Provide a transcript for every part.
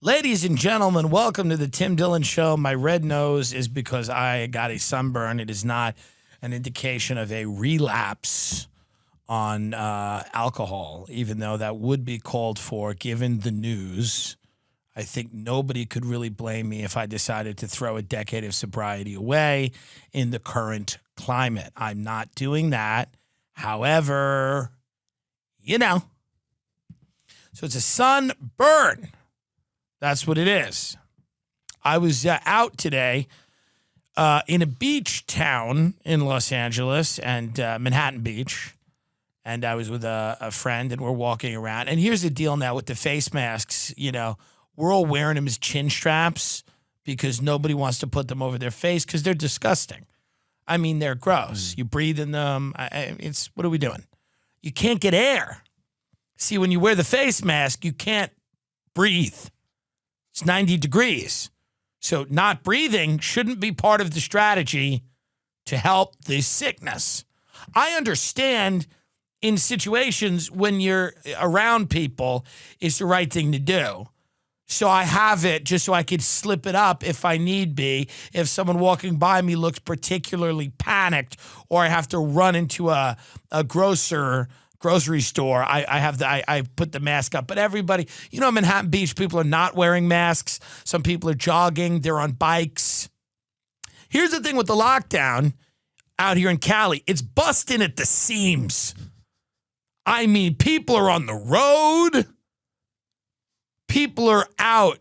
Ladies and gentlemen, welcome to the Tim Dillon Show. My red nose is because I got a sunburn. It is not an indication of a relapse on alcohol, even though that would be called for given the news. I think nobody could really blame me if I decided to throw a decade of sobriety away in the current climate. I'm not doing that. However, so it's a sunburn. That's what it is. I was out today in a beach town in Los Angeles and Manhattan Beach. And I was with a friend and we're walking around. And here's the deal now with the face masks, we're all wearing them as chin straps because nobody wants to put them over their face because they're disgusting. I mean, they're gross. You breathe in them. What are we doing? You can't get air. See, when you wear the face mask, you can't breathe. It's 90 degrees. So not breathing shouldn't be part of the strategy to help the sickness. I understand in situations when you're around people, it's the right thing to do. So I have it just so I could slip it up if I need be. If someone walking by me looks particularly panicked or I have to run into a grocery store, I put the mask up. But everybody, Manhattan Beach, people are not wearing masks. Some people are jogging. They're on bikes. Here's the thing with the lockdown out here in Cali. It's busting at the seams. I mean, people are on the road. People are out.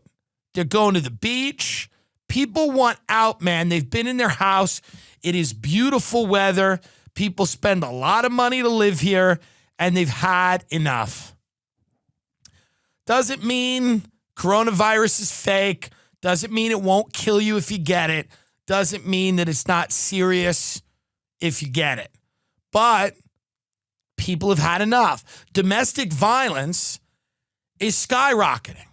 They're going to the beach. People want out, man. They've been in their house. It is beautiful weather. People spend a lot of money to live here, and they've had enough. Doesn't mean coronavirus is fake. Doesn't mean it won't kill you if you get it. Doesn't mean that it's not serious if you get it. But people have had enough. Domestic violence is skyrocketing.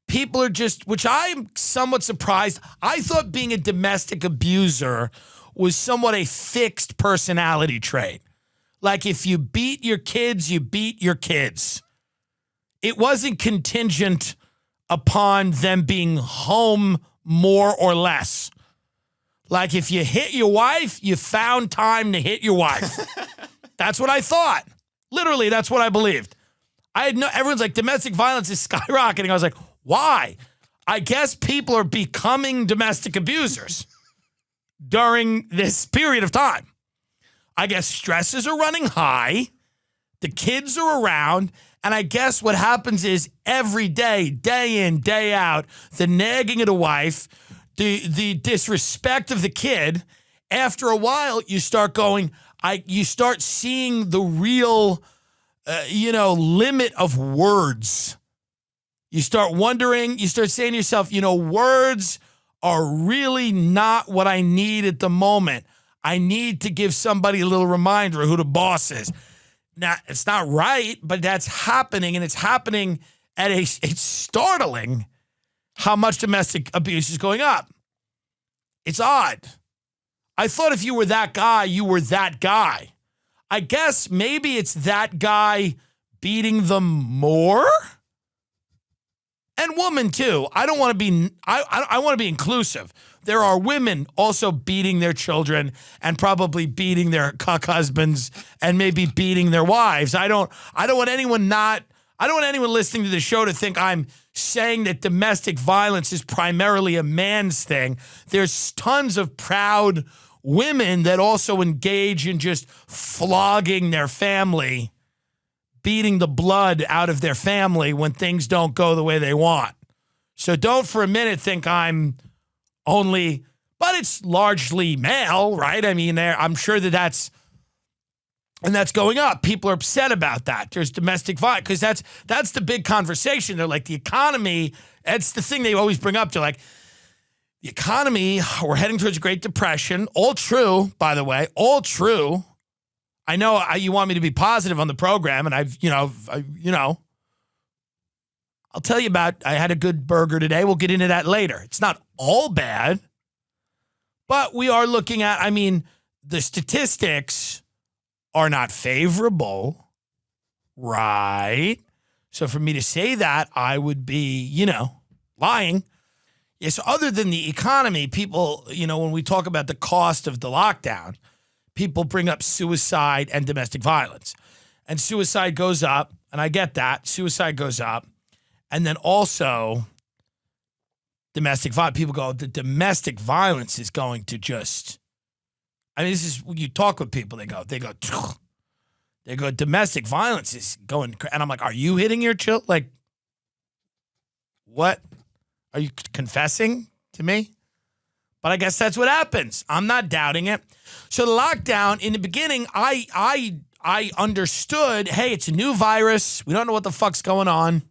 People are which I'm somewhat surprised. I thought being a domestic abuser was somewhat a fixed personality trait. Like if you beat your kids, you beat your kids. It wasn't contingent upon them being home more or less. Like if you hit your wife, you found time to hit your wife. That's what I thought. Literally, that's what I believed. Everyone's like, domestic violence is skyrocketing. I was like, why? I guess people are becoming domestic abusers during this period of time. I guess stresses are running high. The kids are around. And I guess what happens is every day, day in, day out, the nagging of the wife, the disrespect of the kid, after a while, you start you start seeing the real limit of words. You start wondering, you start saying to yourself, words are really not what I need at the moment. I need to give somebody a little reminder of who the boss is. Now, it's not right, but that's happening, and it's happening it's startling how much domestic abuse is going up. It's odd. I thought if you were that guy, you were that guy. I guess maybe it's that guy beating them more. And woman too. I don't want to be, I want to be inclusive. There are women also beating their children and probably beating their cuck husbands and maybe beating their wives. I don't want anyone listening to the show to think I'm saying that domestic violence is primarily a man's thing. There's tons of proud women that also engage in just flogging their family, beating the blood out of their family when things don't go the way they want. So don't for a minute think I'm only, but it's largely male, right? I mean, I'm sure that's going up. People are upset about that. There's domestic violence because that's the big conversation. They're like, the economy, that's the thing they always bring up to, like, the economy, we're heading towards a Great Depression. All true, by the way, all true. I know you want me to be positive on the program, and I'll tell you I had a good burger today. We'll get into that later. It's not all bad, but we are looking at, the statistics are not favorable, right? So for me to say that, I would be, lying. Yes, other than the economy, people, when we talk about the cost of the lockdown, people bring up suicide and domestic violence. And suicide goes up, and I get that. Suicide goes up. And then also domestic violence. People go, the domestic violence is going to just, this is when you talk with people, they go, domestic violence is going, and I'm like, are you hitting your child? Like, what? Are you confessing to me? But I guess that's what happens. I'm not doubting it. So the lockdown, in the beginning, I understood, hey, it's a new virus. We don't know what the fuck's going on.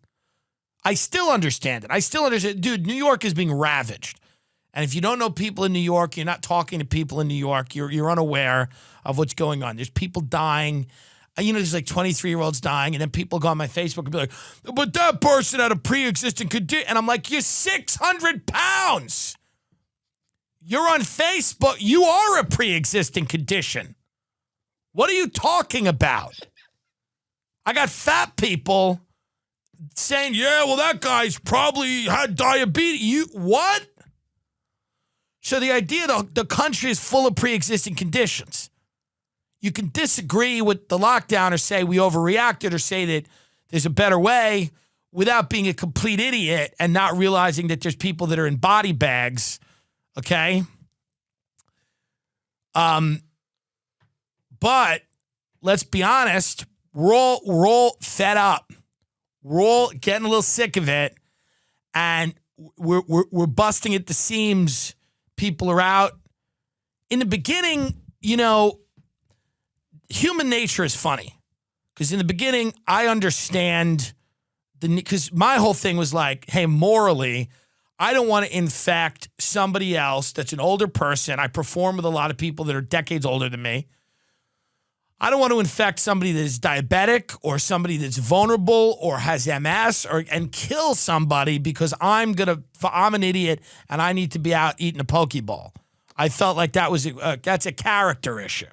I still understand it. I still understand. Dude, New York is being ravaged. And if you don't know people in New York, you're not talking to people in New York, you're unaware of what's going on. There's people dying. There's like 23-year-olds dying, and then people go on my Facebook and be like, but that person had a pre-existing condition. And I'm like, you're 600 pounds. You're on Facebook. You are a pre-existing condition. What are you talking about? I got fat people saying, yeah, well, that guy's probably had diabetes. What? So the idea that the country is full of pre-existing conditions. You can disagree with the lockdown or say we overreacted or say that there's a better way without being a complete idiot and not realizing that there's people that are in body bags, okay? But let's be honest, we're all fed up. We're all getting a little sick of it, and we're busting at the seams. People are out. In the beginning, human nature is funny, because in the beginning, I understand because my whole thing was like, hey, morally, I don't want to infect somebody else that's an older person. I perform with a lot of people that are decades older than me. I don't want to infect somebody that is diabetic or somebody that's vulnerable or has MS and kill somebody because I'm an idiot and I need to be out eating a Pokeball. I felt like that's a character issue.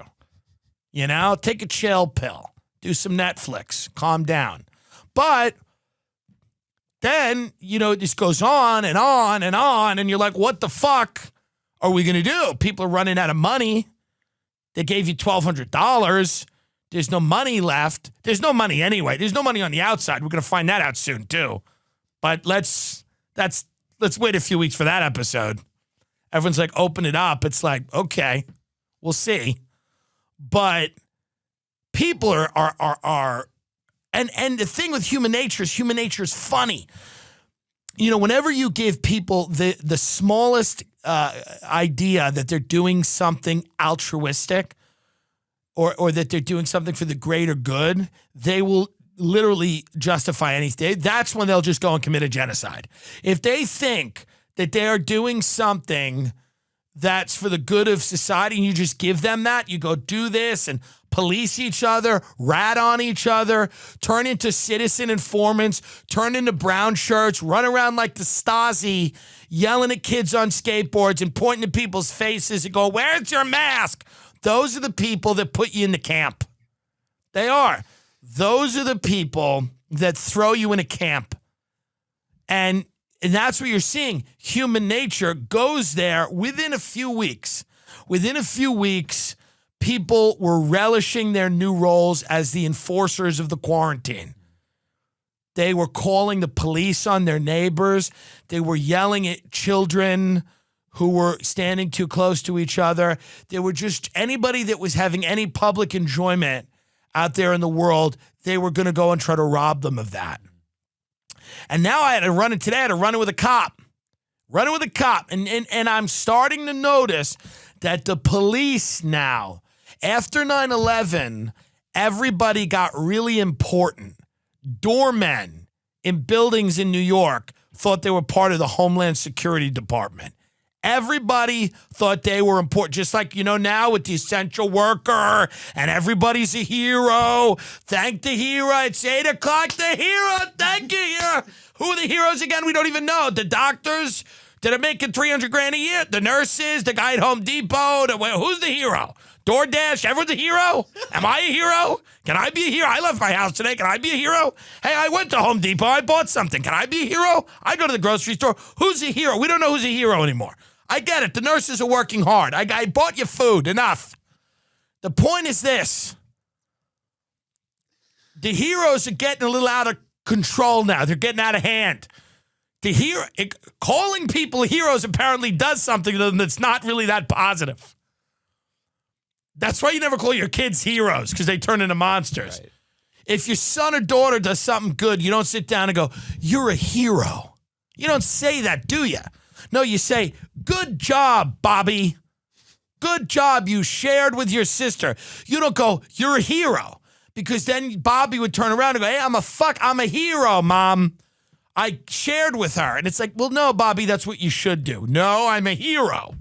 Take a chill pill, do some Netflix, calm down. But then, this goes on and on and on, and you're like, what the fuck are we going to do? People are running out of money. They gave you $1,200. There's no money left. There's no money anyway. There's no money on the outside. We're going to find that out soon, too. But let's wait a few weeks for that episode. Everyone's like, open it up. It's like, okay, we'll see. But people are and the thing with human nature is funny. Whenever you give people the smallest idea that they're doing something altruistic or that they're doing something for the greater good, they will literally justify anything. That's when they'll just go and commit a genocide. If they think that they are doing something that's for the good of society and you just give them that, you go do this and police each other, rat on each other, turn into citizen informants, turn into brown shirts, run around like the Stasi, yelling at kids on skateboards and pointing at people's faces and go, where's your mask? Those are the people that put you in the camp. They are. Those are the people that throw you in a camp. And that's what you're seeing. Human nature goes there within a few weeks. Within a few weeks, people were relishing their new roles as the enforcers of the quarantine. They were calling the police on their neighbors. They were yelling at children who were standing too close to each other. They were just anybody that was having any public enjoyment out there in the world, they were going to go and try to rob them of that. And now I had to run it with a cop. And I'm starting to notice that the police now, after 9/11, everybody got really important. Doormen in buildings in New York thought they were part of the Homeland Security Department. Everybody thought they were important, just like, now with the essential worker and everybody's a hero. Thank the hero. It's 8 o'clock. The hero. Thank you, hero. Who are the heroes again? We don't even know. The doctors, that are making $300,000 a year. The nurses, the guy at Home Depot. Who's the hero? DoorDash, everyone's a hero? Am I a hero? Can I be a hero? I left my house today. Can I be a hero? Hey, I went to Home Depot. I bought something. Can I be a hero? I go to the grocery store. Who's a hero? We don't know who's a hero anymore. I get it. The nurses are working hard. I bought you food. Enough. The point is this. The heroes are getting a little out of control now. They're getting out of hand. Calling people heroes apparently does something to them that's not really that positive. That's why you never call your kids heroes, because they turn into monsters. Right. If your son or daughter does something good, you don't sit down and go, you're a hero. You don't say that, do you? No, you say, good job, Bobby. Good job, you shared with your sister. You don't go, you're a hero. Because then Bobby would turn around and go, hey, I'm a hero, Mom. I shared with her. And it's like, well, no, Bobby, that's what you should do. No, I'm a hero.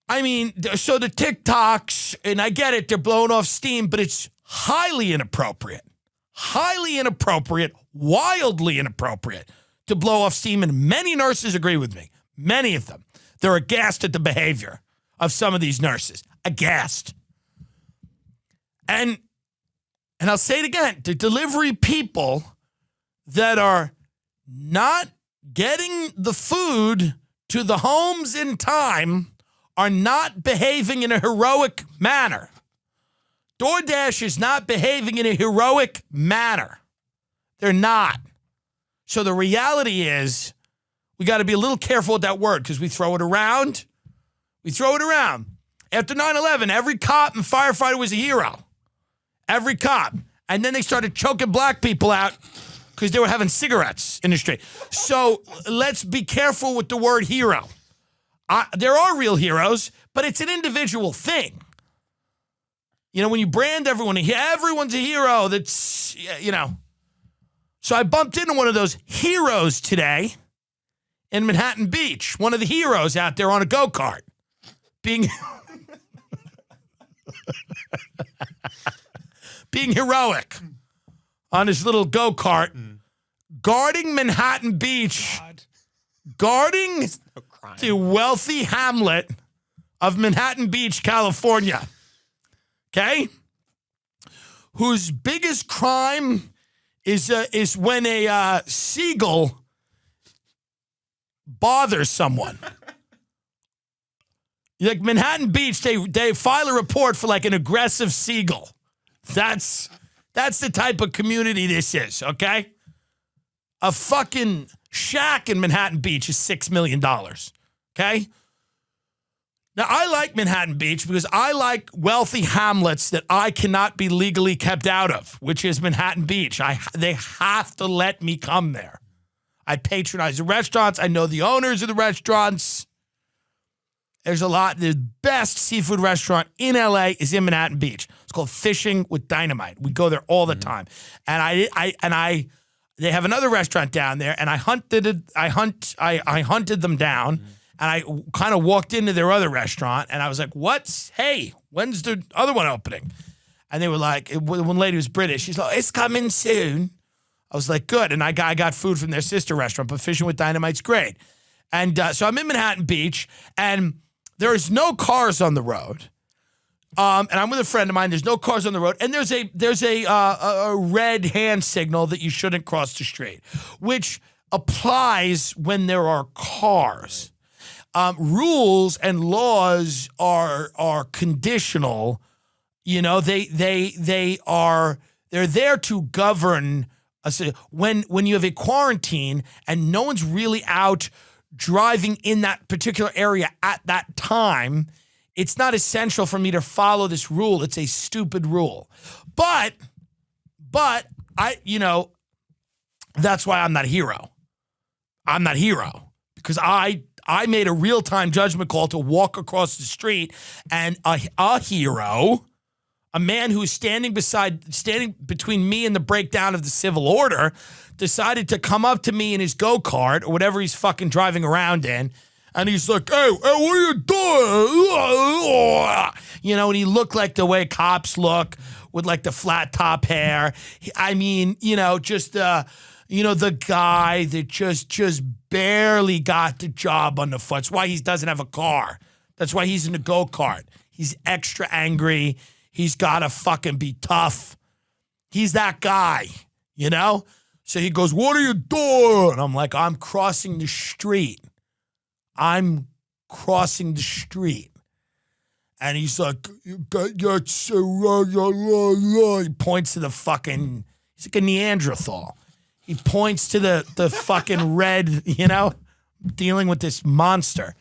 I mean, so the TikToks, and I get it, they're blowing off steam, but it's highly inappropriate. Highly inappropriate, wildly inappropriate to blow off steam. And many nurses agree with me. Many of them. They're aghast at the behavior of some of these nurses. Aghast. And I'll say it again, the delivery people that are not getting the food to the homes in time are not behaving in a heroic manner. DoorDash is not behaving in a heroic manner. They're not. So the reality is we got to be a little careful with that word because we throw it around. We throw it around. After 9/11, every cop and firefighter was a hero. Every cop. And then they started choking black people out because they were having cigarettes in the street. So let's be careful with the word hero. There are real heroes, but it's an individual thing. You know, when you brand everyone, everyone's a hero, that's, you know. So I bumped into one of those heroes today in Manhattan Beach, one of the heroes out there on a go-kart, being heroic on his little go-kart, guarding Manhattan Beach, guarding the wealthy hamlet of Manhattan Beach, California, okay? Whose biggest crime is when a seagull bothers someone. Like Manhattan Beach, they file a report for like an aggressive seagull. That's the type of community this is, okay? A fucking shack in Manhattan Beach is $6 million, okay? Now, I like Manhattan Beach because I like wealthy hamlets that I cannot be legally kept out of, which is Manhattan Beach. They have to let me come there. I patronize the restaurants. I know the owners of the restaurants. There's a lot. The best seafood restaurant in LA is in Manhattan Beach. It's called Fishing with Dynamite. We go there all the time. And they have another restaurant down there, and I hunted them down, and I kind of walked into their other restaurant, and I was like, when's the other one opening? And they were like, one lady was British. She's like, it's coming soon. I was like, good. And I got food from their sister restaurant, but Fishing with Dynamite's great. And so I'm in Manhattan Beach, and there is no cars on the road. And I'm with a friend of mine. There's no cars on the road. And there's a red hand signal that you shouldn't cross the street, which applies when there are cars. Rules and laws are conditional. You know, they're there to govern. When you have a quarantine and no one's really out driving in that particular area at that time, it's not essential for me to follow this rule. It's a stupid rule. But that's why I'm not a hero. I'm not a hero because I made a real-time judgment call to walk across the street, and a hero, a man who is standing between me and the breakdown of the civil order, decided to come up to me in his go-kart or whatever he's fucking driving around in. And he's like, hey, what are you doing? You know, and he looked like the way cops look with like the flat top hair. I mean, you know, just, the guy that just barely got the job on the foot. That's why he doesn't have a car. That's why he's in a go-kart. He's extra angry. He's got to fucking be tough. He's that guy, you know? So he goes, what are you doing? And I'm like, I'm crossing the street. I'm crossing the street. And he's like, you got your... He points to the fucking... He's like a Neanderthal. He points to the fucking red, you know, dealing with this monster.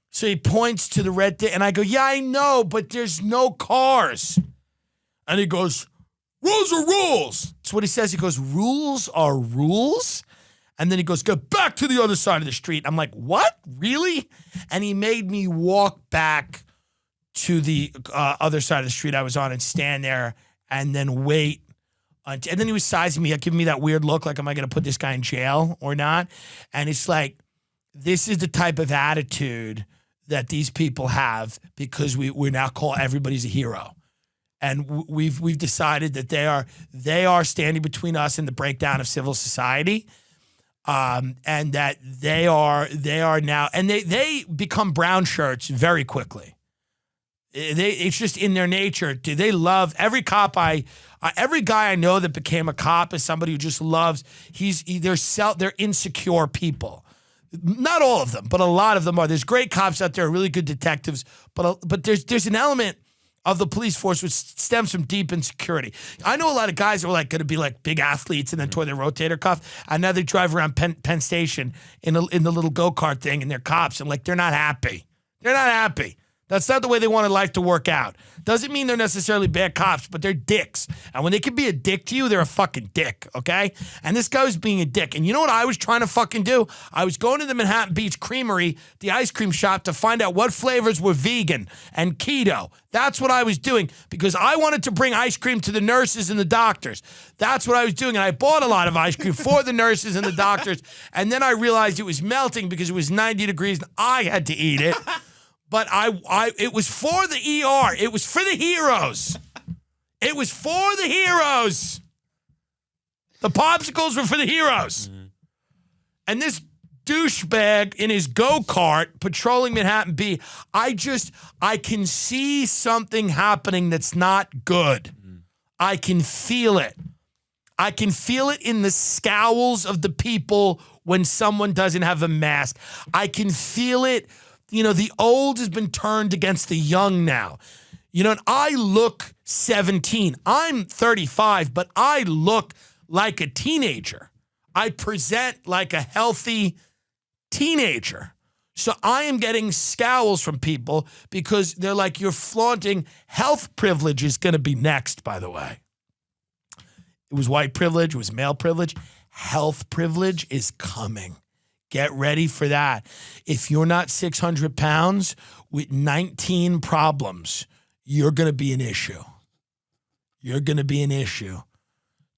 So he points to the red thing, and I go, yeah, I know, but there's no cars. And he goes, rules are rules. That's what he says. He goes, rules are rules? And then he goes, go back to the other side of the street. I'm like, what? Really? And he made me walk back to the other side of the street I was on and stand there and then wait. And then he was sizing me up, giving me that weird look like, am I going to put this guy in jail or not? And it's like, this is the type of attitude that these people have because we now call everybody's a hero. And we've decided that they are standing between us and the breakdown of civil society. And that they are now, and they become brown shirts very quickly. It's just in their nature. Do they love every cop? Every guy I know that became a cop is somebody who just loves. They're insecure people. Not all of them, but a lot of them are. There's great cops out there, really good detectives, but there's an element of the police force which stems from deep insecurity. I know a lot of guys that were like going to be like big athletes and then tore their rotator cuff, and now they drive around Penn Station in the little go-kart thing, and they're cops, and like they're not happy. They're not happy. That's not the way they wanted life to work out. Doesn't mean they're necessarily bad cops, but they're dicks. And when they can be a dick to you, they're a fucking dick, okay? And this guy was being a dick. And you know what I was trying to fucking do? I was going to the Manhattan Beach Creamery, the ice cream shop, to find out what flavors were vegan and keto. That's what I was doing because I wanted to bring ice cream to the nurses and the doctors. That's what I was doing. And I bought a lot of ice cream for the nurses and the doctors. And then I realized it was melting because it was 90 degrees and I had to eat it. But it was for the ER. It was for the heroes. It was for the heroes. The popsicles were for the heroes. Mm-hmm. And this douchebag in his go-kart patrolling Manhattan Beach, I can see something happening that's not good. Mm-hmm. I can feel it. I can feel it in the scowls of the people when someone doesn't have a mask. I can feel it. You know, the old has been turned against the young now. You know, and I look 17. I'm 35, but I look like a teenager. I present like a healthy teenager. So I am getting scowls from people because they're like, you're flaunting. Health privilege is going to be next, by the way. It was white privilege. It was male privilege. Health privilege is coming. Get ready for that. If you're not 600 pounds with 19 problems, you're going to be an issue. You're going to be an issue.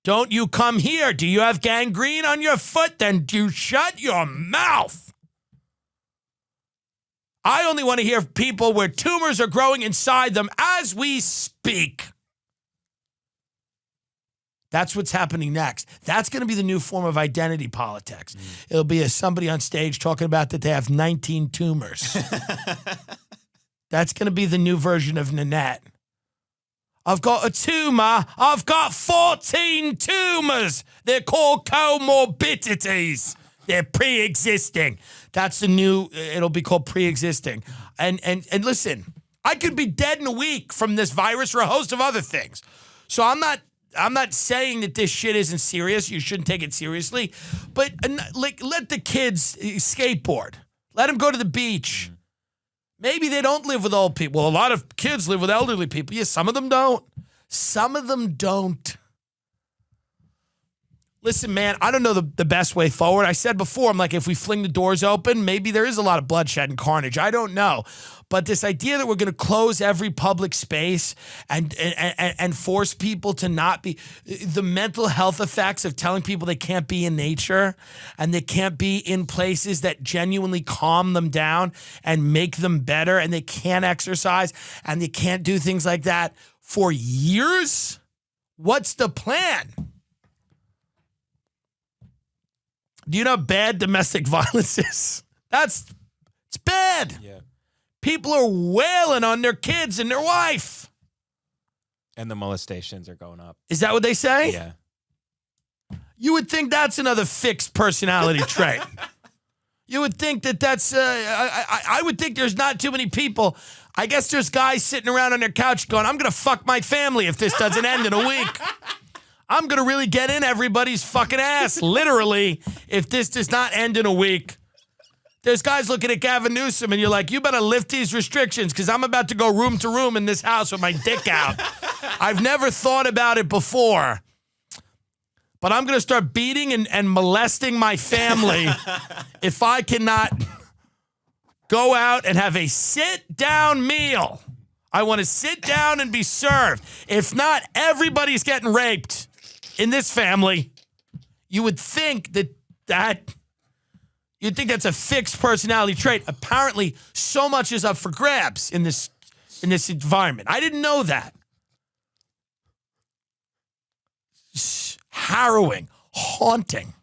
Don't you come here. Do you have gangrene on your foot? Then you shut your mouth. I only want to hear people where tumors are growing inside them as we speak. That's what's happening next. That's going to be the new form of identity politics. Mm. It'll be somebody on stage talking about that they have 19 tumors. That's going to be the new version of Nanette. I've got a tumor. I've got 14 tumors. They're called comorbidities. They're pre-existing. That's the new, it'll be called pre-existing. And listen, I could be dead in a week from this virus or a host of other things. So I'm not saying that this shit isn't serious. You shouldn't take it seriously. But like, let the kids skateboard. Let them go to the beach. Maybe they don't live with old people. Well, a lot of kids live with elderly people. Yes, some of them don't. Some of them don't. Listen, man, I don't know the best way forward. I said before, I'm like, if we fling the doors open, maybe there is a lot of bloodshed and carnage. I don't know. But this idea that we're going to close every public space and force people to not be, the mental health effects of telling people they can't be in nature and they can't be in places that genuinely calm them down and make them better, and they can't exercise and they can't do things like that for years? What's the plan? Do you know how bad domestic violence is? It's bad. Yeah. People are wailing on their kids and their wife. And the molestations are going up. Is that what they say? Yeah. You would think that's another fixed personality trait. You would think that's, I would think there's not too many people. I guess there's guys sitting around on their couch going, I'm going to fuck my family if this doesn't end in a week. I'm going to really get in everybody's fucking ass, literally, if this does not end in a week. There's guys looking at Gavin Newsom and you're like, you better lift these restrictions because I'm about to go room to room in this house with my dick out. I've never thought about it before. But I'm going to start beating and molesting my family if I cannot go out and have a sit-down meal. I want to sit down and be served. If not, everybody's getting raped in this family. You would think you'd think that's a fixed personality trait. Apparently, so much is up for grabs in this environment. I didn't know that. Harrowing, haunting.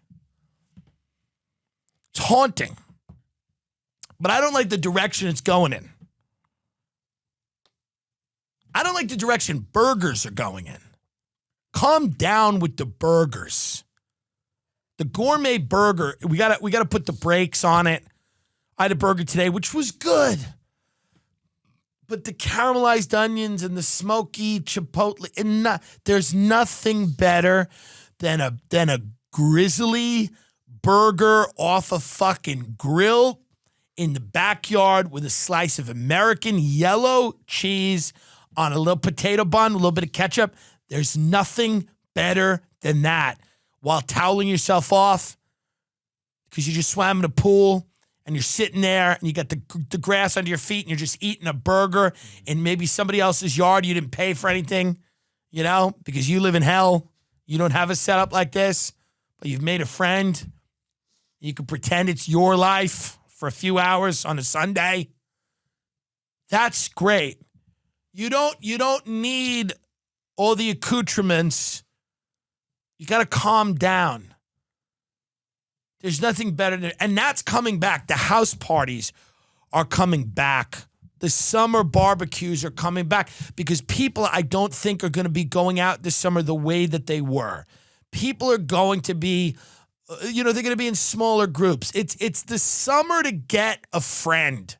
It's haunting. But I don't like the direction it's going in. I don't like the direction burgers are going in. Calm down with the burgers. The gourmet burger, we gotta put the brakes on it. I had a burger today, which was good. But the caramelized onions and the smoky chipotle, there's nothing better than a grizzly burger off a fucking grill in the backyard with a slice of American yellow cheese on a little potato bun, a little bit of ketchup. There's nothing better than that while toweling yourself off because you just swam in a pool and you're sitting there and you got the grass under your feet and you're just eating a burger in maybe somebody else's yard. You didn't pay for anything, because you live in hell. You don't have a setup like this, but you've made a friend. You can pretend it's your life for a few hours on a Sunday. That's great. You don't need all the accoutrements. You got to calm down. There's nothing better than, and that's coming back. The house parties are coming back. The summer barbecues are coming back because people, I don't think, are going to be going out this summer the way that they were. People are going to be, they're going to be in smaller groups. It's the summer to get a friend.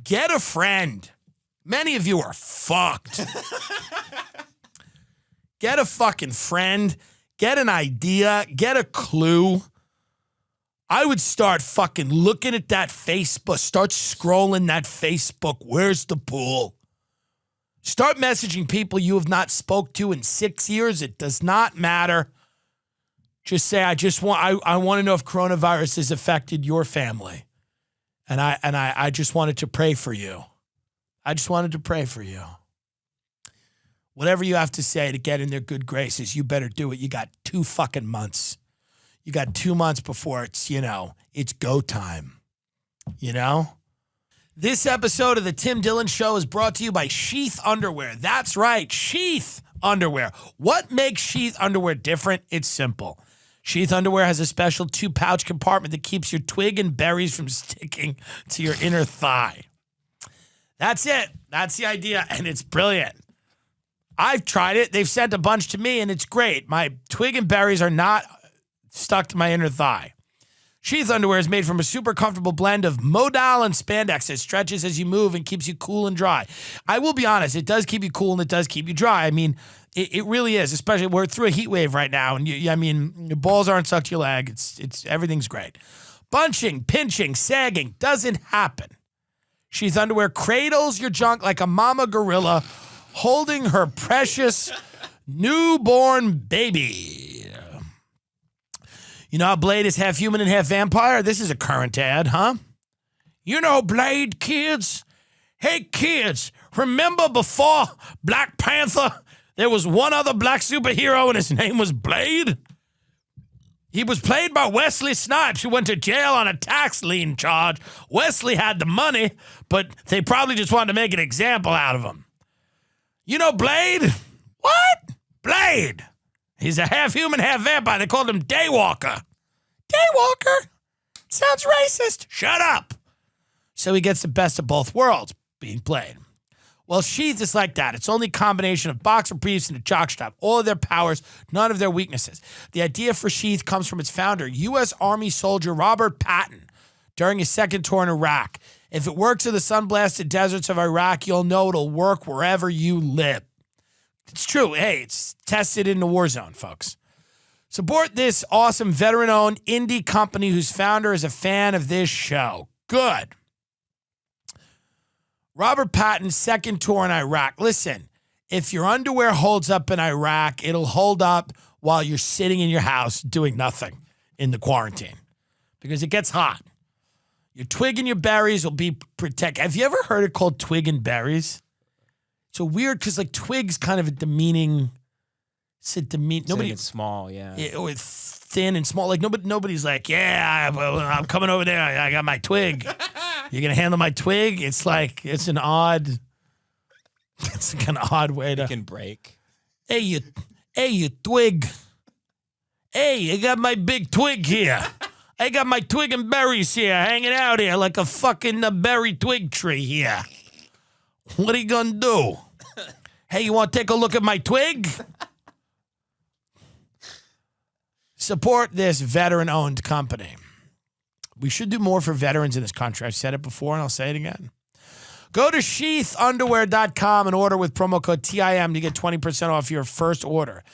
Get a friend. Many of you are fucked. Get a fucking friend. Get an idea. Get a clue. I would start fucking looking at that Facebook. Start scrolling that Facebook. Where's the pool? Start messaging people you have not spoke to in 6 years. It does not matter. Just say, I want to know if coronavirus has affected your family. And I just wanted to pray for you. I just wanted to pray for you. Whatever you have to say to get in their good graces, you better do it. You got 2 fucking months. You got 2 months before it's, it's go time. This episode of the Tim Dillon Show is brought to you by Sheath Underwear. That's right, Sheath Underwear. What makes Sheath Underwear different? It's simple. Sheath Underwear has a special 2-pouch compartment that keeps your twig and berries from sticking to your inner thigh. That's it. That's the idea, and it's brilliant. I've tried it. They've sent a bunch to me, and it's great. My twig and berries are not stuck to my inner thigh. Sheath underwear is made from a super comfortable blend of modal and spandex. It stretches as you move and keeps you cool and dry. I will be honest, it does keep you cool and it does keep you dry. I mean, it really is, especially we're through a heat wave right now, and your balls aren't stuck to your leg. It's everything's great. Bunching, pinching, sagging doesn't happen. Sheath underwear cradles your junk like a mama gorilla holding her precious newborn baby. You know how Blade is half human and half vampire? This is a current ad, huh? You know Blade, kids? Hey, kids, remember before Black Panther, there was one other black superhero and his name was Blade? He was played by Wesley Snipes, who went to jail on a tax lien charge. Wesley had the money, but they probably just wanted to make an example out of him. You know Blade? What? Blade. He's a half human, half vampire. They called him Daywalker. Daywalker. Sounds racist. Shut up. So he gets the best of both worlds being played. Well, Sheath is like that. It's only a combination of boxer briefs and a jockstrap. All of their powers, none of their weaknesses. The idea for Sheath comes from its founder, U.S. Army soldier Robert Patton, during his second tour in Iraq. If it works in the sun-blasted deserts of Iraq, you'll know it'll work wherever you live. It's true. Hey, it's tested in the war zone, folks. Support this awesome veteran-owned indie company whose founder is a fan of this show. Good. Robert Patton's second tour in Iraq. Listen, if your underwear holds up in Iraq, it'll hold up while you're sitting in your house doing nothing in the quarantine because it gets hot. Your twig and your berries will be protected. Have you ever heard it called twig and berries? It's a weird because like twig's kind of a demeaning. It's a nobody. It's small, yeah. Or thin and small. Like nobody's like, yeah, I'm coming over there. I got my twig. You're gonna handle my twig? It's like it's an odd. It's a kind of odd way to. It can break. Hey, you twig. Hey, I got my big twig here. I got my twig and berries here, hanging out here like a fucking berry twig tree here. What are you gonna do? Hey, you want to take a look at my twig? Support this veteran-owned company. We should do more for veterans in this country. I've said it before, and I'll say it again. Go to sheathunderwear.com and order with promo code TIM to get 20% off your first order.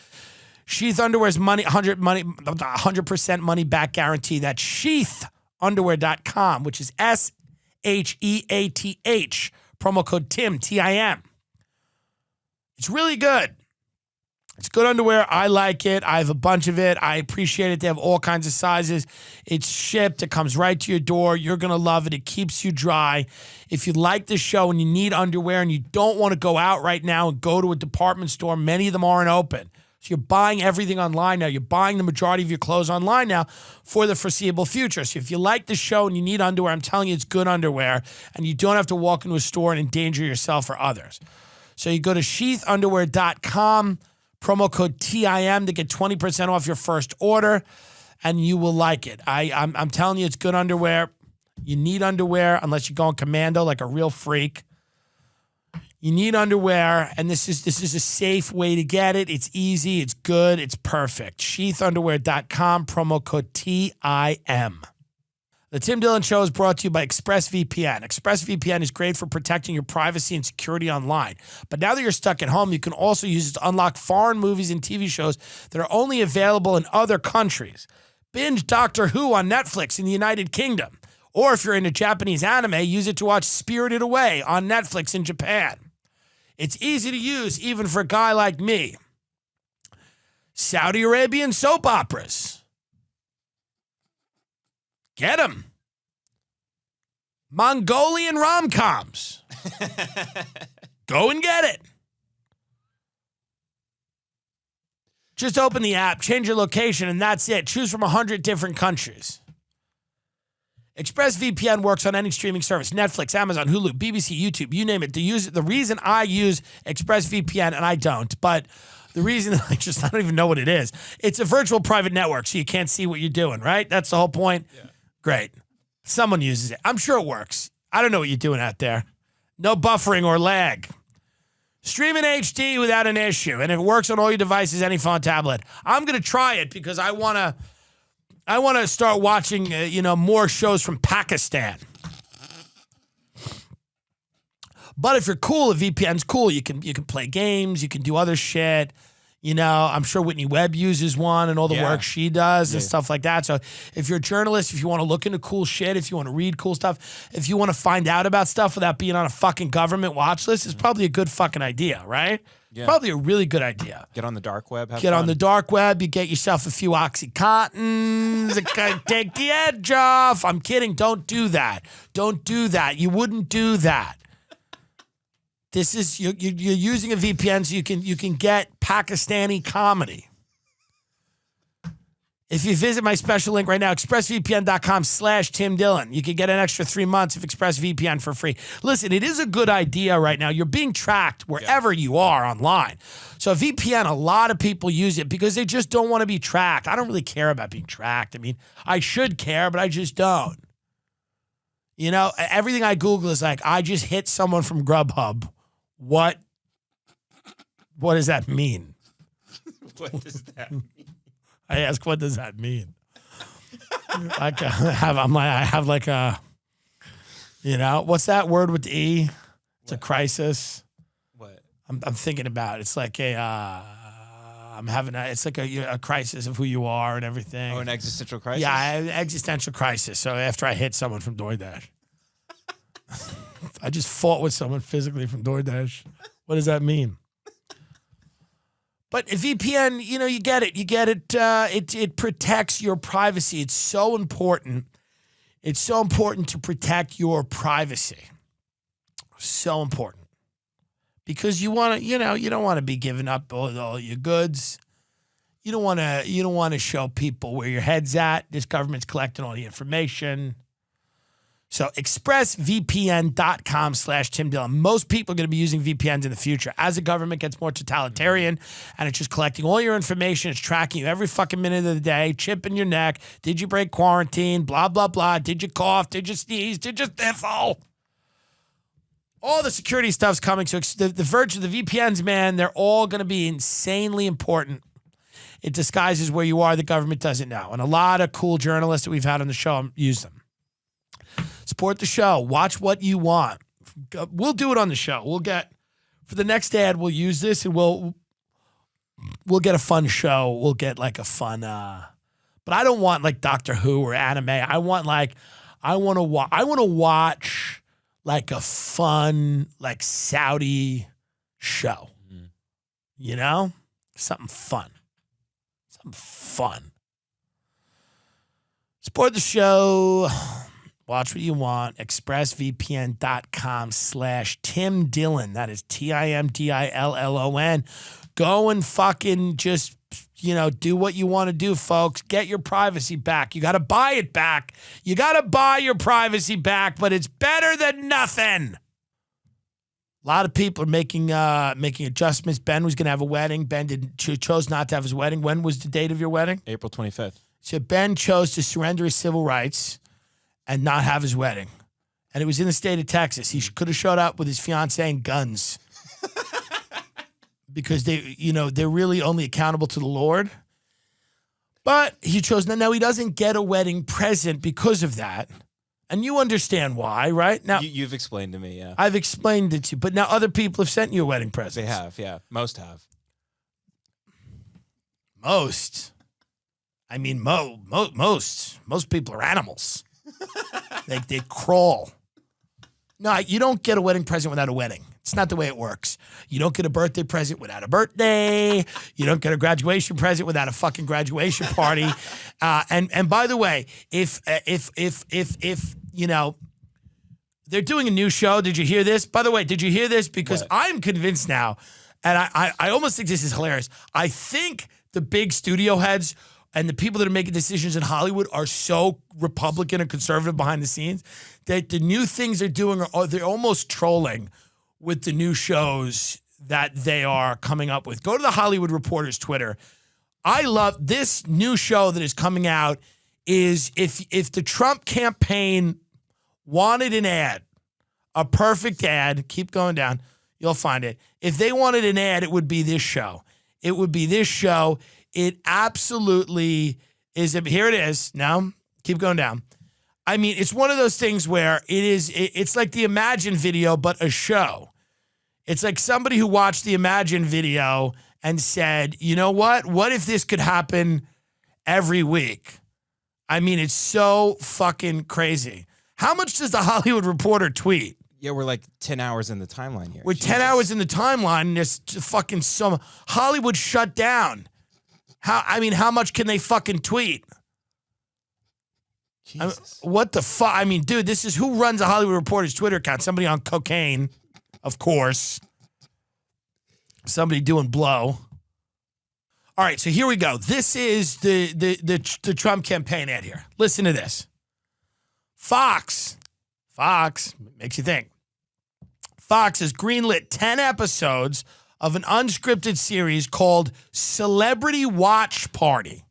Sheath Underwear's 100% money back guarantee. That's sheathunderwear.com, which is SHEATH. Promo code TIM, TIM. It's really good. It's good underwear. I like it. I have a bunch of it. I appreciate it. They have all kinds of sizes. It's shipped. It comes right to your door. You're going to love it. It keeps you dry. If you like this show and you need underwear and you don't want to go out right now and go to a department store, many of them aren't open. So you're buying everything online now. You're buying the majority of your clothes online now for the foreseeable future. So if you like the show and you need underwear, I'm telling you it's good underwear, and you don't have to walk into a store and endanger yourself or others. So you go to sheathunderwear.com, promo code TIM to get 20% off your first order, and you will like it. I'm telling you it's good underwear. You need underwear unless you're going commando like a real freak. You need underwear, and this is a safe way to get it. It's easy, it's good, it's perfect. Sheathunderwear.com, promo code TIM. The Tim Dillon Show is brought to you by ExpressVPN. ExpressVPN is great for protecting your privacy and security online. But now that you're stuck at home, you can also use it to unlock foreign movies and TV shows that are only available in other countries. Binge Doctor Who on Netflix in the United Kingdom. Or if you're into Japanese anime, use it to watch Spirited Away on Netflix in Japan. It's easy to use, even for a guy like me. Saudi Arabian soap operas. Get them. Mongolian rom-coms. Go and get it. Just open the app, change your location, and that's it. Choose from 100 different countries. ExpressVPN works on any streaming service, Netflix, Amazon, Hulu, BBC, YouTube, you name it. The reason I use ExpressVPN, and I don't, but the reason I don't even know what it is, it's a virtual private network, so you can't see what you're doing, right? That's the whole point? Yeah. Great. Someone uses it. I'm sure it works. I don't know what you're doing out there. No buffering or lag. Stream in HD without an issue, and it works on all your devices, any phone, tablet. I'm going to try it because I want to start watching, more shows from Pakistan. But if you're cool, a VPN's cool. You can play games. You can do other shit. I'm sure Whitney Webb uses one and all the work she does and stuff like that. So if you're a journalist, if you want to look into cool shit, if you want to read cool stuff, if you want to find out about stuff without being on a fucking government watch list, it's probably a good fucking idea, right? Yeah. Probably a really good idea. Get on the dark web. Get on the dark web. You get yourself a few Oxycontins. Take the edge off. I'm kidding. Don't do that. Don't do that. You wouldn't do that. This is you're using a VPN so you can get Pakistani comedy. If you visit my special link right now, expressvpn.com/Tim Dillon, you can get an extra 3 months of ExpressVPN for free. Listen, it is a good idea right now. You're being tracked wherever you are online. So VPN, a lot of people use it because they just don't want to be tracked. I don't really care about being tracked. I mean, I should care, but I just don't. You know, everything I Google is like, I just hit someone from Grubhub. What does that mean? What does that mean? I ask, what does that mean? Like, I have like a, you know, what's that word with the E? It's a crisis. What? I'm thinking about it. It's like it's like a crisis of who you are and everything. Oh, an existential crisis? Yeah, an existential crisis. So after I hit someone from DoorDash, I just fought with someone physically from DoorDash. What does that mean? But VPN, you know, you get it. It protects your privacy. It's so important. It's so important to protect your privacy. So important. Because you want to, you know, you don't want to be giving up all your goods. You don't want to show people where your head's at. This government's collecting all the information. So expressvpn.com/Tim Dillon. Most people are going to be using VPNs in the future. As the government gets more totalitarian and it's just collecting all your information, it's tracking you every fucking minute of the day, chip in your neck. Did you break quarantine? Blah, blah, blah. Did you cough? Did you sneeze? Did you sniffle? All the security stuff's coming. So the virtue of the VPNs, man, they're all going to be insanely important. It disguises where you are. The government doesn't know. And a lot of cool journalists that we've had on the show use them. Support the show. Watch what you want. We'll do it on the show. We'll get, for the next ad, we'll use this and we'll get a fun show. We'll get like a fun, but I don't want like Doctor Who or anime. I want to watch like a fun, like Saudi show. Mm-hmm. You know? Something fun. Support the show. Watch what you want. ExpressVPN.com/Tim Dillon. That is TIMDILLON. Go and fucking just, you know, do what you want to do, folks. Get your privacy back. You got to buy it back. You got to buy your privacy back, but it's better than nothing. A lot of people are making adjustments. Ben was going to have a wedding. Ben chose not to have his wedding. When was the date of your wedding? April 25th. So Ben chose to surrender his civil rights and not have his wedding. And it was in the state of Texas. He could have showed up with his fiancée and guns. Because they're really only accountable to the Lord. But he chose not. Now he doesn't get a wedding present because of that. And you understand why, right? Now you've explained to me, yeah. I've explained it to you. But now other people have sent you a wedding present. They have, yeah. Most have. Most. I mean, most people are animals. They crawl. No, you don't get a wedding present without a wedding. It's not the way it works. You don't get a birthday present without a birthday. You don't get a graduation present without a fucking graduation party. And by the way, if you know, they're doing a new show. Did you hear this? By the way, did you hear this? Because what? I'm convinced now, and I almost think this is hilarious. I think the big studio heads and the people that are making decisions in Hollywood are so Republican and conservative behind the scenes that the new things they're doing they're almost trolling with the new shows that they are coming up with. Go to the Hollywood Reporter's Twitter. I love this new show that is coming out. Is if the Trump campaign wanted an ad, a perfect ad, keep going down, you'll find it. If they wanted an ad, it would be this show. It would be this show. It absolutely is. Here it is. Now, keep going down. I mean, it's one of those things where it's like the Imagine video, but a show. It's like somebody who watched the Imagine video and said, you know what? What if this could happen every week? I mean, it's so fucking crazy. How much does the Hollywood Reporter tweet? Yeah, we're like 10 hours in the timeline here. We're 10 hours in the timeline, and there's fucking some Hollywood shut down. How much can they fucking tweet? Jesus. What the fuck? I mean, dude, this is who runs a Hollywood Reporter's Twitter account? Somebody on cocaine, of course. Somebody doing blow. All right, so here we go. This is the Trump campaign ad here. Listen to this. Fox makes you think. Fox has greenlit 10 episodes of an unscripted series called Celebrity Watch Party,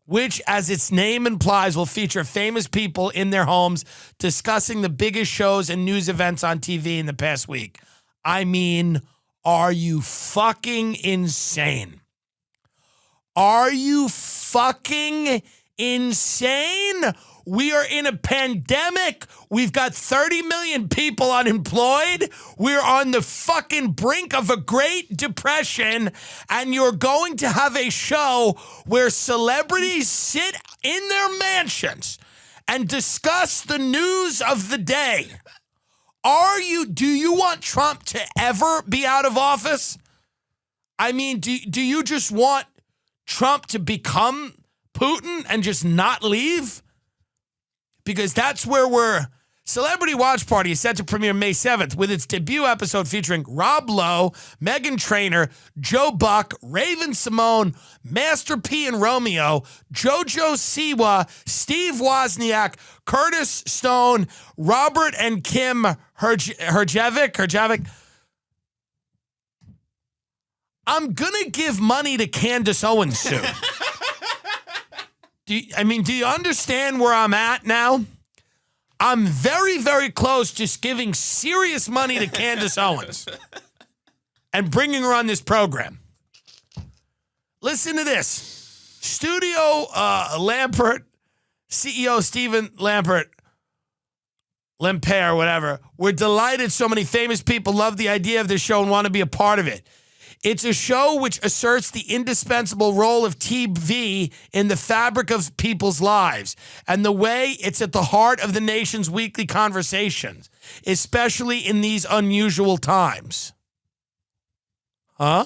which, as its name implies, will feature famous people in their homes discussing the biggest shows and news events on TV in the past week. I mean, are you fucking insane? Are you fucking insane? We are in a pandemic. We've got 30 million people unemployed. We're on the fucking brink of a Great Depression, and you're going to have a show where celebrities sit in their mansions and discuss the news of the day. Do you want Trump to ever be out of office? I mean, do you just want Trump to become Putin and just not leave? Because that's where Celebrity Watch Party is set to premiere May 7th with its debut episode featuring Rob Lowe, Meghan Trainor, Joe Buck, Raven Simone, Master P and Romeo, JoJo Siwa, Steve Wozniak, Curtis Stone, Robert and Kim Herjavec. I'm going to give money to Candace Owens soon. Do you understand where I'm at now? I'm very, very close just giving serious money to Candace Owens and bringing her on this program. Listen to this. Studio Lampert, CEO Stephen Lampert, whatever. We're delighted so many famous people love the idea of this show and want to be a part of it. It's a show which asserts the indispensable role of TV in the fabric of people's lives and the way it's at the heart of the nation's weekly conversations, especially in these unusual times. Huh?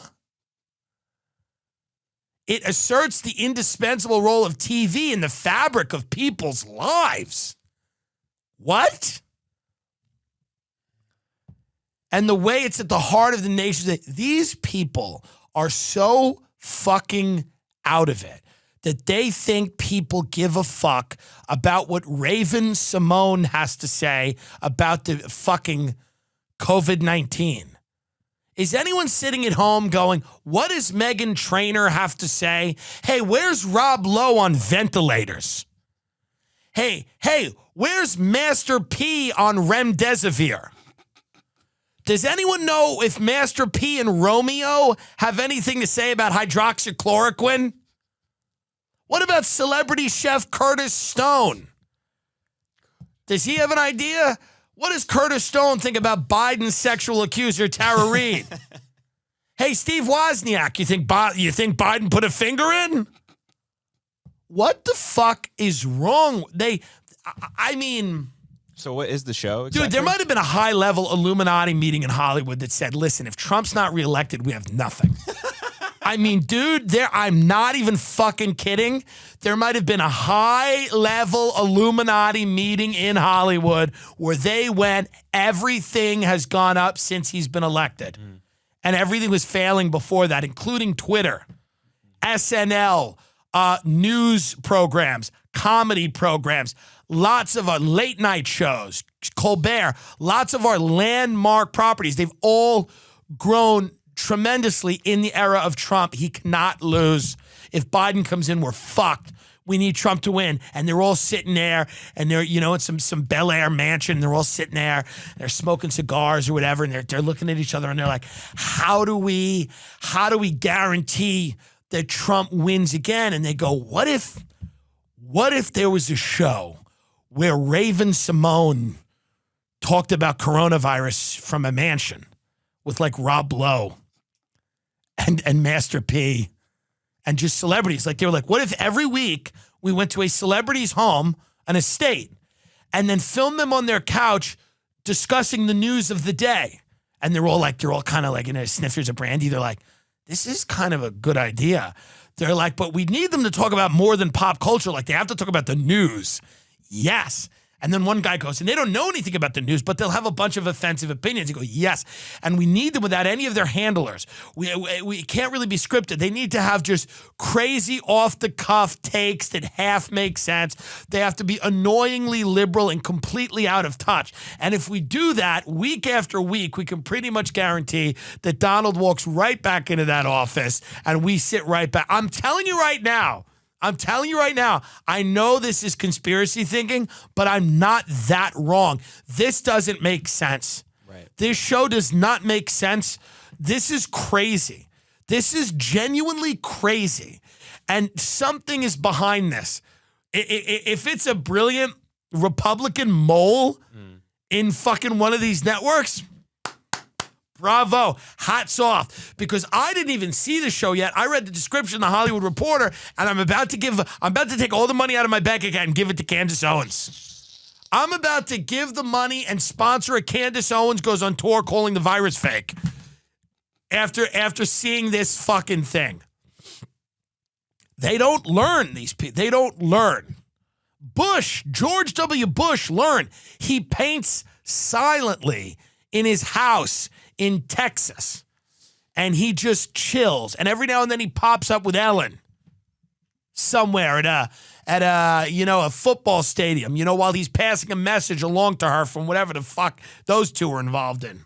It asserts the indispensable role of TV in the fabric of people's lives. What? And the way it's at the heart of the nation, these people are so fucking out of it that they think people give a fuck about what Raven Simone has to say about the fucking COVID-19. Is anyone sitting at home going, what does Meghan Trainor have to say? Hey, where's Rob Lowe on ventilators? Hey, where's Master P on remdesivir? Does anyone know if Master P and Romeo have anything to say about hydroxychloroquine? What about celebrity chef Curtis Stone? Does he have an idea? What does Curtis Stone think about Biden's sexual accuser, Tara Reid? Hey, Steve Wozniak, you think Biden put a finger in? What the fuck is wrong? So what is the show exactly? Dude, there might have been a high-level Illuminati meeting in Hollywood that said, listen, if Trump's not reelected, we have nothing. Dude, I'm not even fucking kidding. There might have been a high-level Illuminati meeting in Hollywood where they went, everything has gone up since he's been elected. And everything was failing before that, including Twitter, SNL, news programs, comedy programs, lots of our late night shows, Colbert, lots of our landmark properties. They've all grown tremendously in the era of Trump. He cannot lose. If Biden comes in, we're fucked. We need Trump to win. And they're all sitting there and they're, in some Bel Air mansion. They're all sitting there. They're smoking cigars or whatever. And they're looking at each other and they're like, how do we guarantee that Trump wins again? And they go, what if there was a show where Raven Simone talked about coronavirus from a mansion with like Rob Lowe and Master P and just celebrities? Like, they were like, what if every week we went to a celebrity's home, an estate, and then filmed them on their couch discussing the news of the day? And they're all kind of like, sniffers of brandy. They're like, this is kind of a good idea. They're like, but we need them to talk about more than pop culture. Like, they have to talk about the news. Yes. And then one guy goes, and they don't know anything about the news, but they'll have a bunch of offensive opinions. You go, yes. And we need them without any of their handlers. We can't really be scripted. They need to have just crazy off-the-cuff takes that half make sense. They have to be annoyingly liberal and completely out of touch. And if we do that week after week, we can pretty much guarantee that Donald walks right back into that office and we sit right back. I'm telling you right now, I know this is conspiracy thinking, but I'm not that wrong. This doesn't make sense. Right. This show does not make sense. This is crazy. This is genuinely crazy. And something is behind this. If it's a brilliant Republican mole in fucking one of these networks, bravo. Hats off. Because I didn't even see the show yet. I read the description in the Hollywood Reporter, and I'm about to take all the money out of my bank account and give it to Candace Owens. I'm about to give the money and sponsor a Candace Owens goes on tour calling the virus fake. After seeing this fucking thing. They don't learn, these people. They don't learn. George W. Bush learned. He paints silently in his house in Texas, and he just chills. And every now and then he pops up with Ellen somewhere at a football stadium, while he's passing a message along to her from whatever the fuck those two are involved in.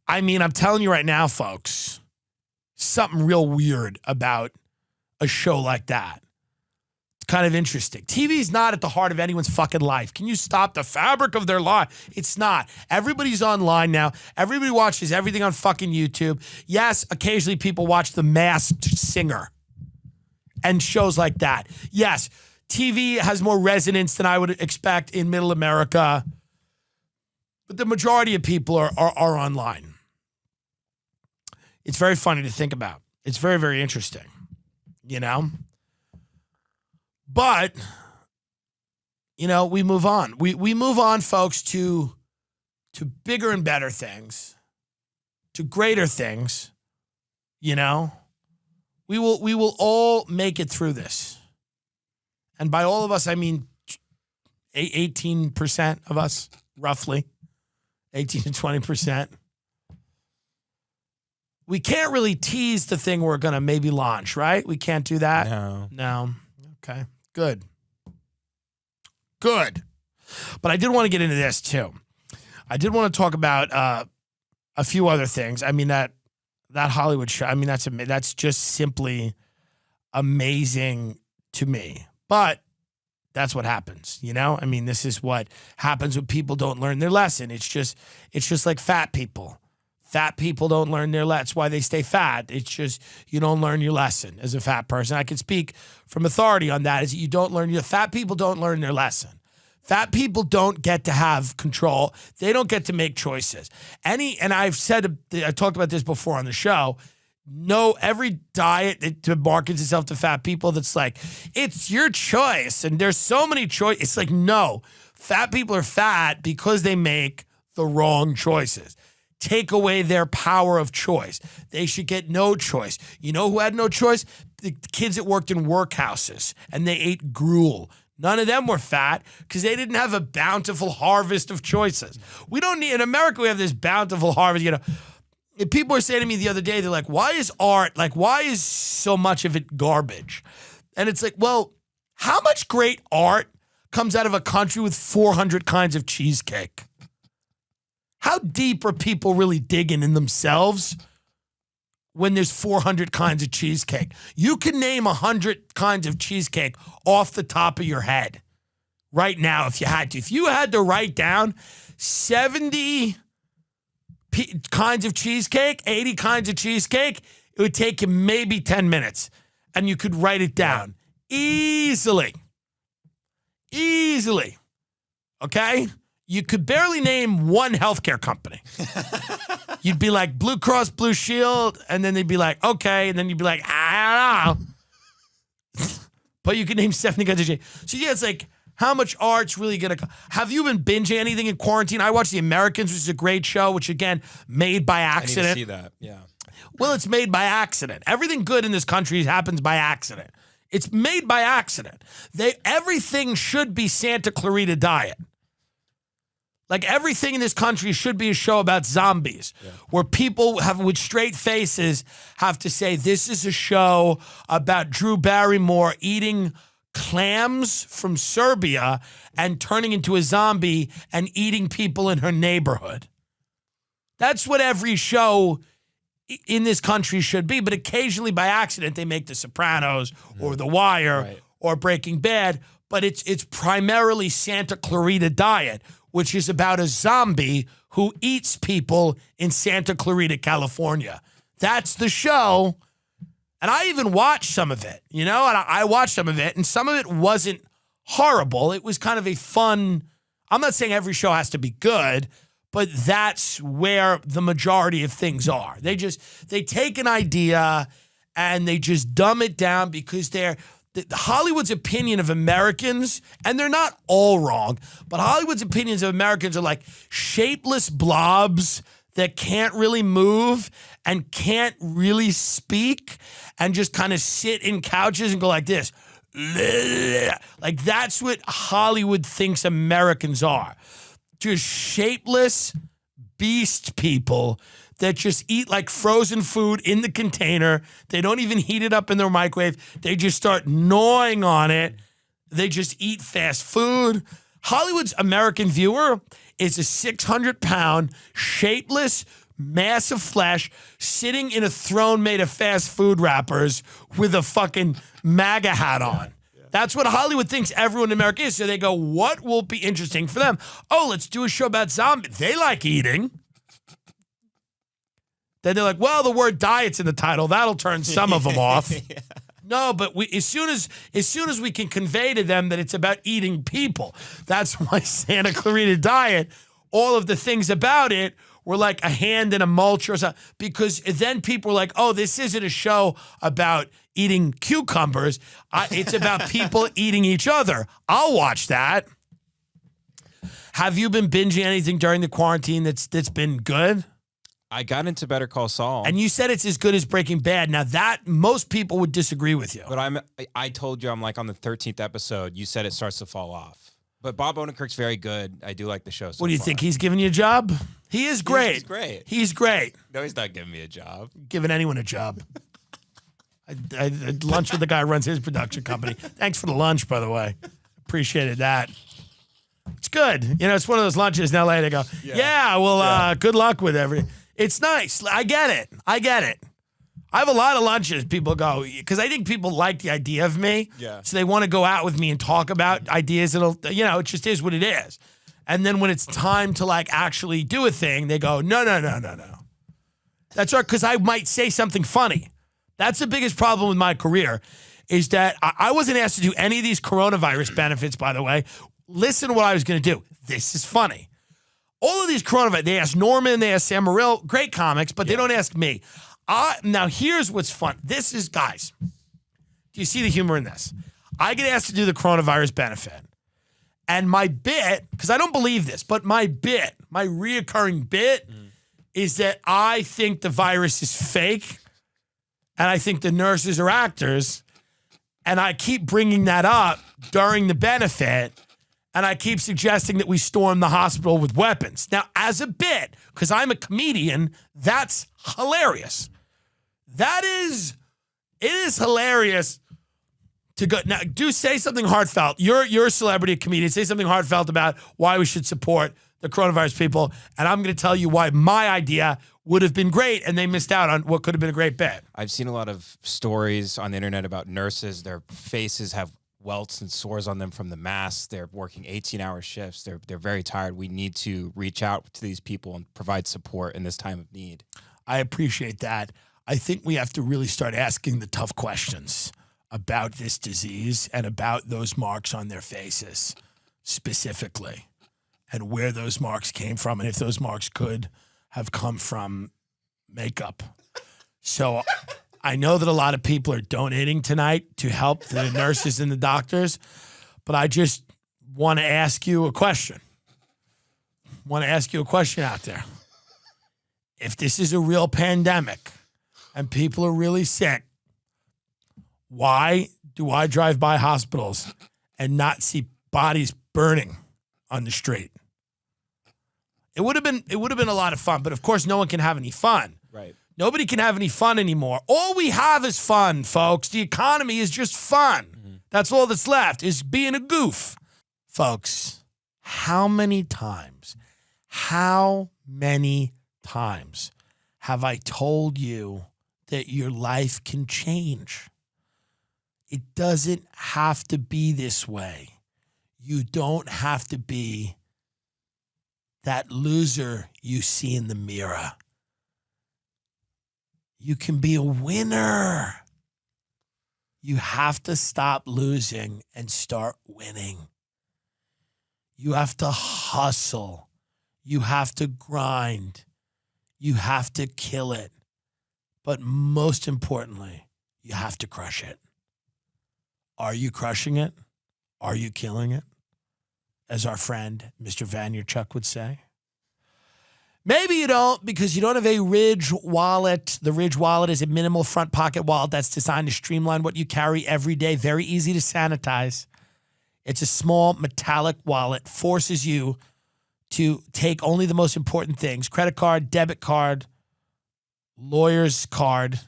I mean, I'm telling you right now, folks, something real weird about a show like that. Kind of interesting. TV's not at the heart of anyone's fucking life. Can you stop the fabric of their life? It's not. Everybody's online now. Everybody watches everything on fucking YouTube. Yes, occasionally people watch The Masked Singer and shows like that. Yes, TV has more resonance than I would expect in middle America, but the majority of people are online. It's very funny to think about. It's very, very interesting, But, we move on. We move on, folks, to bigger and better things, to greater things. We will all make it through this. And by all of us, I mean 18% of us, roughly, 18 to 20%. We can't really tease the thing we're going to maybe launch, right? We can't do that? No. Okay. Good. But I did want to get into this too. I did want to talk about a few other things. I mean, that Hollywood show, I mean, that's just simply amazing to me. But that's what happens, I mean, this is what happens when people don't learn their lesson. It's just like fat people. Fat people don't learn their lesson. That's why they stay fat. It's just you don't learn your lesson as a fat person. I can speak from authority on that. Is that you don't learn fat people don't learn their lesson. Fat people don't get to have control. They don't get to make choices. And I talked about this before on the show. No, every diet that markets itself to fat people that's like, it's your choice. And there's so many choices. It's like, no, fat people are fat because they make the wrong choices. Take away their power of choice. They should get no choice. You know who had no choice? The kids that worked in workhouses and they ate gruel. None of them were fat because they didn't have a bountiful harvest of choices. We don't need, in America, we have this bountiful harvest. And people were saying to me the other day, they're like, why is so much of it garbage? And it's like, well, how much great art comes out of a country with 400 kinds of cheesecake? How deep are people really digging in themselves when there's 400 kinds of cheesecake? You can name 100 kinds of cheesecake off the top of your head right now if you had to. If you had to write down 70 kinds of cheesecake, 80 kinds of cheesecake, it would take you maybe 10 minutes. And you could write it down easily. Okay? You could barely name one healthcare company. You'd be like Blue Cross Blue Shield, and then they'd be like, okay, and then you'd be like, I don't know. But you could name 70 kinds of cheesecake. So yeah, it's like, how much art's really going to... Have you been binging anything in quarantine? I watched The Americans, which is a great show, which, again, made by accident. I need to see that, yeah. Well, it's made by accident. Everything good in this country happens by accident. It's made by accident. Everything should be Santa Clarita Diet. Like everything in this country should be a show about zombies, where people with straight faces have to say, this is a show about Drew Barrymore eating clams from Serbia and turning into a zombie and eating people in her neighborhood. That's what every show in this country should be, but occasionally by accident they make The Sopranos or The Wire or Breaking Bad, but it's primarily Santa Clarita Diet, which is about a zombie who eats people in Santa Clarita, California. That's the show. And I even watched some of it, and I watched some of it, and some of it wasn't horrible. It was kind of a fun, I'm not saying every show has to be good, but that's where the majority of things are. They take an idea and they just dumb it down because Hollywood's opinion of Americans, and they're not all wrong, but Hollywood's opinions of Americans are like shapeless blobs that can't really move and can't really speak and just kind of sit in couches and go like this. Like that's what Hollywood thinks Americans are. Just shapeless beast people that just eat like frozen food in the container. They don't even heat it up in their microwave. They just start gnawing on it. They just eat fast food. Hollywood's American viewer is a 600-pound, shapeless mass of flesh sitting in a throne made of fast food wrappers with a fucking MAGA hat on. That's what Hollywood thinks everyone in America is. So they go, what will be interesting for them? Oh, let's do a show about zombies. They like eating. Then they're like, well, the word diet's in the title. That'll turn some of them off. No, but as soon as we can convey to them that it's about eating people, that's why Santa Clarita Diet, all of the things about it were like a hand in a mulch or something. Because then people were like, oh, this isn't a show about eating cucumbers. It's about people eating each other. I'll watch that. Have you been binging anything during the quarantine that's been good? I got into Better Call Saul. And you said it's as good as Breaking Bad. Now that most people would disagree with you. But I told you I'm like on the 13th episode. You said it starts to fall off. But Bob Odenkirk's very good. I do like the show so What do you far. think? He's giving you a job? He is great. He's great. He's great. No, he's not giving me a job. Giving anyone a job. I had lunch with the guy who runs his production company. Thanks for the lunch, by the way. Appreciated that. It's good. It's one of those lunches in LA. They go, good luck with everything. It's nice. I get it. I have a lot of lunches. People go, because I think people like the idea of me. Yeah. So they want to go out with me and talk about ideas. It just is what it is. And then when it's time to like actually do a thing, they go, no. That's right, because I might say something funny. That's the biggest problem with my career, is that I wasn't asked to do any of these coronavirus benefits, by the way. Listen to what I was going to do. This is funny. All of these coronavirus, they ask Norman, they ask Sam Morril, great comics, but they don't ask me. Now, here's what's fun. This is, guys, do you see the humor in this? I get asked to do the coronavirus benefit. And my bit, because I don't believe this, but my reoccurring bit is that I think the virus is fake and I think the nurses are actors. And I keep bringing that up during the benefit. And I keep suggesting that we storm the hospital with weapons. Now, as a bit, because I'm a comedian, that's hilarious. It is hilarious to go. Now, say something heartfelt. You're a celebrity, a comedian. Say something heartfelt about why we should support the coronavirus people. And I'm going to tell you why my idea would have been great and they missed out on what could have been a great bet. I've seen a lot of stories on the internet about nurses. Their faces have welts and sores on them from the masks. They're working 18-hour shifts. They're very tired. We need to reach out to these people and provide support in this time of need. I appreciate that. I think we have to really start asking the tough questions about this disease and about those marks on their faces specifically, and where those marks came from, and if those marks could have come from makeup. So I know that a lot of people are donating tonight to help the nurses and the doctors, but I just want to ask you a question. Out there. If this is a real pandemic and people are really sick, why do I drive by hospitals and not see bodies burning on the street. It would have been a lot of fun, but of course no one can have any fun. Right. Nobody can have any fun anymore. All we have is fun, folks. The economy is just fun. Mm-hmm. That's all that's left, is being a goof. Folks, how many times have I told you that your life can change? It doesn't have to be this way. You don't have to be that loser you see in the mirror. You can be a winner. You have to stop losing and start winning. You have to hustle. You have to grind. You have to kill it. But most importantly, you have to crush it. Are you crushing it? Are you killing it? As our friend, Mr. Vanyerchuk would say. Maybe you don't, because you don't have a Ridge wallet. The Ridge wallet is a minimal front pocket wallet that's designed to streamline what you carry every day. Very easy to sanitize. It's a small metallic wallet, forces you to take only the most important things: credit card, debit card, lawyer's card,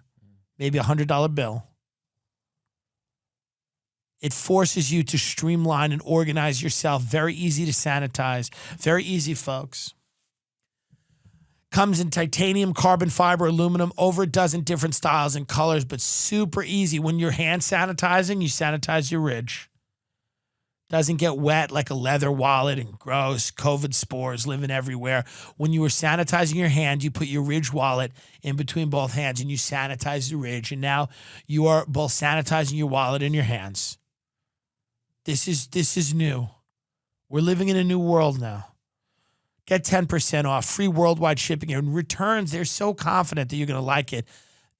maybe $100 bill. It forces you to streamline and organize yourself. Very easy to sanitize. Very easy, folks. Comes in titanium, carbon fiber, aluminum, over a dozen different styles and colors, but super easy. When you're hand sanitizing, you sanitize your Ridge. Doesn't get wet like a leather wallet and gross. COVID spores living everywhere. When you were sanitizing your hand, you put your Ridge wallet in between both hands and you sanitize the Ridge. And now you are both sanitizing your wallet and your hands. This is new. We're living in a new world now. Get 10% off, free worldwide shipping, and returns. They're so confident that you're going to like it.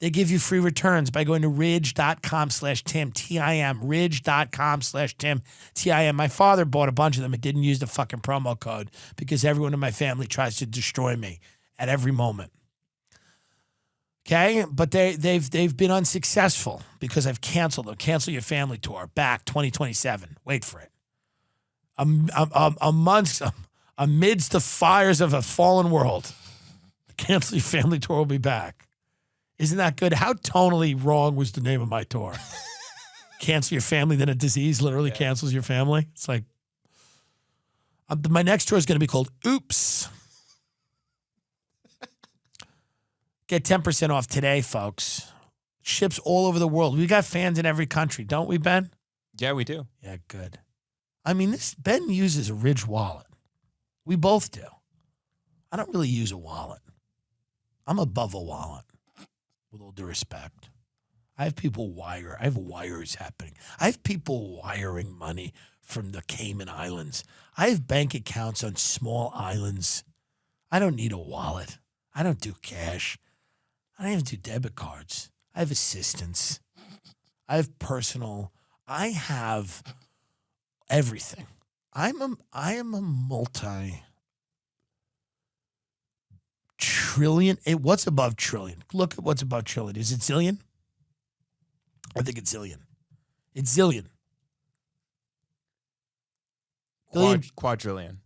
They give you free returns by going to ridge.com/Tim, T-I-M, ridge.com/Tim, T-I-M. My father bought a bunch of them and didn't use the fucking promo code because everyone in my family tries to destroy me at every moment. Okay, but they've been unsuccessful because I've canceled them. Cancel your family tour, back 2027. Wait for it. Amidst the fires of a fallen world, Cancel Your Family Tour will be back. Isn't that good? How tonally wrong was the name of my tour? Cancel Your Family, then a disease literally cancels your family. It's like, my next tour is going to be called Oops. Get 10% off today, folks. Ships all over the world. We got fans in every country, don't we, Ben? Yeah, we do. Yeah, good. I mean, Ben uses a Ridge wallet. We both do. I don't really use a wallet. I'm above a wallet, with all due respect. I have wires happening. I have people wiring money from the Cayman Islands. I have bank accounts on small islands. I don't need a wallet. I don't do cash. I don't even do debit cards. I have assistants. I have personal. I have everything. I am a multi-trillion. What's above trillion? Look at what's above trillion. Is it zillion? I think it's zillion. It's zillion. Quadrillion.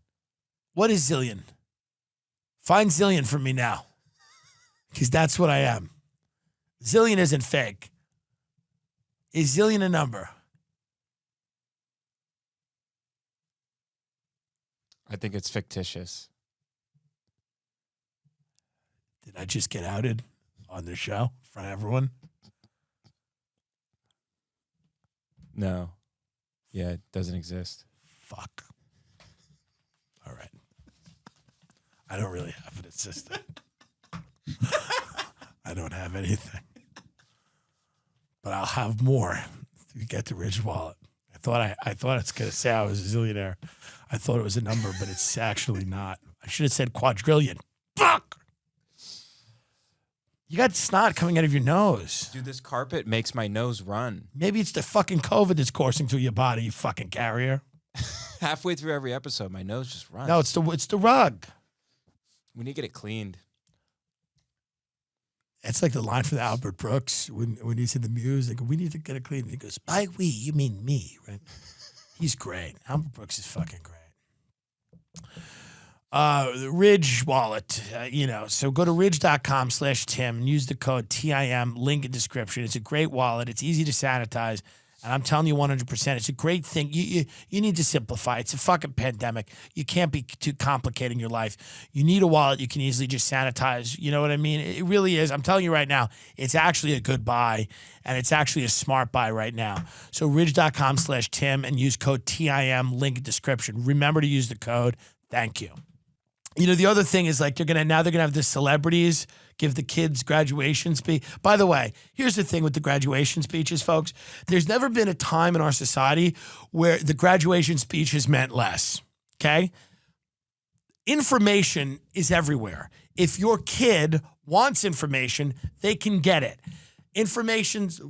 What is zillion? Find zillion for me now. Because that's what I am. Zillion isn't fake. Is zillion a number? I think it's fictitious. Did I just get outed on the show in front of everyone? No. Yeah, it doesn't exist. Fuck. All right. I don't really have an assistant. I don't have anything. But I'll have more if you get the Ridge wallet. I thought it's going to say I was a zillionaire. I thought it was a number, but it's actually not. I should have said quadrillion. Fuck! You got snot coming out of your nose. Dude, this carpet makes my nose run. Maybe it's the fucking COVID that's coursing through your body, you fucking carrier. Halfway through every episode, my nose just runs. No, it's the rug. We need to get it cleaned. It's like the line from Albert Brooks when he's in the music. We need to get a clean. And he goes, by we, you mean me, right? He's great. Albert Brooks is fucking great. The Ridge wallet, so go to ridge.com/Tim and use the code TIM, link in description. It's a great wallet. It's easy to sanitize. And I'm telling you 100%, it's a great thing. You need to simplify. It's a fucking pandemic. You can't be too complicating your life. You need a wallet you can easily just sanitize. You know what I mean? It really is. I'm telling you right now, it's actually a good buy, and it's actually a smart buy right now. So ridge.com/Tim and use code TIM, link in description. Remember to use the code. Thank you. The other thing is like they're gonna have the celebrities give the kids graduation speech. By the way, here's the thing with the graduation speeches, folks. There's never been a time in our society where the graduation speech has meant less. Okay? Information is everywhere. If your kid wants information, they can get it. Information's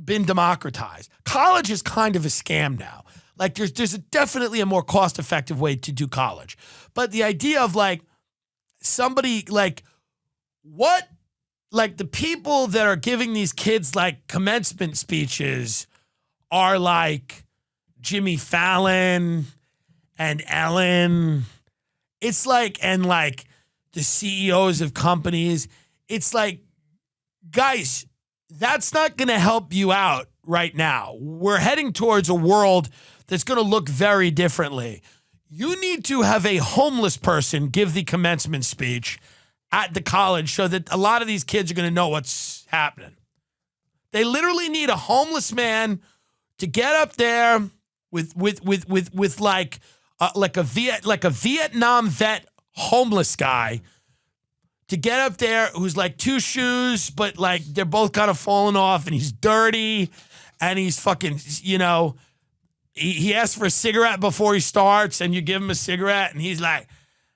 been democratized. College is kind of a scam now. Like there's definitely a more cost-effective way to do college. But the idea of like somebody like the people that are giving these kids like commencement speeches are like Jimmy Fallon and Ellen. It's like, and like the CEOs of companies. It's like, guys, that's not going to help you out right now. We're heading towards a world that's going to look very differently. You need to have a homeless person give the commencement speech at the college so that a lot of these kids are going to know what's happening. They literally need a homeless man to get up there with like a Vietnam vet homeless guy to get up there who's like two shoes, but like they're both kind of falling off, and he's dirty, and he's fucking, he asks for a cigarette before he starts, and you give him a cigarette, and he's like,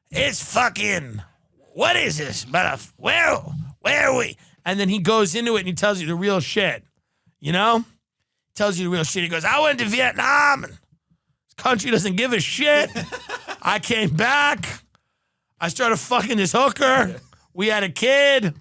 it's fucking, what is this? Where are we? And then he goes into it and he tells you the real shit, Tells you the real shit. He goes, I went to Vietnam, and this country doesn't give a shit. I came back. I started fucking this hooker. We had a kid.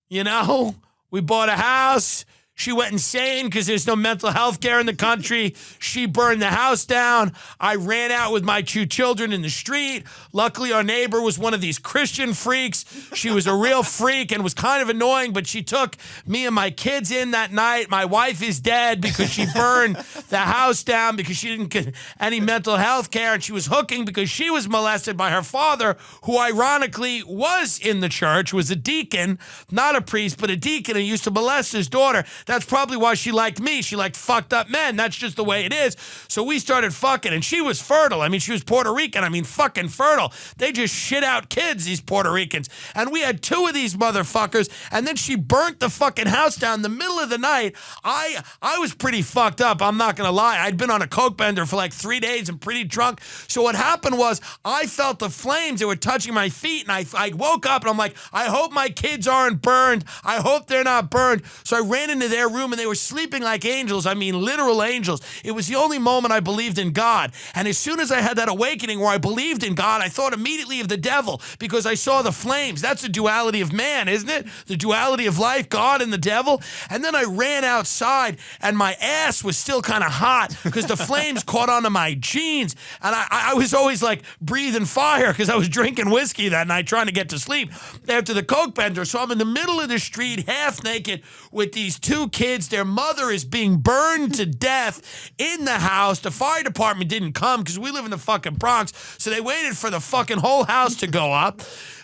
We bought a house. She went insane because there's no mental health care in the country. She burned the house down. I ran out with my two children in the street. Luckily, our neighbor was one of these Christian freaks. She was a real freak and was kind of annoying, but she took me and my kids in that night. My wife is dead because she burned the house down because she didn't get any mental health care, and she was hooking because she was molested by her father, who ironically was in the church, was a deacon, not a priest, but a deacon, who used to molest his daughter. That's probably why she liked me. She liked fucked up men. That's just the way it is. So we started fucking, and she was fertile. I mean, she was Puerto Rican. I mean, fucking fertile. They just shit out kids, these Puerto Ricans. And we had two of these motherfuckers, and then she burnt the fucking house down in the middle of the night. I was pretty fucked up. I'm not going to lie. I'd been on a coke bender for like 3 days and pretty drunk. So what happened was I felt the flames that were touching my feet, and I woke up, and I'm like, I hope my kids aren't burned. I hope they're not burned. So I ran into their room, and they were sleeping like angels. I mean, literal angels. It was the only moment I believed in God. And as soon as I had that awakening where I believed in God, I thought immediately of the devil because I saw the flames. That's the duality of man, isn't it? The duality of life, God and the devil. And then I ran outside, and my ass was still kind of hot because the flames caught onto my jeans. And I was always like breathing fire because I was drinking whiskey that night trying to get to sleep after the coke bender. So I'm in the middle of the street, half naked, with these two kids. Their mother is being burned to death in the house. The fire department didn't come because we live in the fucking Bronx, so they waited for the fucking whole house to go up.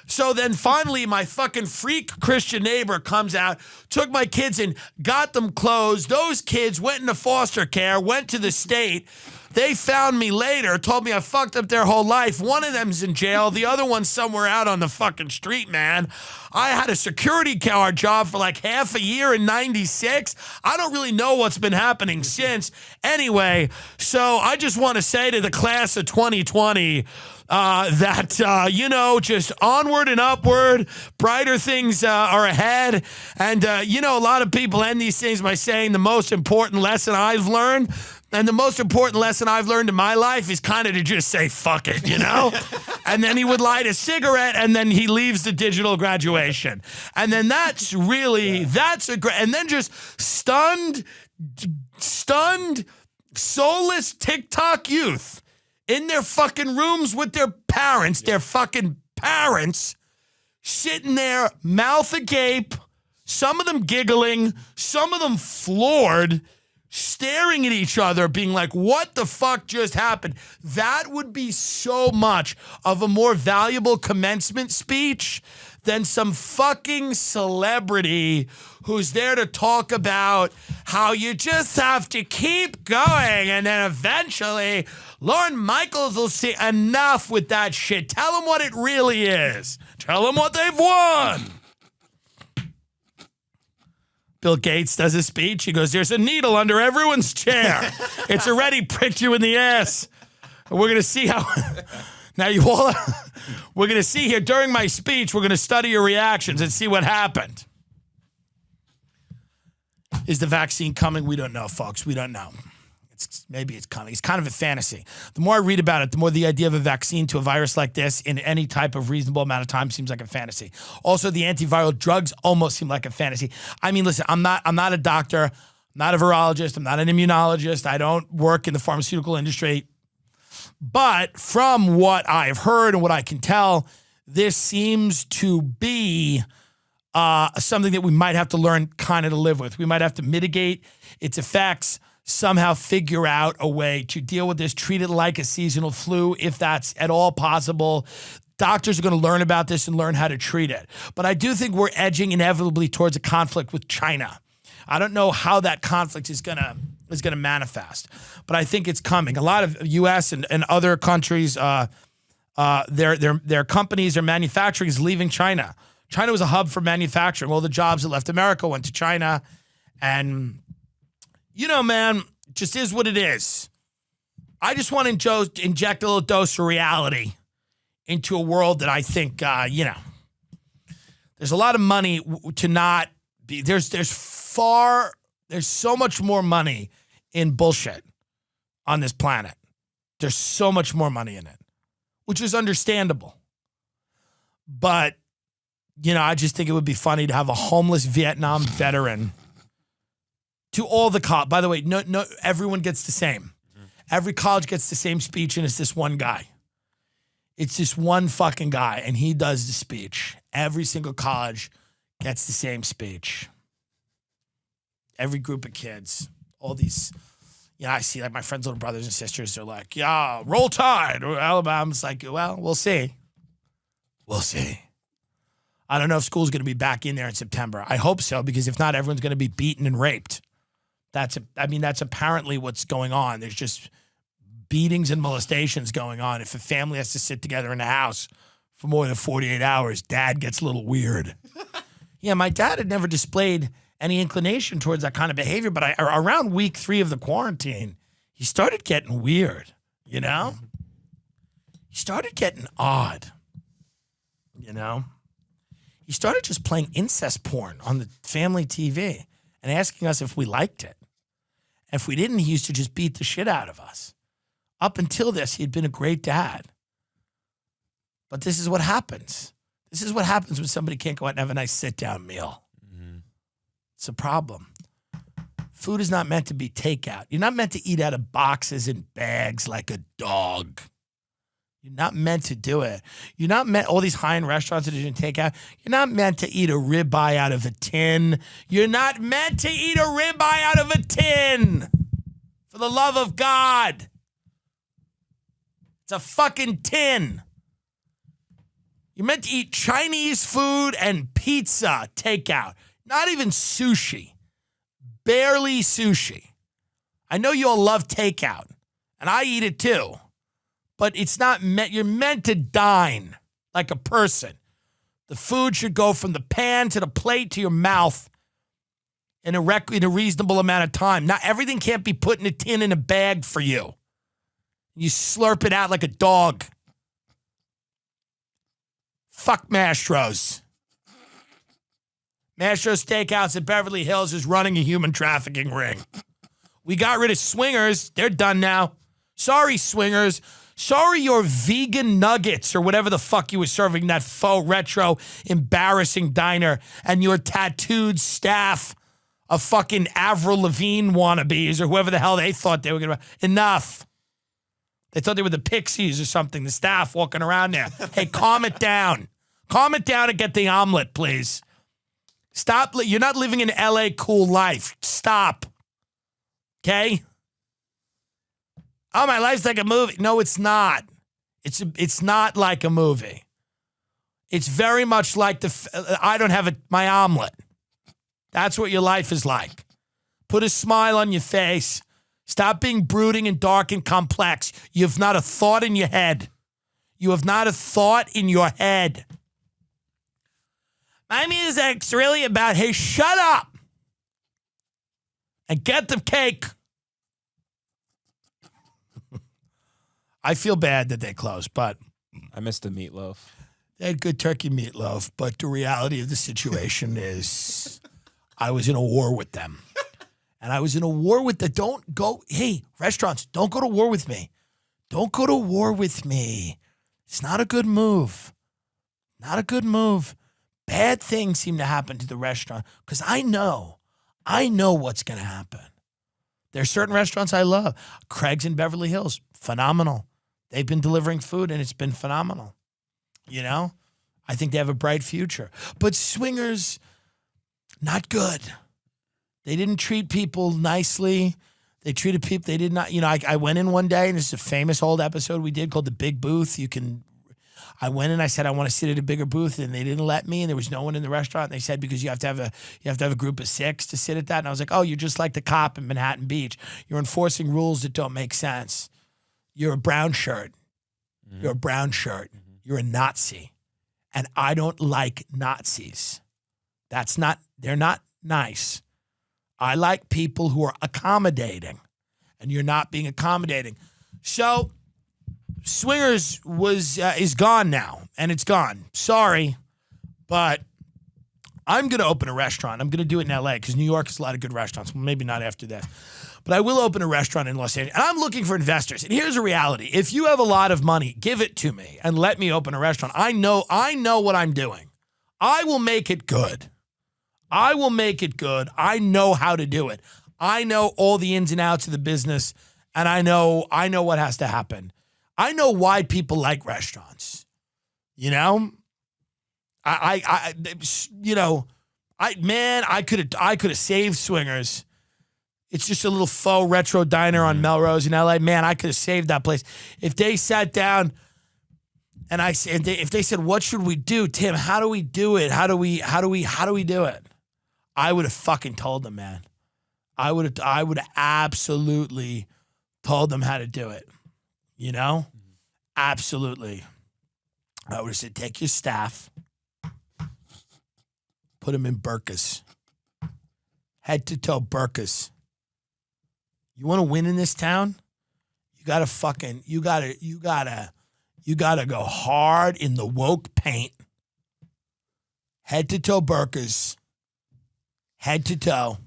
So then finally my fucking freak Christian neighbor comes out, took my kids and got them clothes. Those kids went into foster care, went to the state. They found me later, told me I fucked up their whole life. One of them's in jail. The other one's somewhere out on the fucking street, man. I had a security guard job for like half a year in 96. I don't really know what's been happening since. Anyway, so I just want to say to the class of 2020, just onward and upward, brighter things are ahead. And, a lot of people end these things by saying the most important lesson I've learned And the most important lesson I've learned in my life is kind of to just say, fuck it, you know? And then he would light a cigarette and then he leaves the digital graduation. And then that's really, that's a great, and then just stunned, soulless TikTok youth in their fucking rooms with their parents, their fucking parents, sitting there, mouth agape, some of them giggling, some of them floored, staring at each other, being like, what the fuck just happened? That would be so much of a more valuable commencement speech than some fucking celebrity who's there to talk about how you just have to keep going and then eventually Lorne Michaels will see. Enough with that shit. Tell them what it really is. Tell them what they've won. Bill Gates does a speech. He goes, there's a needle under everyone's chair. It's already pricked you in the ass. And we're going to see how... Now, you all... We're going to see here during my speech, we're going to study your reactions and see what happened. Is the vaccine coming? We don't know, folks. We don't know. Maybe it's coming. It's kind of a fantasy. The more I read about it, the more the idea of a vaccine to a virus like this in any type of reasonable amount of time seems like a fantasy. Also, the antiviral drugs almost seem like a fantasy. I mean, listen, I'm not a doctor. I'm not a virologist. I'm not an immunologist. I don't work in the pharmaceutical industry. But from what I've heard and what I can tell, this seems to be something that we might have to learn kind of to live with. We might have to mitigate its effects, somehow figure out a way to deal with this, treat it like a seasonal flu, if that's at all possible. Doctors are going to learn about this and learn how to treat it. But I do think we're edging inevitably towards a conflict with China. I don't know how that conflict is going to manifest, but I think it's coming. A lot of U.S. and other countries, their companies, their manufacturing is leaving China. China was a hub for manufacturing. All the jobs that left America went to China. And, you know, man, it just is what it is. I just want to inject a little dose of reality into a world that I think, there's a lot of money to not be. There's so much more money in bullshit on this planet. There's so much more money in it, which is understandable. But, I just think it would be funny to have a homeless Vietnam veteran to all the college. By the way, no, everyone gets the same. Every college gets the same speech, and it's this one guy. It's this one fucking guy, and he does the speech. Every single college gets the same speech. Every group of kids, all these, I see like my friends' little brothers and sisters, they're like, yeah, roll tide. Or Alabama's like, well, we'll see. We'll see. I don't know if school's going to be back in there in September. I hope so, because if not, everyone's going to be beaten and raped. That's apparently what's going on. There's just beatings and molestations going on. If a family has to sit together in a house for more than 48 hours, dad gets a little weird. Yeah, my dad had never displayed any inclination towards that kind of behavior, but around week 3 of the quarantine, he started getting weird, He started getting odd, He started just playing incest porn on the family TV and asking us if we liked it. And if we didn't, he used to just beat the shit out of us. Up until this, he had been a great dad. But this is what happens. This is what happens when somebody can't go out and have a nice sit-down meal. Mm-hmm. It's a problem. Food is not meant to be takeout. You're not meant to eat out of boxes and bags like a dog. You're not meant to do it. You're not meant, all these high-end restaurants that you can take out, you're not meant to eat a ribeye out of a tin. You're not meant to eat a ribeye out of a tin. For the love of God. It's a fucking tin. You're meant to eat Chinese food and pizza takeout. Not even sushi. Barely sushi. I know you all love takeout, and I eat it too. But it's not meant, you're meant to dine like a person. The food should go from the pan to the plate to your mouth in a reasonable amount of time. Not everything can't be put in a tin in a bag for you. You slurp it out like a dog. Fuck Mastro's. Mastro's Steakhouse at Beverly Hills is running a human trafficking ring. We got rid of swingers. They're done now. Sorry, swingers. Sorry, your vegan nuggets or whatever the fuck you were serving in that faux retro embarrassing diner and your tattooed staff of fucking Avril Lavigne wannabes or whoever the hell they thought they were going to. Enough. They thought they were the Pixies or something, the staff walking around there. Hey, calm it down. Calm it down and get the omelet, please. Stop. You're not living an LA cool life. Stop. Okay? Oh, my life's like a movie. No, it's not. It's not like a movie. It's very much like I don't have my omelet. That's what your life is like. Put a smile on your face. Stop being brooding and dark and complex. You have not a thought in your head. You have not a thought in your head. My music's really about, hey, shut up and get the cake. I feel bad that they closed, but I missed the meatloaf. They had good turkey meatloaf, but the reality of the situation is I was in a war with them. And I was in a war with hey, restaurants, don't go to war with me. Don't go to war with me. It's not a good move. Not a good move. Bad things seem to happen to the restaurant because I know what's going to happen. There's certain restaurants I love. Craig's in Beverly Hills, phenomenal. They've been delivering food and it's been phenomenal. You know, I think they have a bright future. But swingers, not good. They didn't treat people nicely. They treated people, they did not, I went in one day and this is a famous old episode we did called The Big Booth. I went in, I said, I want to sit at a bigger booth and they didn't let me and there was no one in the restaurant. And they said, because you have to have a group of 6 to sit at that. And I was like, oh, you're just like the cop in Manhattan Beach. You're enforcing rules that don't make sense. You're a brown shirt. Mm-hmm. You're a brown shirt. Mm-hmm. You're a Nazi. And I don't like Nazis. They're not nice. I like people who are accommodating. And you're not being accommodating. So Swingers is gone now, and it's gone. Sorry, but I'm going to open a restaurant. I'm going to do it in L.A. because New York has a lot of good restaurants. Well, maybe not after this. But I will open a restaurant in Los Angeles. And I'm looking for investors. And here's a reality. If you have a lot of money, give it to me and let me open a restaurant. I know what I'm doing. I will make it good. I will make it good. I know how to do it. I know all the ins and outs of the business, and I know what has to happen. I know why people like restaurants. You know? I could have saved Swingers. It's just a little faux retro diner on Melrose in LA. Man, I could have saved that place. If they sat down and if they said, what should we do? Tim, how do we do it? How do we do it? I would have fucking told them, man. I would have absolutely told them how to do it. You know? Absolutely. I would have said, take your staff, put them in burkas, head to toe burkas. You want to win in this town? You gotta go hard in the woke paint. Head to toe burkas, head to toe.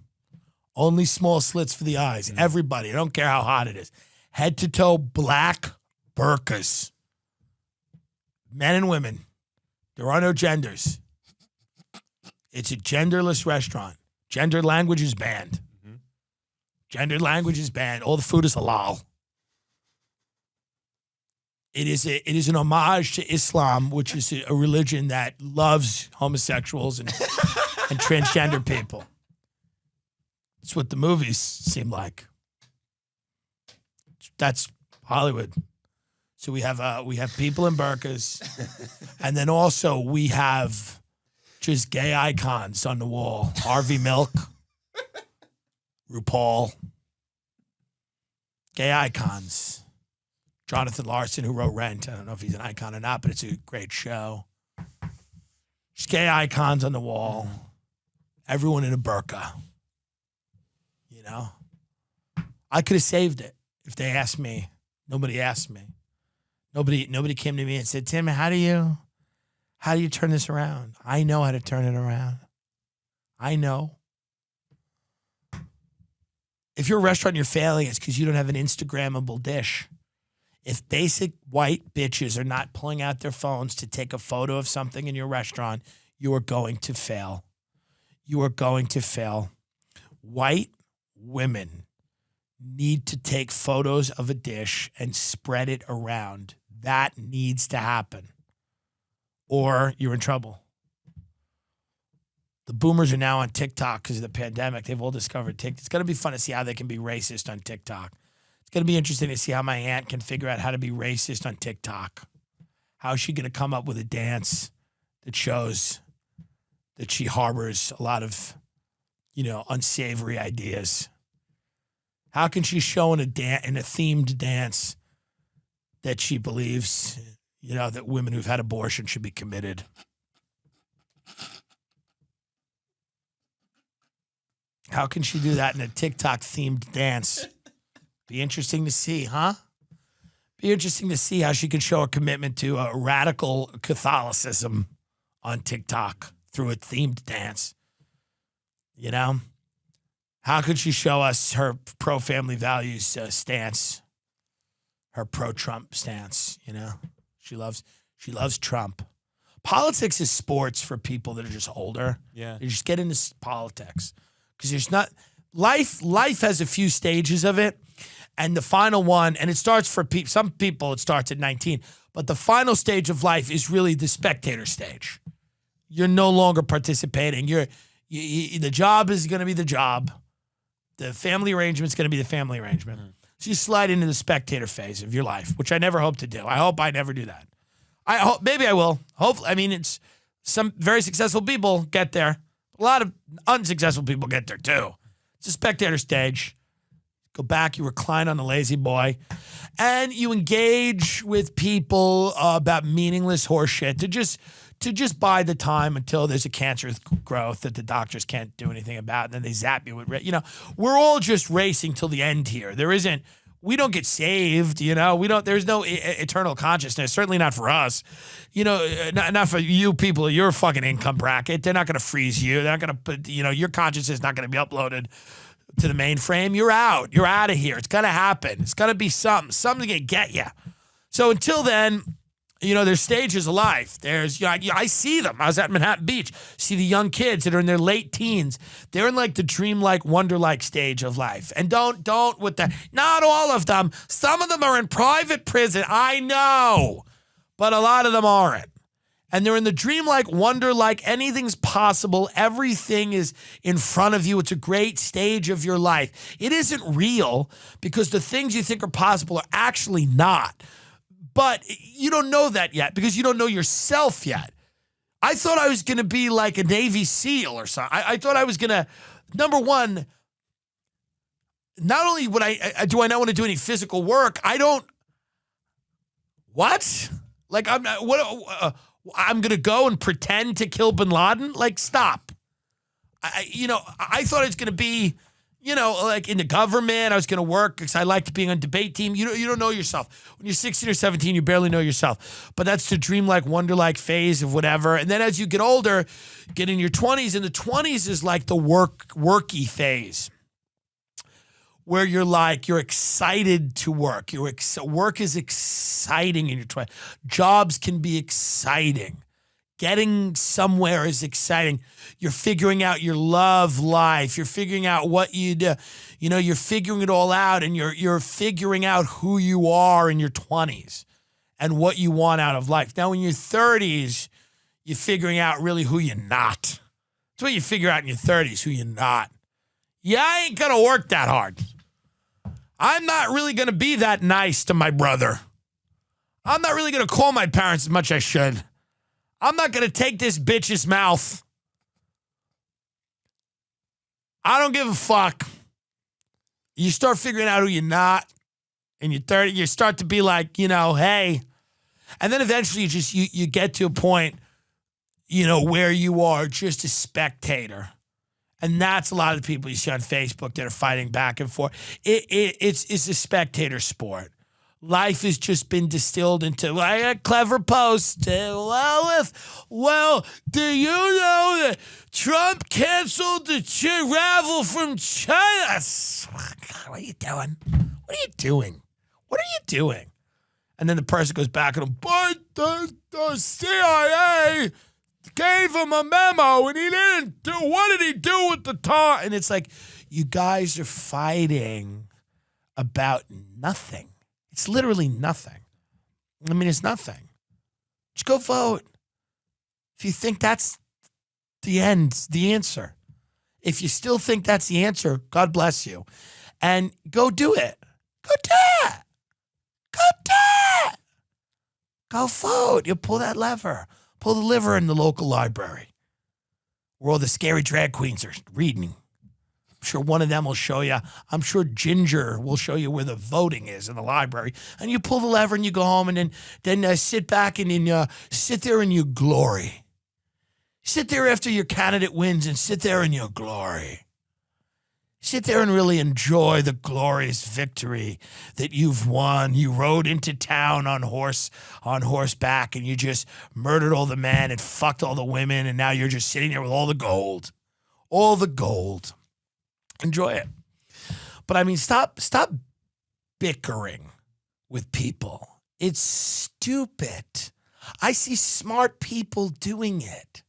Only small slits for the eyes. Everybody, I don't care how hot it is. Head to toe black burkas. Men and women. There are no genders. It's a genderless restaurant. Gendered language is banned. Mm-hmm. Gendered language is banned. All the food is halal. It is an homage to Islam, which is a religion that loves homosexuals and transgender people. It's what the movies seem like. That's Hollywood. So we have people in burqas, and then also we have just gay icons on the wall. Harvey Milk, RuPaul, gay icons. Jonathan Larson, who wrote Rent. I don't know if he's an icon or not, but it's a great show. Just gay icons on the wall. Everyone in a burqa. You know? I could have saved it if they asked me. Nobody asked me. Nobody came to me and said, Tim, how do you turn this around? I know how to turn it around. I know. If you're a restaurant and you're failing, it's because you don't have an Instagrammable dish. If basic white bitches are not pulling out their phones to take a photo of something in your restaurant, you are going to fail. You are going to fail. White women need to take photos of a dish and spread it around. That needs to happen. Or you're in trouble. The boomers are now on TikTok because of the pandemic. They've all discovered TikTok. It's going to be fun to see how they can be racist on TikTok. It's going to be interesting to see how my aunt can figure out how to be racist on TikTok. How is she going to come up with a dance that shows that she harbors a lot of, unsavory ideas? How can she show in a themed dance that she believes, that women who've had abortion should be committed? How can she do that in a TikTok themed dance? Be interesting to see, huh? Be interesting to see how she can show a commitment to a radical Catholicism on TikTok through a themed dance. How could she show us her pro-family values stance, her pro-Trump stance? She loves Trump. Politics is sports for people that are just older. Yeah, they just get into politics because there's not life. Life has a few stages of it. And the final one, and it starts for some people, it starts at 19. But the final stage of life is really the spectator stage. You're no longer participating. The job is going to be the job. The family arrangement is going to be the family arrangement. Mm-hmm. So you slide into the spectator phase of your life, which I never hope to do. I hope I never do that. I hope maybe I will. Hopefully, it's some very successful people get there. A lot of unsuccessful people get there too. It's a spectator stage. Go back, you recline on the lazy boy, and you engage with people about meaningless horseshit to just buy the time until there's a cancerous growth that the doctors can't do anything about, and then they zap you with, we're all just racing till the end here. We don't get saved, there's no eternal consciousness, certainly not for us, not for you people of your fucking income bracket. They're not going to freeze you. They're not going to put, your consciousness is not going to be uploaded to the mainframe. You're out of here. It's going to happen. It's going to be something's going to get you. So until then, there's stages of life. There's, I see them. I was at Manhattan Beach. See the young kids that are in their late teens. They're in like the dreamlike, wonderlike stage of life. And not all of them. Some of them are in private prison. I know, but a lot of them aren't. And they're in the dreamlike, wonder-like, anything's possible. Everything is in front of you. It's a great stage of your life. It isn't real because the things you think are possible are actually not. But you don't know that yet because you don't know yourself yet. I thought I was going to be like a Navy SEAL or something. I thought I was going to, number one, not only do I not want to do any physical work, what? Like, I'm going to go and pretend to kill bin Laden? Like, stop. I thought it was going to be, like in the government. I was going to work because I liked being on debate team. You don't know yourself. When you're 16 or 17, you barely know yourself. But that's the dreamlike, wonderlike phase of whatever. And then as you get older, get in your 20s, and the 20s is like the worky phase where you're excited to work. Work is exciting in your 20s. Jobs can be exciting. Getting somewhere is exciting. You're figuring out your love life. You're figuring out what you do. You're figuring it all out, and you're figuring out who you are in your 20s and what you want out of life. Now, in your 30s, you're figuring out really who you're not. That's what you figure out in your 30s, who you're not. Yeah, I ain't going to work that hard. I'm not really going to be that nice to my brother. I'm not really going to call my parents as much as I should. I'm not going to take this bitch's mouth. I don't give a fuck. You start figuring out who you're not, and you're 30, you start to be like, hey. And then eventually you get to a point, where you are just a spectator. And that's a lot of the people you see on Facebook that are fighting back and forth. It's a spectator sport. Life has just been distilled into a clever post. Do you know that Trump canceled the travel from China? God, what are you doing? What are you doing? What are you doing? And then the person goes back and, but the CIA gave him a memo and he didn't do, what did he do with the time? And it's like, you guys are fighting about nothing. It's literally nothing. I mean, it's nothing. Just go vote. If you think that's the answer. If you still think that's the answer, God bless you. And go do it. Go do it. Go do it. Go vote. You pull that lever. Pull the lever in the local library where all the scary drag queens are reading. I'm sure one of them will show you. I'm sure Ginger will show you where the voting is in the library. And you pull the lever and you go home and then sit back and then sit there in your glory. Sit there after your candidate wins and sit there in your glory. Sit there and really enjoy the glorious victory that you've won. You rode into town on horseback and you just murdered all the men and fucked all the women and now you're just sitting there with all the gold. All the gold. Enjoy it. But I mean, stop bickering with people. It's stupid. I see smart people doing it.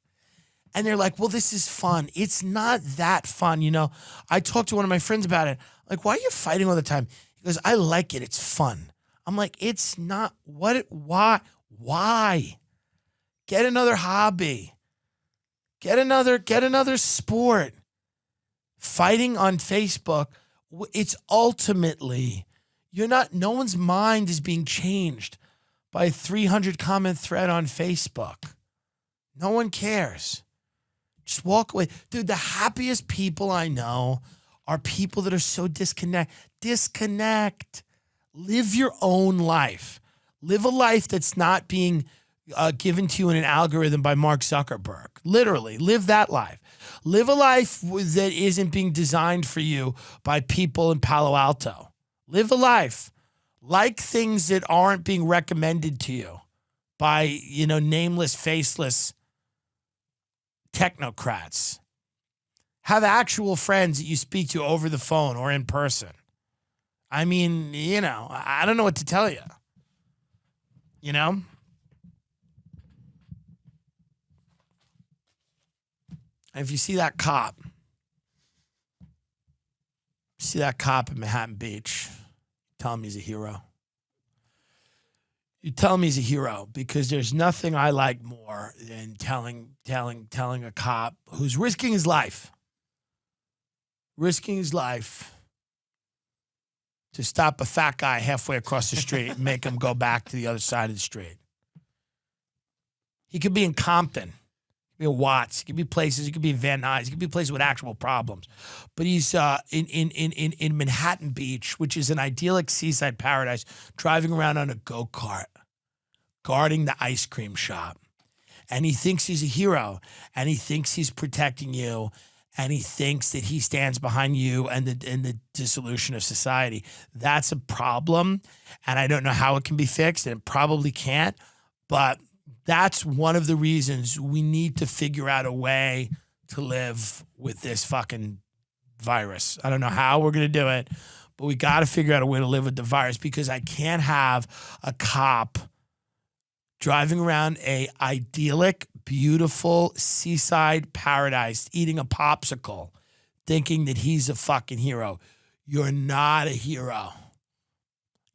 And they're like, well, this is fun. It's not that fun. You know, I talked to one of my friends about it. Like, why are you fighting all the time? He goes, I like it. It's fun. I'm like, it's not. Why? Get another hobby. Get another sport. Fighting on Facebook, it's ultimately, no one's mind is being changed by a 300 comment thread on Facebook. No one cares. Just walk away. Dude, the happiest people I know are people that are so disconnected. Disconnect. Live your own life. Live a life that's not being given to you in an algorithm by Mark Zuckerberg. Literally, live that life. Live a life that isn't being designed for you by people in Palo Alto. Live a life. Like things that aren't being recommended to you by, nameless, faceless technocrats. Have actual friends that you speak to over the phone or in person. I mean, I don't know what to tell you. And if you see that cop in Manhattan Beach, tell him he's a hero. You tell him he's a hero because there's nothing I like more than telling a cop who's risking his life to stop a fat guy halfway across the street and make him go back to the other side of the street. He could be in Compton. He could be in Watts. He could be places. He could be in Van Nuys. He could be places with actual problems. But he's in Manhattan Beach, which is an idyllic seaside paradise, driving around on a go-kart, guarding the ice cream shop. And he thinks he's a hero. And he thinks he's protecting you. And he thinks that he stands behind you and the dissolution of society. That's a problem. And I don't know how it can be fixed. And it probably can't. But that's one of the reasons we need to figure out a way to live with this fucking virus. I don't know how we're going to do it, but we got to figure out a way to live with the virus because I can't have a cop driving around a idyllic, beautiful seaside paradise, eating a popsicle, thinking that he's a fucking hero. You're not a hero.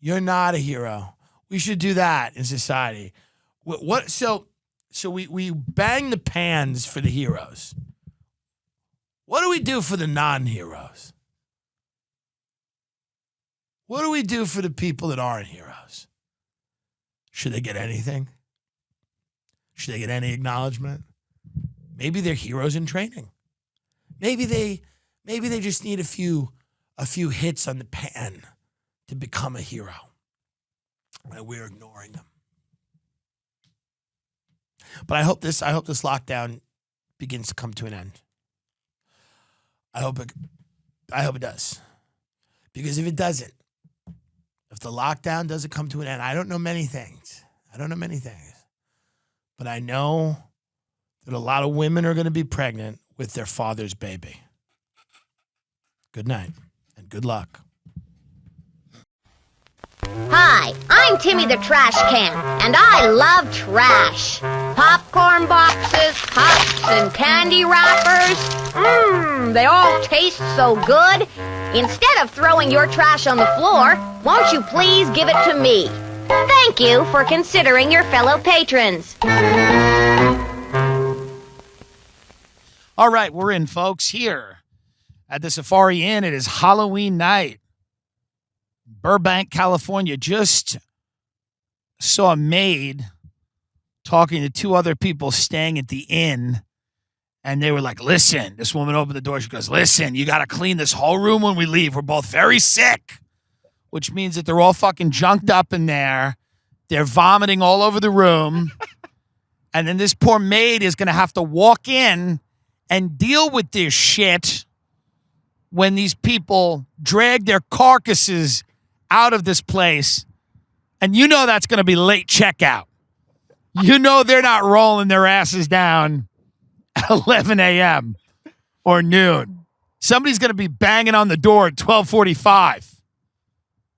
You're not a hero. We should do that in society. So we bang the pans for the heroes. What do we do for the non-heroes? What do we do for the people that aren't heroes? Should they get anything? Should they get any acknowledgement? Maybe they're heroes in training. Maybe they just need a few hits on the pan to become a hero. And we're ignoring them. But I hope this lockdown begins to come to an end. I hope it does. Because if it doesn't, if the lockdown doesn't come to an end, I don't know many things. But I know that a lot of women are going to be pregnant with their father's baby. Good night and good luck. Hi, I'm Timmy the Trash Can, and I love trash. Popcorn boxes, cups, and candy wrappers. They all taste so good. Instead of throwing your trash on the floor, won't you please give it to me? Thank you for considering your fellow patrons. All right, we're in, folks, here at the Safari Inn. It is Halloween night. Burbank, California. Just saw a maid talking to two other people staying at the inn. And they were like, listen, this woman opened the door. She goes, listen, you got to clean this whole room when we leave. We're both very sick, which means that they're all fucking junked up in there. They're vomiting all over the room. And then this poor maid is going to have to walk in and deal with this shit when these people drag their carcasses out of this place. And you know that's going to be late checkout. You know they're not rolling their asses down at 11 a.m. or noon. Somebody's going to be banging on the door at 12:45.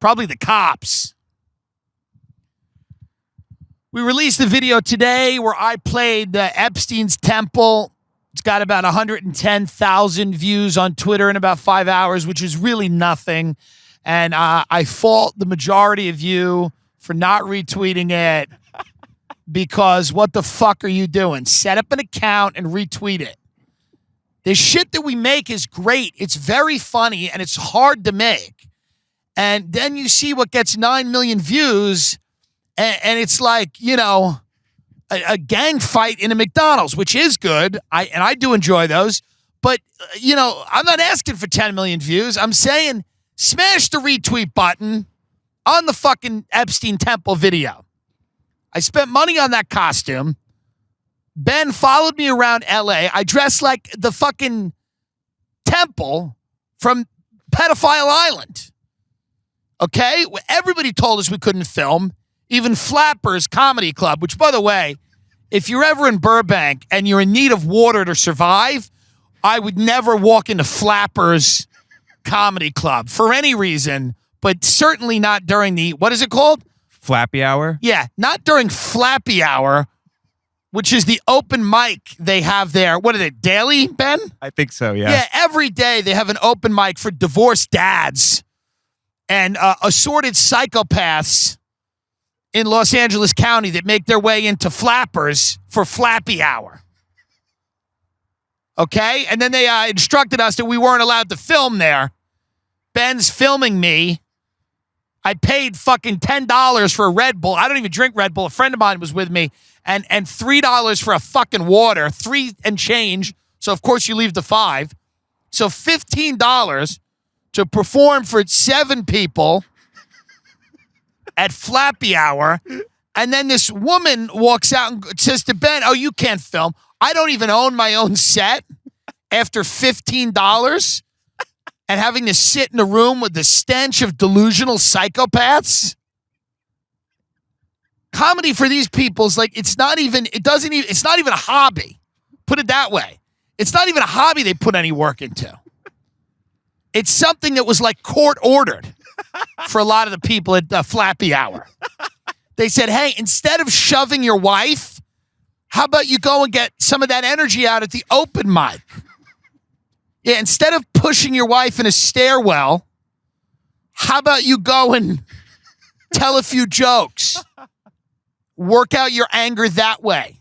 Probably the cops. We released the video today where I played Epstein's Temple. It's got about 110,000 views on Twitter in about 5 hours, which is really nothing. And I fault the majority of you for not retweeting it because what the fuck are you doing? Set up an account and retweet it. The shit that we make is great. It's very funny and it's hard to make. And then you see what gets 9 million views and it's like, you know, a gang fight in a McDonald's, which is good. I do enjoy those. But, you know, I'm not asking for 10 million views. I'm saying smash the retweet button on the fucking Epstein Temple video. I spent money on that costume. Ben followed me around LA. I dressed like the fucking temple from Pedophile Island. Okay? Everybody told us we couldn't film. Even Flappers Comedy Club, which, by the way, if you're ever in Burbank and you're in need of water to survive, I would never walk into Flappers Comedy Club for any reason, but certainly not during the, what is it called? Flappy hour? Yeah, not during Flappy Hour, which is the open mic they have there. What are they, daily, Ben? I think so, yeah. Yeah, every day they have an open mic for divorced dads and assorted psychopaths in Los Angeles County that make their way into Flappers for Flappy Hour. Okay? And then they instructed us that we weren't allowed to film there. Ben's filming me. I paid fucking $10 for a Red Bull. I don't even drink Red Bull. A friend of mine was with me. And $3 for a fucking water. 3 and change. So, of course, you leave the 5. So, $15 to perform for 7 people at Flappy Hour. And then this woman walks out and says to Ben, oh, you can't film. I don't even own my own set after $15 and having to sit in a room with the stench of delusional psychopaths. Comedy for these people is like, it's not even a hobby. Put it that way. It's not even a hobby they put any work into. It's something that was like court ordered for a lot of the people at Flappy Hour. They said, hey, instead of shoving your wife, how about you go and get some of that energy out at the open mic? Yeah, instead of pushing your wife in a stairwell, how about you go and tell a few jokes? Work out your anger that way.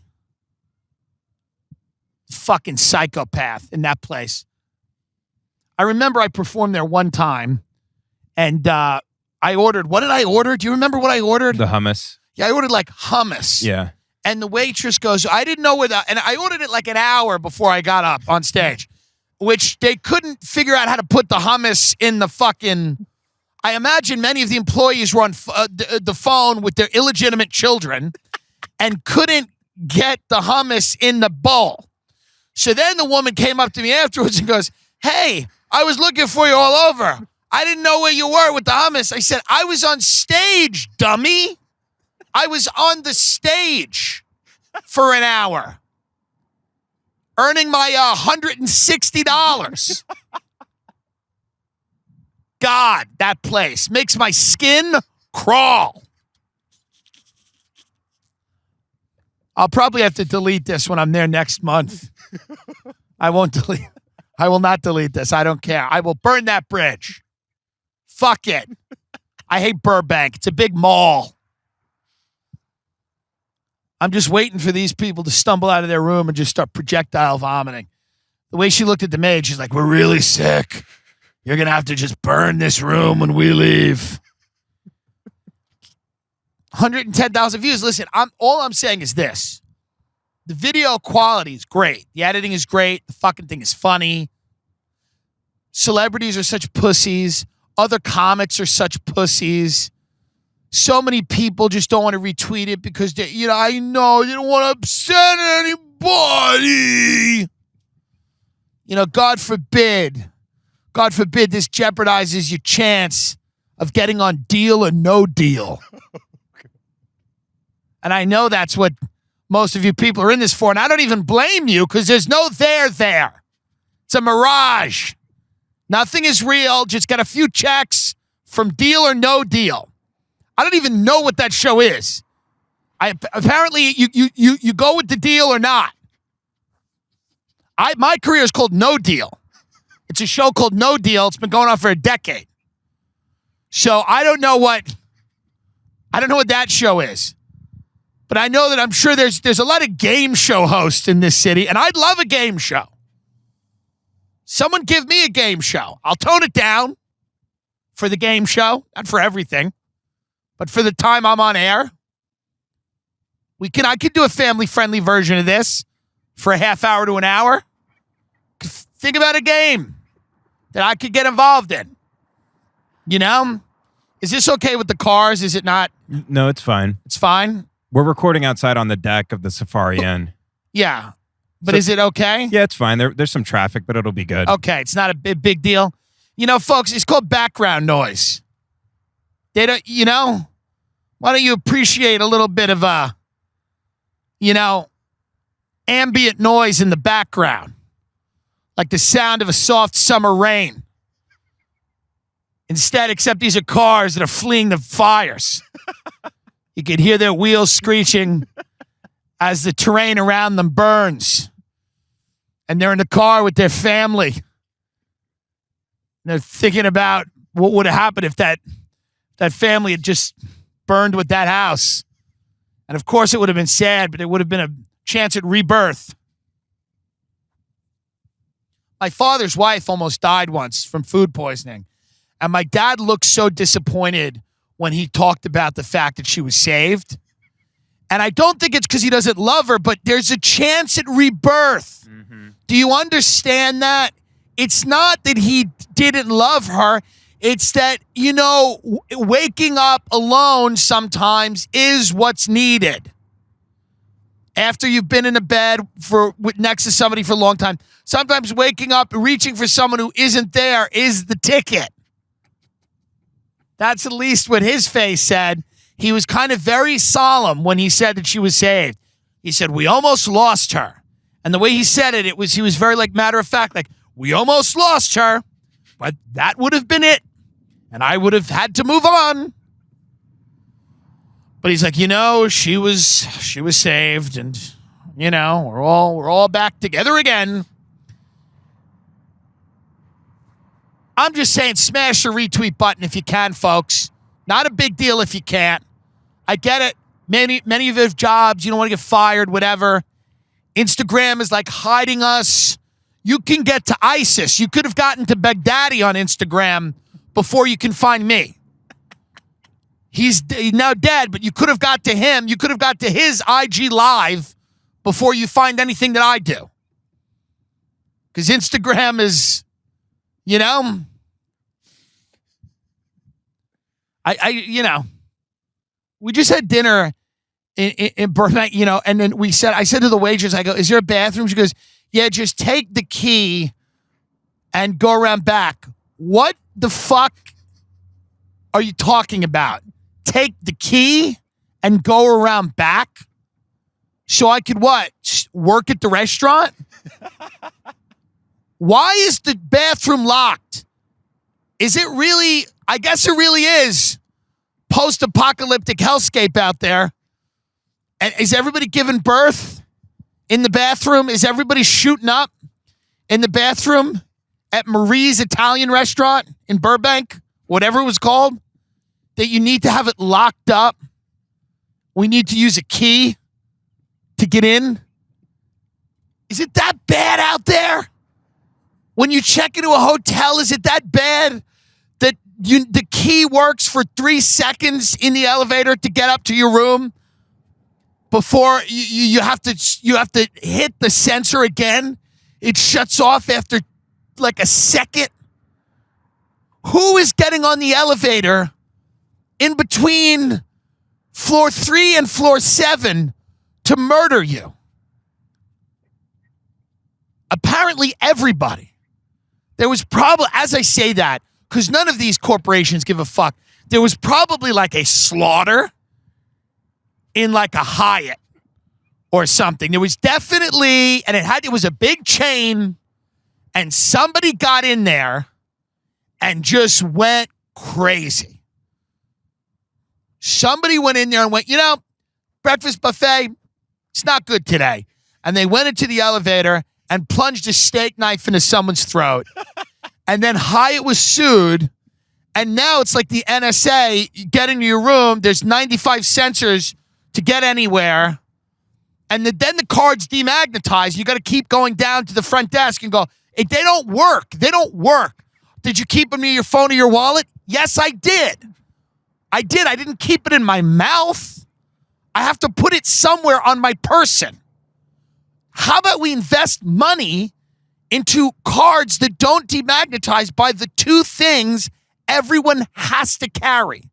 Fucking psychopath in that place. I remember I performed there one time, and I ordered, what did I order? Do you remember what I ordered? The hummus. Yeah, I ordered like hummus. Yeah. And the waitress goes, I didn't know and I ordered it like an hour before I got up on stage, which they couldn't figure out how to put the hummus in the fucking, I imagine many of the employees were on the phone with their illegitimate children and couldn't get the hummus in the bowl. So then the woman came up to me afterwards and goes, hey, I was looking for you all over. I didn't know where you were with the hummus. I said, I was on stage, dummy. I was on the stage for an hour, earning my $160. God, that place makes my skin crawl. I'll probably have to delete this when I'm there next month. I won't delete. I will not delete this. I don't care. I will burn that bridge. Fuck it. I hate Burbank. It's a big mall. I'm just waiting for these people to stumble out of their room and just start projectile vomiting. The way she looked at the maid, she's like, we're really sick. You're going to have to just burn this room when we leave. 110,000 views. Listen, all I'm saying is this. The video quality is great. The editing is great. The fucking thing is funny. Celebrities are such pussies. Other comics are such pussies. So many people just don't want to retweet it because they, I know they don't want to upset anybody. God forbid this jeopardizes your chance of getting on Deal or No Deal. And I know that's what most of you people are in this for, and I don't even blame you because there's no there. It's a mirage. Nothing is real. Just got a few checks from Deal or No Deal. I don't even know what that show is. Apparently you go with the deal or not. My career is called No Deal. It's a show called No Deal. It's been going on for a decade. So I don't know what that show is. But I know that I'm sure there's a lot of game show hosts in this city, and I'd love a game show. Someone give me a game show. I'll tone it down for the game show, not for everything, but for the time I'm on air. I could do a family-friendly version of this for a half hour to an hour. Think about a game that I could get involved in. Is this okay with the cars? Is it not? No, it's fine. It's fine? We're recording outside on the deck of the Safari Inn. Yeah. But is it okay? Yeah, it's fine. There's some traffic, but it'll be good. Okay, it's not a big deal. Folks, it's called background noise. They don't, why don't you appreciate a little bit of ambient noise in the background? Like the sound of a soft summer rain. Instead, except these are cars that are fleeing the fires. You can hear their wheels screeching as the terrain around them burns. And they're in the car with their family. And they're thinking about what would have happened if that family had just burned with that house. And of course it would have been sad, but it would have been a chance at rebirth. My father's wife almost died once from food poisoning. And my dad looked so disappointed when he talked about the fact that she was saved. And I don't think it's because he doesn't love her, but there's a chance at rebirth. Mm-hmm. Do you understand that? It's not that he didn't love her. It's that, waking up alone sometimes is what's needed. After you've been in a bed next to somebody for a long time, sometimes waking up and reaching for someone who isn't there is the ticket. That's at least what his face said. He was kind of very solemn when he said that she was saved. He said, we almost lost her. And the way he said it, he was very matter of fact, we almost lost her, but that would have been it. And I would have had to move on. But he's like, she was saved and, we're all back together again. I'm just saying smash the retweet button if you can, folks. Not a big deal if you can't. I get it. Many of you have jobs. You don't want to get fired, whatever. Instagram is hiding us. You can get to ISIS. You could have gotten to Baghdadi on Instagram before you can find me. He's now dead, but you could have got to him. You could have got to his IG Live before you find anything that I do. Because Instagram is... we just had dinner in Burbank, and then I said to the waitress, I go, is there a bathroom? She goes, yeah, just take the key and go around back. What the fuck are you talking about? Take the key and go around back so I could what? Work at the restaurant? Why is the bathroom locked? Is it really? I guess it really is post-apocalyptic hellscape out there. And is everybody giving birth in the bathroom? Is everybody shooting up in the bathroom at Marie's Italian restaurant in Burbank? Whatever it was called. That you need to have it locked up. We need to use a key to get in. Is it that bad out there? When you check into a hotel, is it that bad that the key works for 3 seconds in the elevator to get up to your room before you have to hit the sensor again? It shuts off after like a second. Who is getting on the elevator in between floor 3 and floor 7 to murder you? Apparently everybody. There was probably, as I say that, because none of these corporations give a fuck, there was probably like a slaughter in like a Hyatt or something. There was definitely, and it was a big chain, and somebody got in there and just went crazy. Somebody went in there and went, breakfast buffet, it's not good today. And they went into the elevator and plunged a steak knife into someone's throat. And then Hyatt was sued. And now it's like the NSA, you get into your room, there's 95 sensors to get anywhere. And then the card's demagnetized. You got to keep going down to the front desk and go, hey, they don't work. They don't work. Did you keep them near your phone or your wallet? Yes, I did. I did. I didn't keep it in my mouth. I have to put it somewhere on my person. How about we invest money into cards that don't demagnetize by the two things everyone has to carry?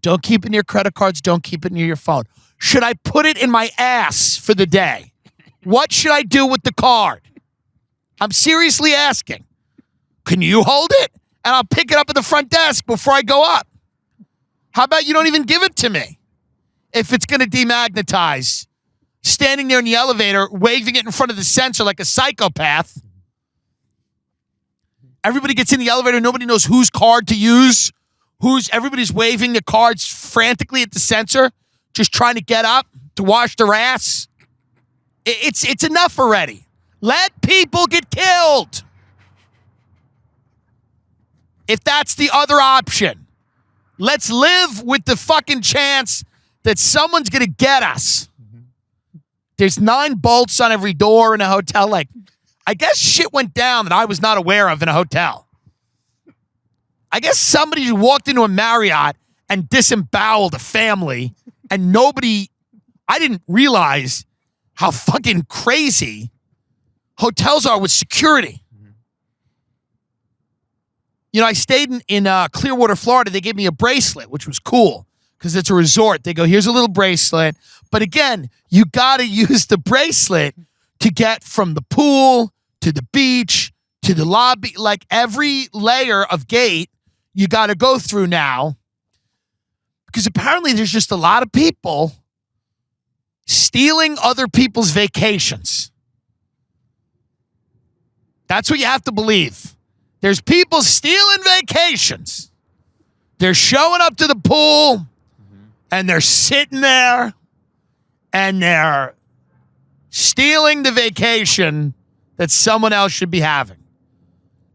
Don't keep it near credit cards. Don't keep it near your phone. Should I put it in my ass for the day? What should I do with the card? I'm seriously asking. Can you hold it? And I'll pick it up at the front desk before I go up. How about you don't even give it to me if it's going to demagnetize? Standing there in the elevator, waving it in front of the sensor like a psychopath. Everybody gets in the elevator. Nobody knows whose card to use. Everybody's waving the cards frantically at the sensor, just trying to get up to wash their ass. It's enough already. Let people get killed. If that's the other option, let's live with the fucking chance that someone's going to get us. There's 9 bolts on every door in a hotel. Like, I guess shit went down that I was not aware of in a hotel. I guess somebody walked into a Marriott and disemboweled a family, and I didn't realize how fucking crazy hotels are with security. I stayed in Clearwater, Florida. They gave me a bracelet, which was cool because it's a resort. They go, here's a little bracelet. But again, you got to use the bracelet to get from the pool to the beach to the lobby. Like every layer of gate you got to go through now, because apparently there's just a lot of people stealing other people's vacations. That's what you have to believe. There's people stealing vacations. They're showing up to the pool and they're sitting there and they're stealing the vacation that someone else should be having.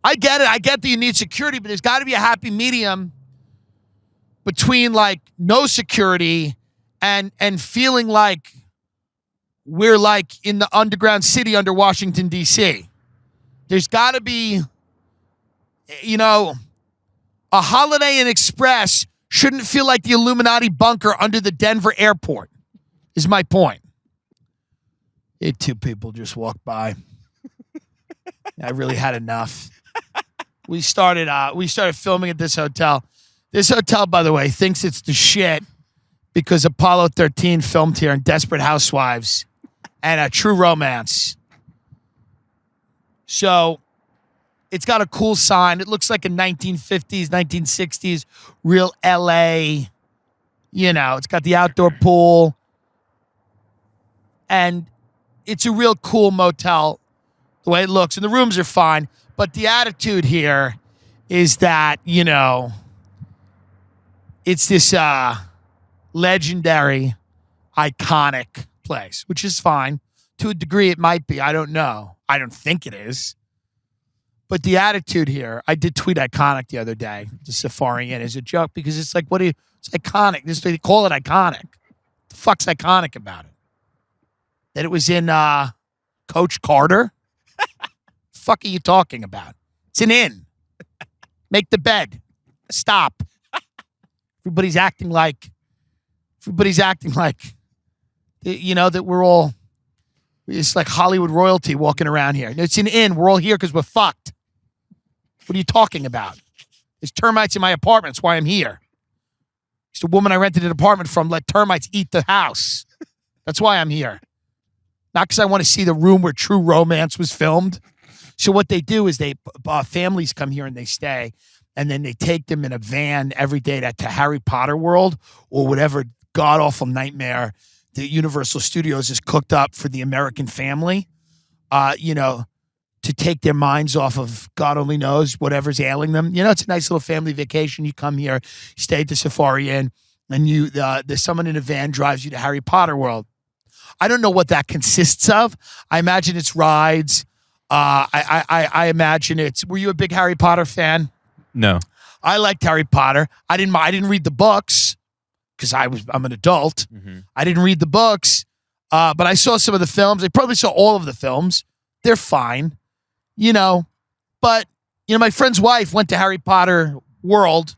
I get it. I get that you need security, but there's got to be a happy medium between like no security and feeling like we're like in the underground city under Washington, D.C. There's got to be, a Holiday Inn Express shouldn't feel like the Illuminati bunker under the Denver airport, is my point. 2 people just walked by. I really had enough. We started filming at this hotel. This hotel, by the way, thinks it's the shit because Apollo 13 filmed here and Desperate Housewives and True Romance. So It's got a cool sign. It looks like a 1950s, 1960s, real LA. You know, it's got the outdoor pool. And it's a real cool motel, the way it looks. And the rooms are fine. But the attitude here is that, you know, it's this legendary, iconic place, which is fine. To a degree, it might be. I don't know. I don't think it is. But the attitude here, I did tweet iconic the other day, the Safari Inn, as a joke, because it's like, it's iconic. They call it iconic. The fuck's iconic about it? That it was in Coach Carter? Fuck are you talking about? It's an inn. Make the bed. Stop. Everybody's acting like, you know, that we're all, it's like Hollywood royalty walking around here. It's an inn. We're all here because we're fucked. What are you talking about? There's termites in my apartment. That's why I'm here. It's the woman I rented an apartment from let termites eat the house. That's why I'm here. Not because I want to see the room where True Romance was filmed. So what they do is families come here and they stay, and then they take them in a van every day to Harry Potter World or whatever god-awful nightmare that Universal Studios has cooked up for the American family, you know, to take their minds off of God only knows whatever's ailing them. You know, it's a nice little family vacation. You come here, you stay at the Safari Inn, and there's someone in a van drives you to Harry Potter World. I don't know what that consists of. I imagine it's rides. I imagine it's. Were you a big Harry Potter fan? No. I liked Harry Potter. I didn't read the books because I'm an adult. Mm-hmm. I didn't read the books, but I saw some of the films. I probably saw all of the films. They're fine, you know. But you know, my friend's wife went to Harry Potter World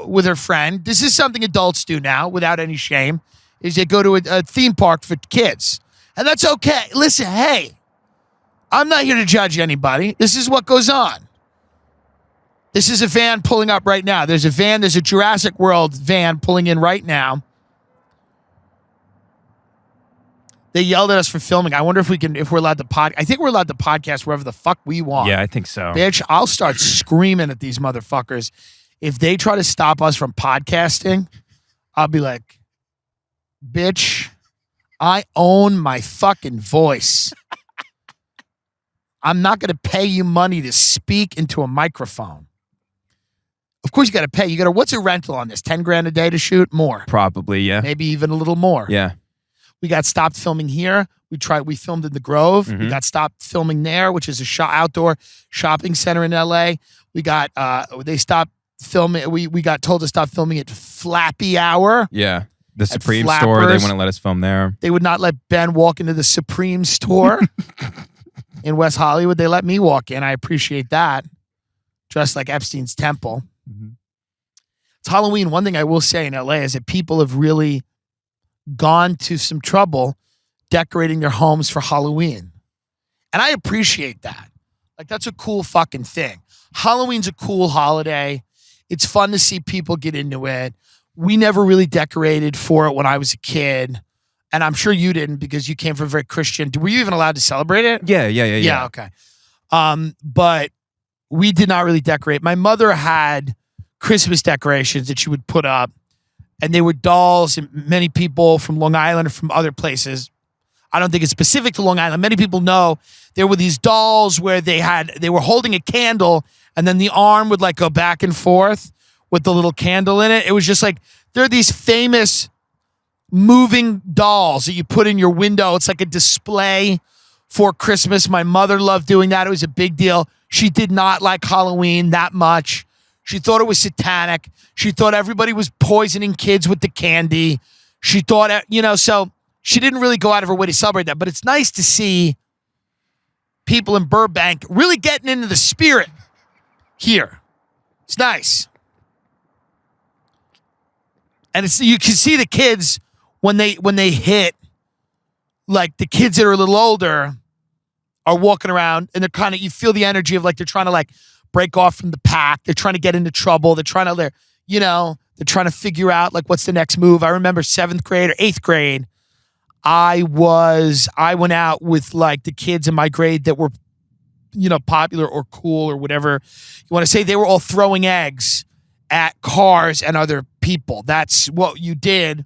with her friend. This is something adults do now, without any shame. Is they go to a theme park for kids, and that's okay. Listen, hey, I'm not here to judge anybody. This is what goes on. This is a van pulling up right now. There's a Jurassic World van pulling in right now. They yelled at us for filming. I wonder if we're allowed to I think we're allowed to podcast wherever the fuck we want. Yeah, I think so. Bitch, I'll start screaming at these motherfuckers. If they try to stop us from podcasting, I'll be like, bitch, I own my fucking voice. I'm not going to pay you money to speak into a microphone. Of course you got to pay. What's a rental on this? 10 grand a day to shoot? More. Probably, yeah. Maybe even a little more. Yeah. We got stopped filming here. We filmed in the Grove. Mm-hmm. We got stopped filming there, which is a outdoor shopping center in LA. We got, they stopped filming. We got told to stop filming at Flappy Hour. Yeah. The Supreme store, they wouldn't let us film there. They would not let Ben walk into the Supreme store in West Hollywood. They let me walk in. I appreciate that. Dressed like Epstein's temple. Mm-hmm. It's Halloween. One thing I will say in LA is that people have really gone to some trouble decorating their homes for Halloween. And I appreciate that. Like, that's a cool fucking thing. Halloween's a cool holiday. It's fun to see people get into it. We never really decorated for it when I was a kid. And I'm sure you didn't because you came from a very Christian. Were you even allowed to celebrate it? Yeah. Okay. But we did not really decorate. My mother had Christmas decorations that she would put up, and they were dolls, and many people from Long Island or from other places. I don't think it's specific to Long Island. Many people know there were these dolls where they were holding a candle, and then the arm would like go back and forth with the little candle in it. It was just like, there are these famous moving dolls that you put in your window. It's like a display for Christmas. My mother loved doing that. It was a big deal. She did not like Halloween that much. She thought it was satanic. She thought everybody was poisoning kids with the candy. She thought, so she didn't really go out of her way to celebrate that. But it's nice to see people in Burbank really getting into the spirit here. It's nice. And you can see the kids when they hit, like the kids that are a little older are walking around and they're kind of, you feel the energy of like they're trying to like break off from the pack. They're trying to get into trouble. They're trying to figure out like what's the next move. I remember 7th grade or 8th grade, I went out with like the kids in my grade that were popular or cool or whatever you want to say. They were all throwing eggs at cars and other people. That's what you did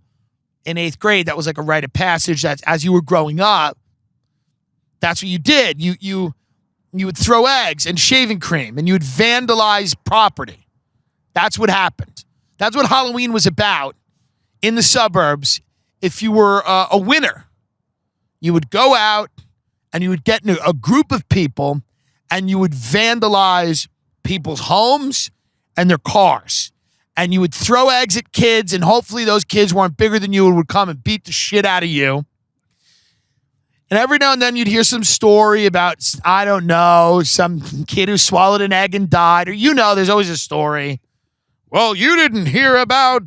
in 8th grade. That was like a rite of passage. That's as you were growing up. That's what you did. You would throw eggs and shaving cream, and you would vandalize property. That's what happened. That's what Halloween was about in the suburbs. If you were a winner, you would go out and you would get in a group of people and you would vandalize people's homes and their cars. And you would throw eggs at kids, and hopefully those kids weren't bigger than you and would come and beat the shit out of you. And every now and then you'd hear some story about, I don't know, some kid who swallowed an egg and died. Or, there's always a story. Well, you didn't hear about,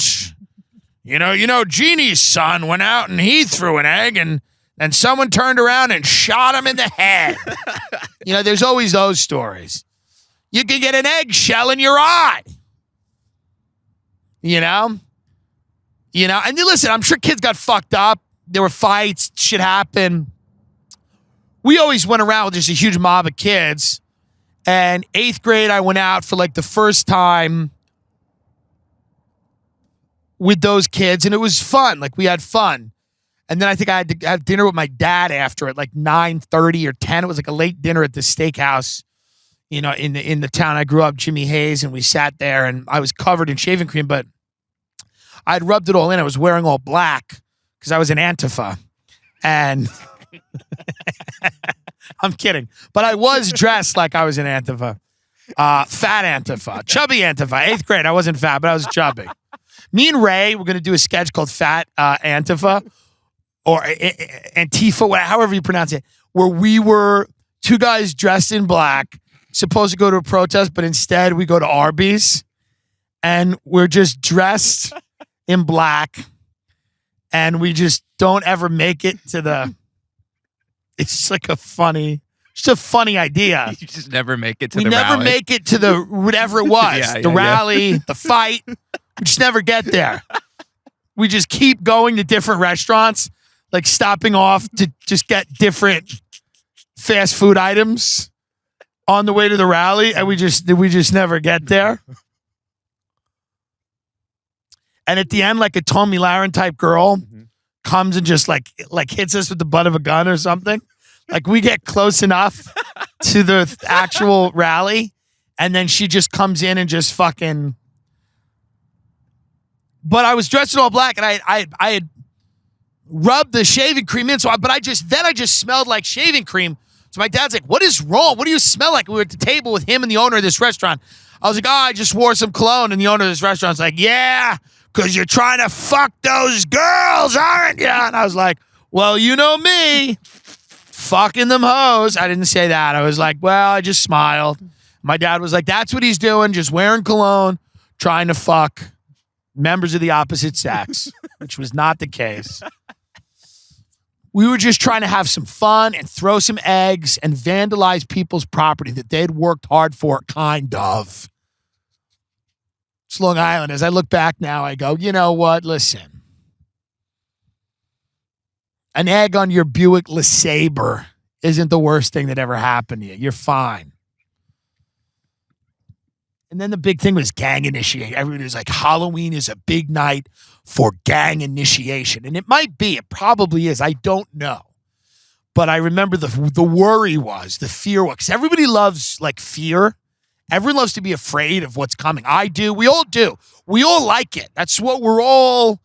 Jeannie's son went out and he threw an egg and someone turned around and shot him in the head. There's always those stories. You can get an eggshell in your eye. And listen, I'm sure kids got fucked up. There were fights, shit happened. We always went around with just a huge mob of kids. And 8th grade, I went out for like the first time with those kids, and it was fun. Like, we had fun. And then I think I had to have dinner with my dad after at like 9:30 or 10. It was like a late dinner at the steakhouse, in the town I grew up, Jimmy Hayes, and we sat there, and I was covered in shaving cream, but I'd rubbed it all in. I was wearing all black because I was an Antifa. And I'm kidding. But I was dressed like I was an Antifa. Fat Antifa. Chubby Antifa. 8th grade. I wasn't fat, but I was chubby. Me and Ray were going to do a sketch called Fat Antifa or Antifa, however you pronounce it, where we were two guys dressed in black, supposed to go to a protest, but instead we go to Arby's and we're just dressed in black and we just don't ever make it to the... It's just like a funny idea. You just never make it to we the rally. We never make it to the whatever it was. The rally, the fight. We just never get there. We just keep going to different restaurants, like stopping off to just get different fast food items on the way to the rally, and we just never get there. And at the end, like a Tommy Lahren type girl comes and just like hits us with the butt of a gun or something. Like, we get close enough to the actual rally, and then she just comes in and just fucking... But I was dressed in all black, and I had rubbed the shaving cream in, but I just smelled like shaving cream. So my dad's like, "What is wrong? What do you smell like?" We were at the table with him and the owner of this restaurant. I was like, "Oh, I just wore some cologne." And the owner of this restaurant's like, "Yeah, because you're trying to fuck those girls, aren't you?" And I was like, "Well, you know me. Fucking them hoes." I didn't say that. I was like, well, I just smiled. My dad was like, "That's what he's doing, just wearing cologne, trying to fuck members of the opposite sex," which was not the case. We were just trying to have some fun and throw some eggs and vandalize people's property that they'd worked hard for, kind of. It's Long Island. As I look back now, I go, you know what? Listen. An egg on your Buick LeSabre isn't the worst thing that ever happened to you. You're fine. And then the big thing was gang initiation. Everybody was like, Halloween is a big night for gang initiation. And it might be. It probably is. I don't know. But I remember the worry was, the fear was, because everybody loves, like, fear. Everyone loves to be afraid of what's coming. I do. We all do. We all like it. That's what we're all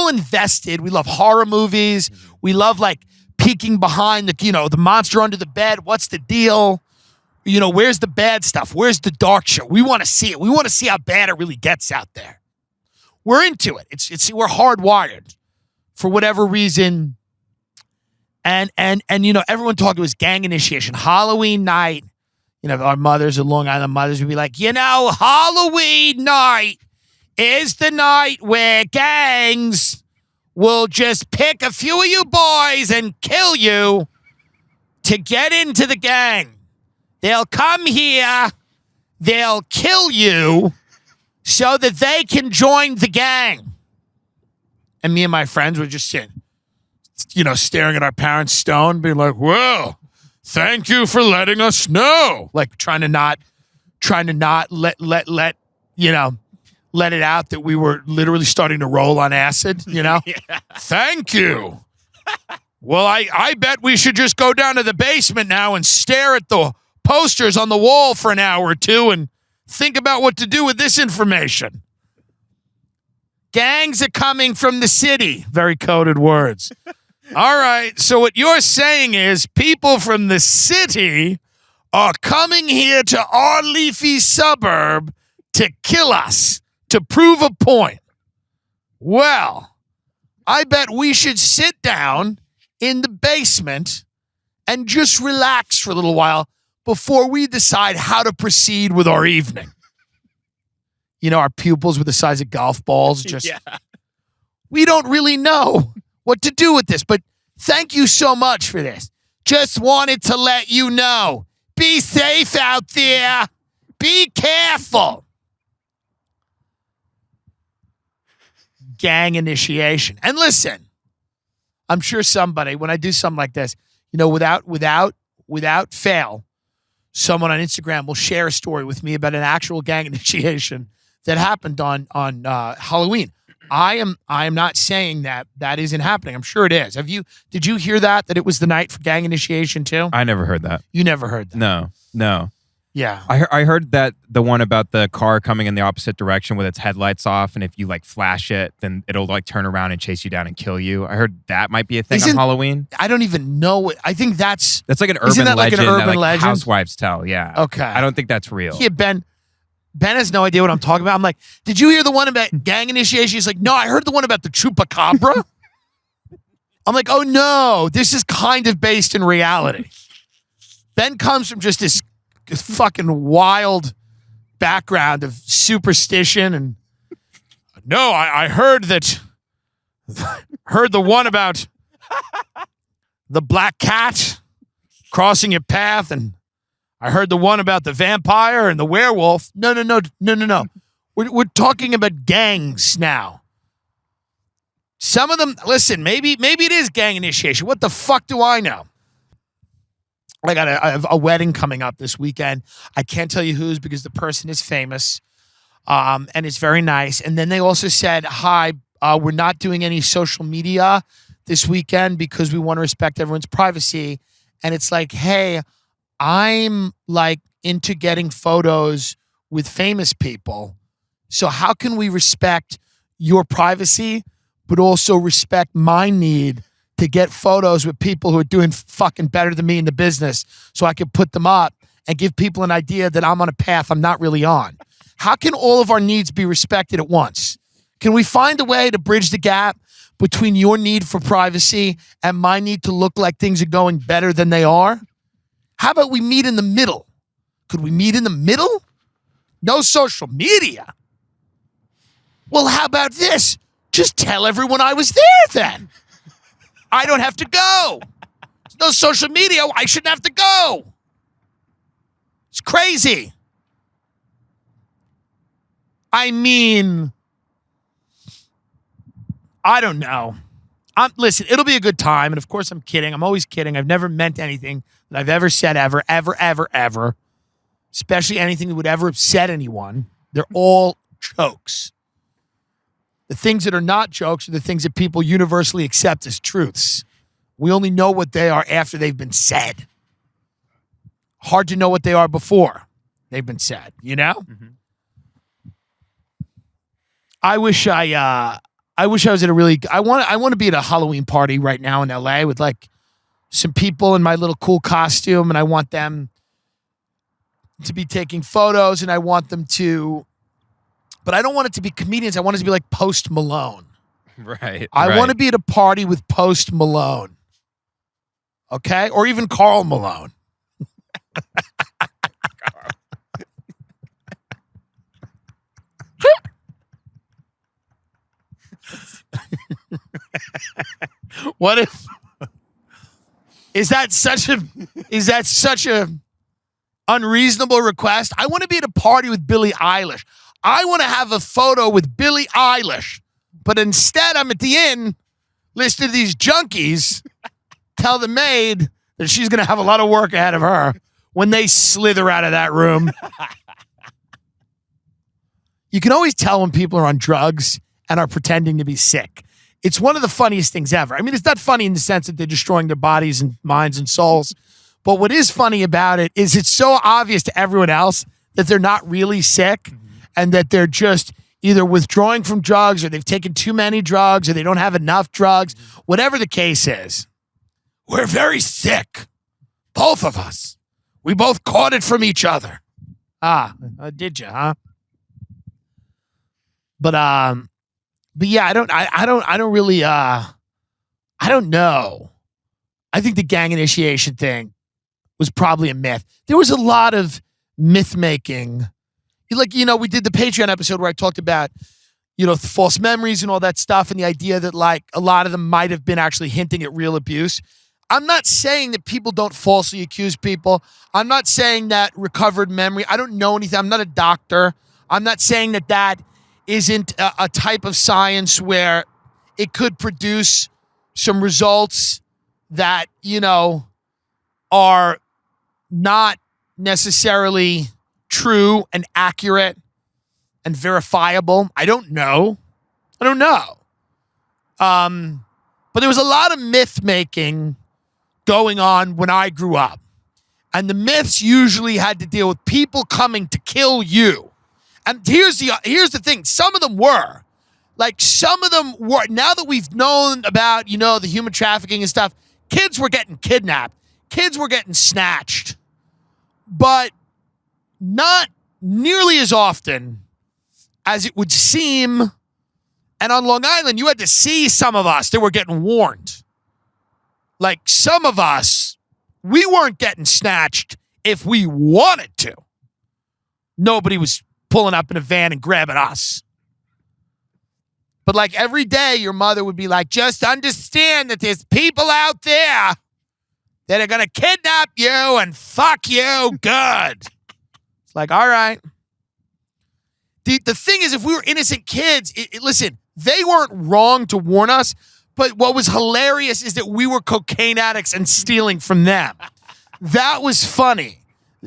invested. We love horror movies. We love, like, peeking behind the monster under the bed. What's the deal? Where's the bad stuff? Where's the dark shit? We want to see it. We want to see how bad it really gets out there. We're into it. We're hardwired for whatever reason. And everyone talked, it was gang initiation. Halloween night, our mothers and Long Island mothers would be like, Halloween night is the night where gangs will just pick a few of you boys and kill you to get into the gang. They'll come here, they'll kill you so that they can join the gang. And me and my friends would just sit, staring at our parents stoned, being like, whoa, thank you for letting us know. Like trying to not let it out that we were literally starting to roll on acid, Yeah. Thank you. Well, I bet we should just go down to the basement now and stare at the posters on the wall for an hour or two and think about what to do with this information. Gangs are coming from the city. Very coded words. All right. So what you're saying is people from the city are coming here to our leafy suburb to kill us, to prove a point. Well, I bet we should sit down in the basement and just relax for a little while before we decide how to proceed with our evening. Our pupils were the size of golf balls. We don't really know what to do with this, but thank you so much for this. Just wanted to let you know. Be safe out there. Be careful. Gang initiation. And listen, I'm sure somebody, when I do something like this, without fail, someone on Instagram will share a story with me about an actual gang initiation that happened on Halloween. I am not saying that isn't happening. I'm sure it is. Did you hear that it was the night for gang initiation too? I never heard that. You never heard that? No. Yeah. I heard that the one about the car coming in the opposite direction with its headlights off, and if you flash it, then it'll turn around and chase you down and kill you. I heard that might be a thing on Halloween. I don't even know. I think that's like an urban legend. Like an urban legend? Housewives tell. Yeah. Okay. I don't think that's real. Yeah, Ben has no idea what I'm talking about. I'm like, did you hear the one about gang initiation? He's like, no, I heard the one about the chupacabra. I'm like, oh no, this is kind of based in reality. Ben comes from just this fucking wild background of superstition, and no, I heard the one about the black cat crossing your path, and I heard the one about the vampire and the werewolf. No. We're talking about gangs now. Some of them, listen, maybe it is gang initiation. What the fuck do I know? I have a wedding coming up this weekend. I can't tell you whose because the person is famous, and it's very nice. And then they also said, hi, we're not doing any social media this weekend because we want to respect everyone's privacy. And it's like, hey, I'm into getting photos with famous people. So how can we respect your privacy, but also respect my need to get photos with people who are doing fucking better than me in the business so I can put them up and give people an idea that I'm on a path I'm not really on? How can all of our needs be respected at once? Can we find a way to bridge the gap between your need for privacy and my need to look like things are going better than they are? How about we meet in the middle? Could we meet in the middle? No social media. Well, how about this? Just tell everyone I was there then. I don't have to go. There's no social media. I shouldn't have to go. It's crazy. I mean, I don't know. Listen, it'll be a good time. And of course, I'm kidding. I'm always kidding. I've never meant anything that I've ever said ever. Especially anything that would ever upset anyone. They're all jokes. The things that are not jokes are the things that people universally accept as truths. We only know what they are after they've been said. Hard to know what they are before they've been said, you know? Mm-hmm. I wish I was at a really I want to be at a Halloween party right now in LA with some people in my little cool costume, and I want them to be taking photos, and I want them to, but I don't want it to be comedians. I want it to be like Post Malone. Right. I want to be at a party with Post Malone. Okay? Or even Carl Malone. What if is that such a unreasonable request? I want to be at a party with Billie Eilish. I want to have a photo with Billie Eilish, but instead I'm at the inn listening to these junkies tell the maid that she's going to have a lot of work ahead of her when they slither out of that room. You can always tell when people are on drugs and are pretending to be sick. It's one of the funniest things ever. I mean, it's not funny in the sense that they're destroying their bodies and minds and souls. But what is funny about it is it's so obvious to everyone else that they're not really sick and that they're just either withdrawing from drugs or they've taken too many drugs or they don't have enough drugs. Whatever the case is, we're very sick. Both of us. We both caught it from each other. Did you, huh? But yeah, I don't really, I don't know. I think the gang initiation thing was probably a myth. There was a lot of myth making. Like, we did the Patreon episode where I talked about, false memories and all that stuff and the idea that like a lot of them might have been actually hinting at real abuse. I'm not saying that people don't falsely accuse people. I'm not saying that recovered memory. I don't know anything. I'm not a doctor. I'm not saying that isn't a type of science where it could produce some results that, are not necessarily true and accurate and verifiable. I don't know. But there was a lot of myth making going on when I grew up. And the myths usually had to deal with people coming to kill you. And here's the thing. Some of them were. Now that we've known about, the human trafficking and stuff, kids were getting kidnapped. Kids were getting snatched. But not nearly as often as it would seem. And on Long Island, you had to see some of us that were getting warned. Like some of us, we weren't getting snatched if we wanted to. Nobody was pulling up in a van and grabbing us. But like every day, your mother would be like, just understand that there's people out there that are going to kidnap you and fuck you good. It's like, all right. The thing is, if we were innocent kids, listen, they weren't wrong to warn us, but what was hilarious is that we were cocaine addicts and stealing from them. That was funny.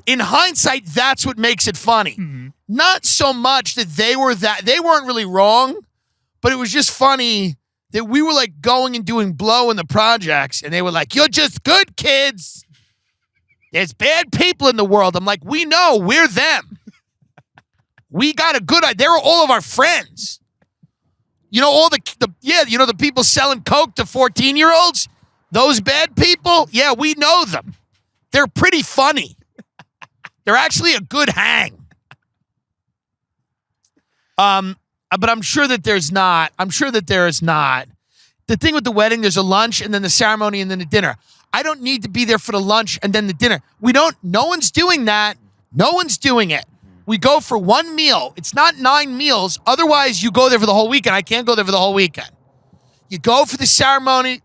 In hindsight, that's what makes it funny. Mm-hmm. Not so much that they weren't really wrong, but it was just funny that we were like going and doing blow in the projects and they were like, you're just good kids. There's bad people in the world. I'm like, we know, we're them. We got a good idea. They were all of our friends. All the people selling coke to 14-year-olds, those bad people, yeah, we know them. They're pretty funny. They're actually a good hang. But I'm sure that there's not. The thing with the wedding, there's a lunch and then the ceremony and then the dinner. I don't need to be there for the lunch and then the dinner. No one's doing that. No one's doing it. We go for one meal. It's not 9 meals. Otherwise, you go there for the whole weekend. I can't go there for the whole weekend. You go for the ceremony.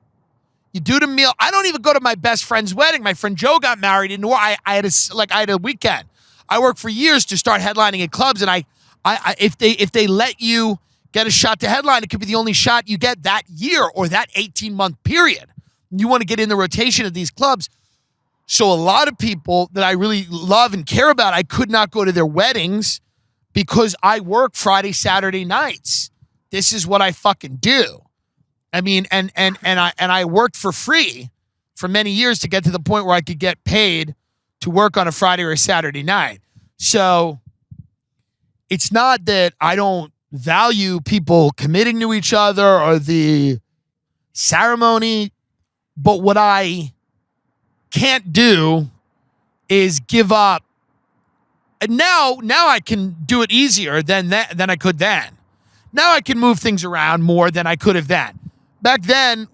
You do the meal. I don't even go to my best friend's wedding. My friend Joe got married in New York. I had a weekend. I worked for years to start headlining at clubs, and if they let you get a shot to headline, it could be the only shot you get that year or that 18-month period. You want to get in the rotation of these clubs. So a lot of people that I really love and care about, I could not go to their weddings because I work Friday, Saturday nights. This is what I fucking do. I mean, and I worked for free for many years to get to the point where I could get paid to work on a Friday or a Saturday night. So it's not that I don't value people committing to each other or the ceremony, but what I can't do is give up. And now I can do it easier than I could then. Now I can move things around more than I could have then. Back then,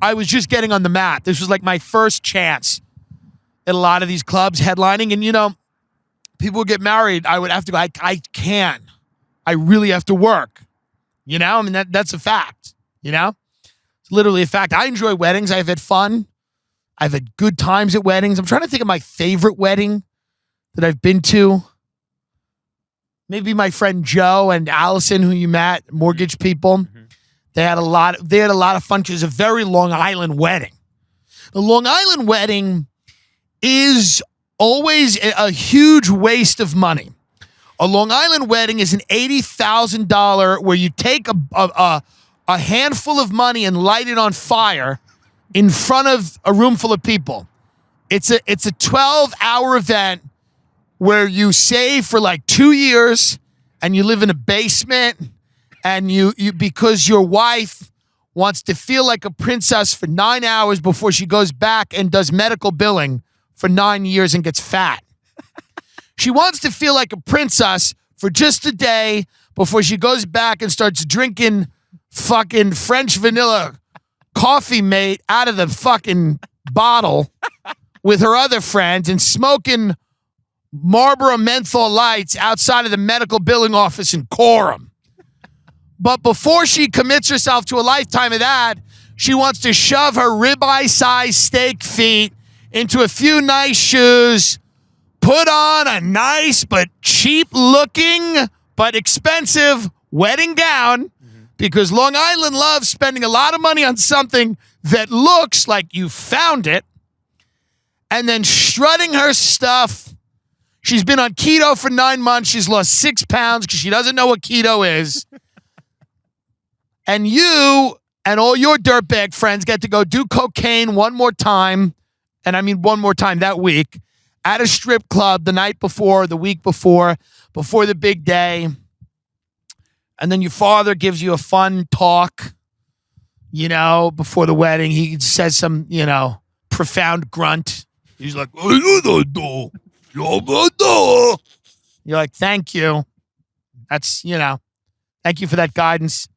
I was just getting on the map. This was like my first chance at a lot of these clubs headlining. And, people would get married. I would have to go, I can't. I really have to work. I mean, that's a fact, It's literally a fact. I enjoy weddings. I've had fun. I've had good times at weddings. I'm trying to think of my favorite wedding that I've been to. Maybe my friend Joe and Allison, who you met, mortgage people. Mm-hmm. They had a lot of fun. It was a very Long Island wedding. The Long Island wedding is always a huge waste of money. A Long Island wedding is an $80,000 where you take a handful of money and light it on fire in front of a room full of people. It's a 12-hour event where you save for like 2 years and you live in a basement and you because your wife wants to feel like a princess for 9 hours before she goes back and does medical billing for 9 years and gets fat. She wants to feel like a princess for just a day before she goes back and starts drinking fucking French vanilla coffee mate out of the fucking bottle with her other friends and smoking Marlboro menthol lights outside of the medical billing office in Coram. But before she commits herself to a lifetime of that, she wants to shove her ribeye-sized steak feet into a few nice shoes, put on a nice but cheap-looking but expensive wedding gown, because Long Island loves spending a lot of money on something that looks like you found it, and then strutting her stuff. She's been on keto for 9 months. She's lost 6 pounds because she doesn't know what keto is. And you and all your dirtbag friends get to go do cocaine one more time, and I mean one more time that week, at a strip club the night before, the week before the big day. And then your father gives you a fun talk, before the wedding. He says some, profound grunt. He's like, you're like, thank you. That's, thank you for that guidance.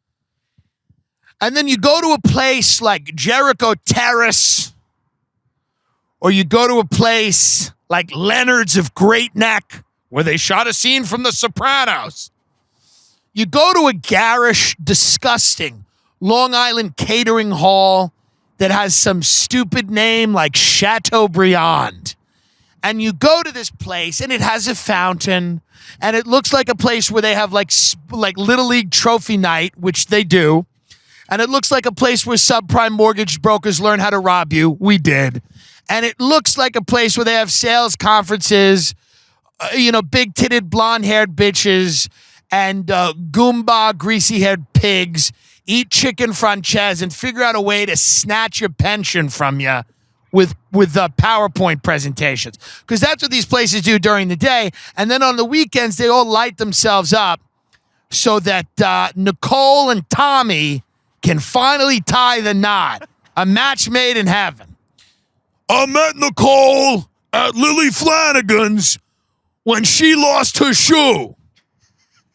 And then you go to a place like Jericho Terrace, or you go to a place like Leonard's of Great Neck, where they shot a scene from The Sopranos. You go to a garish, disgusting Long Island catering hall that has some stupid name like Chateaubriand. And you go to this place, and it has a fountain, and it looks like a place where they have like Little League trophy night, which they do. And it looks like a place where subprime mortgage brokers learn how to rob you. We did. And it looks like a place where they have sales conferences, big-titted, blonde-haired bitches and Goomba, greasy-haired pigs eat chicken franchise and figure out a way to snatch your pension from you with PowerPoint presentations. Because that's what these places do during the day. And then on the weekends, they all light themselves up so that Nicole and Tommy can finally tie the knot. A match made in heaven. I met Nicole at Lily Flanagan's when she lost her shoe.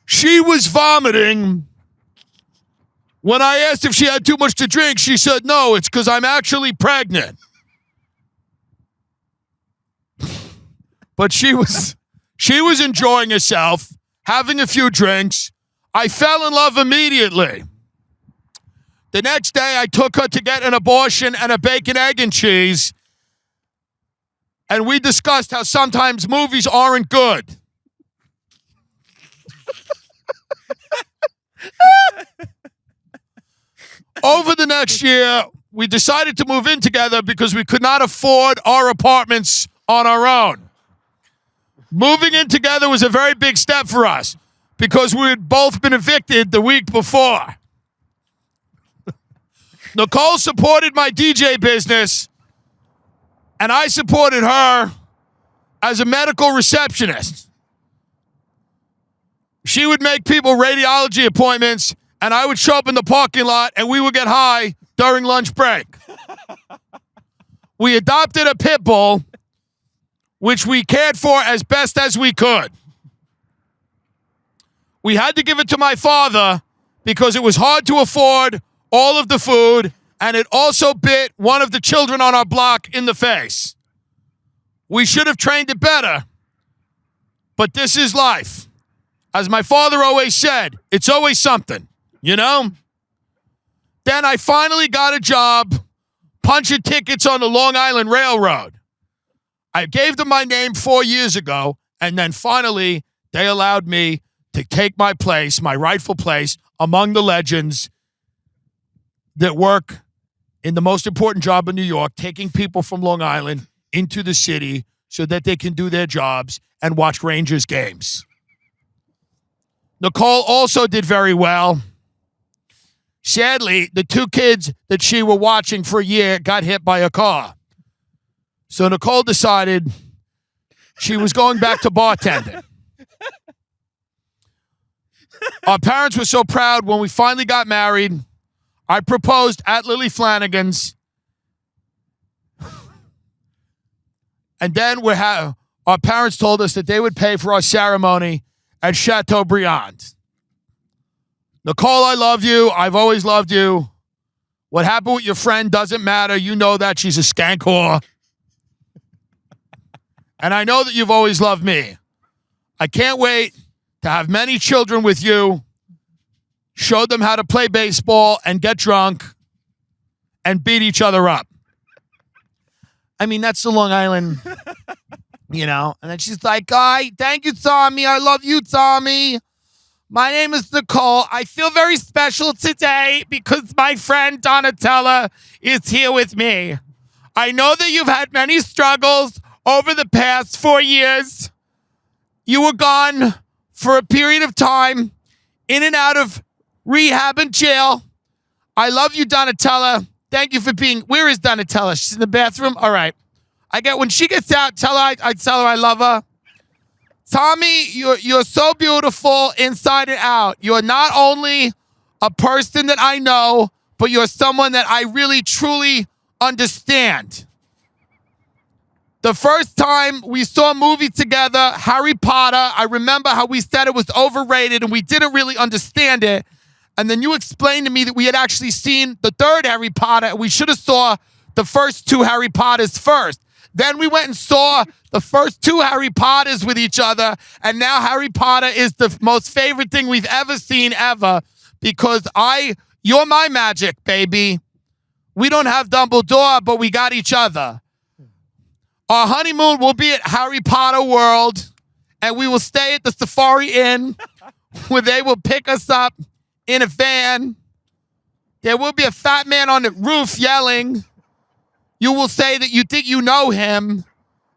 She was vomiting. When I asked if she had too much to drink, she said, no, it's because I'm actually pregnant. But she was enjoying herself, having a few drinks. I fell in love immediately. The next day, I took her to get an abortion and a bacon, egg, and cheese. And we discussed how sometimes movies aren't good. Over the next year, we decided to move in together because we could not afford our apartments on our own. Moving in together was a very big step for us because we had both been evicted the week before. Nicole supported my DJ business, and I supported her as a medical receptionist. She would make people radiology appointments, and I would show up in the parking lot, and we would get high during lunch break. We adopted a pit bull, which we cared for as best as we could. We had to give it to my father because it was hard to afford all of the food, and it also bit one of the children on our block in the face. We should have trained it better, but this is life. As my father always said, it's always something, Then I finally got a job punching tickets on the Long Island Railroad. I gave them my name 4 years ago, and then finally they allowed me to take my place, my rightful place, among the legends that work in the most important job in New York, taking people from Long Island into the city so that they can do their jobs and watch Rangers games. Nicole also did very well. Sadly, the 2 kids that she were watching for a year got hit by a car. So Nicole decided she was going back to bartending. Our parents were so proud when we finally got married. I proposed at Lily Flanagan's. And then our parents told us that they would pay for our ceremony at Chateaubriand. Nicole, I love you. I've always loved you. What happened with your friend doesn't matter. You know that she's a skank whore. And I know that you've always loved me. I can't wait to have many children with you, show them how to play baseball and get drunk and beat each other up. I mean, that's the Long Island, And then she's like, thank you, Tommy. I love you, Tommy. My name is Nicole. I feel very special today because my friend Donatella is here with me. I know that you've had many struggles over the past 4 years. You were gone for a period of time, in and out of rehab and jail. I love you, Donatella. Thank you for being... Where is Donatella? She's in the bathroom? All right. When she gets out, I tell her I love her. Tommy, you're so beautiful inside and out. You're not only a person that I know, but you're someone that I really, truly understand. The first time we saw a movie together, Harry Potter, I remember how we said it was overrated and we didn't really understand it. And then you explained to me that we had actually seen the 3rd Harry Potter and we should have saw the first 2 Harry Potters first. Then we went and saw the first 2 Harry Potters with each other, and now Harry Potter is the most favorite thing we've ever seen ever because you're my magic, baby. We don't have Dumbledore, but we got each other. Our honeymoon will be at Harry Potter World, and we will stay at the Safari Inn where they will pick us up in a van. There will be a fat man on the roof yelling. You will say that you think you know him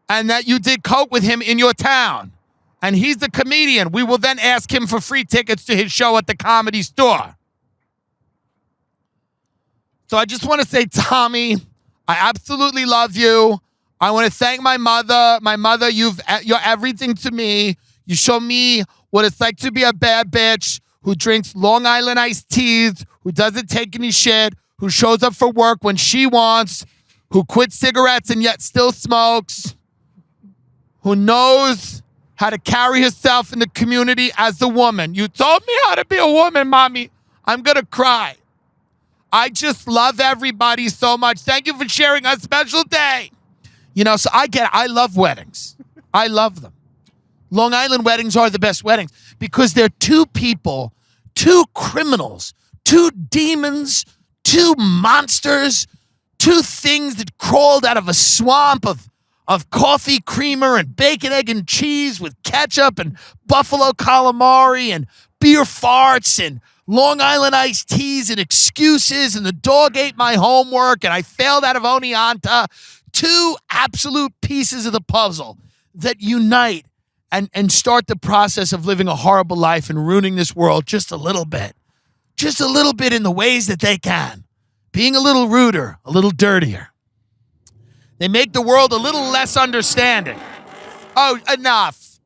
and that you did coke with him in your town. And he's the comedian. We will then ask him for free tickets to his show at the Comedy Store. So I just want to say, Tommy, I absolutely love you. I want to thank my mother. My mother, you're everything to me. You show me what it's like to be a bad bitch who drinks Long Island iced teas, who doesn't take any shit, who shows up for work when she wants, who quit cigarettes and yet still smokes, who knows how to carry herself in the community as a woman. You told me how to be a woman, Mommy. I'm going to cry. I just love everybody so much. Thank you for sharing a special day. So I love weddings. I love them. Long Island weddings are the best weddings because they're 2 people, 2 criminals, 2 demons, 2 monsters, 2 things that crawled out of a swamp of coffee creamer and bacon, egg, and cheese with ketchup and buffalo calamari and beer farts and Long Island iced teas and excuses, and the dog ate my homework and I failed out of Oneonta. 2 absolute pieces of the puzzle that unite and start the process of living a horrible life and ruining this world just a little bit. Just a little bit in the ways that they can. Being a little ruder, a little dirtier. They make the world a little less understanding. Oh, enough.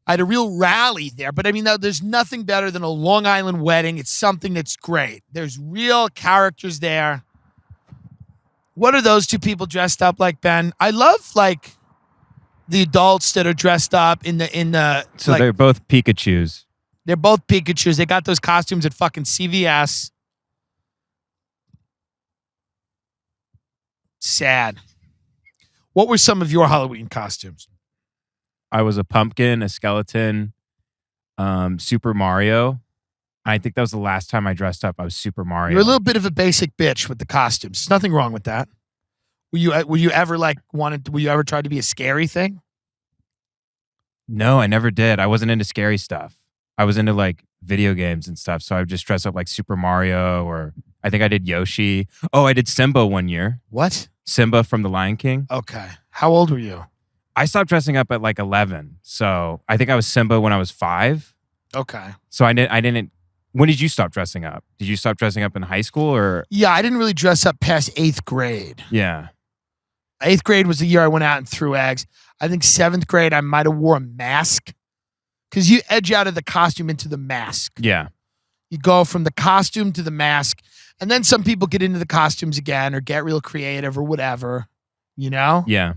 I had a real rally there, but there's nothing better than a Long Island wedding. It's something that's great. There's real characters there. What are those 2 people dressed up like, Ben? I love the adults that are dressed up in the. So they're both Pikachus. They're both Pikachus. They got those costumes at fucking CVS. Sad. What were some of your Halloween costumes? I was a pumpkin, a skeleton, Super Mario. I think that was the last time I dressed up. I was Super Mario. You're a little bit of a basic bitch with the costumes. There's nothing wrong with that. Were you ever try to be a scary thing? No, I never did. I wasn't into scary stuff. I was into video games and stuff. So I would just dress up like Super Mario, or I think I did Yoshi. Oh, I did Simba one year. What? Simba from The Lion King. Okay. How old were you? I stopped dressing up at like 11. So I think I was Simba when I was 5. Okay. So I didn't. When did you stop dressing up? Did you stop dressing up in high school or? Yeah, I didn't really dress up past 8th grade. Yeah. 8th grade was the year I went out and threw eggs. I think 7th grade I might have wore a mask because you edge out of the costume into the mask. Yeah. You go from the costume to the mask, and then some people get into the costumes again or get real creative or whatever, you know? Yeah.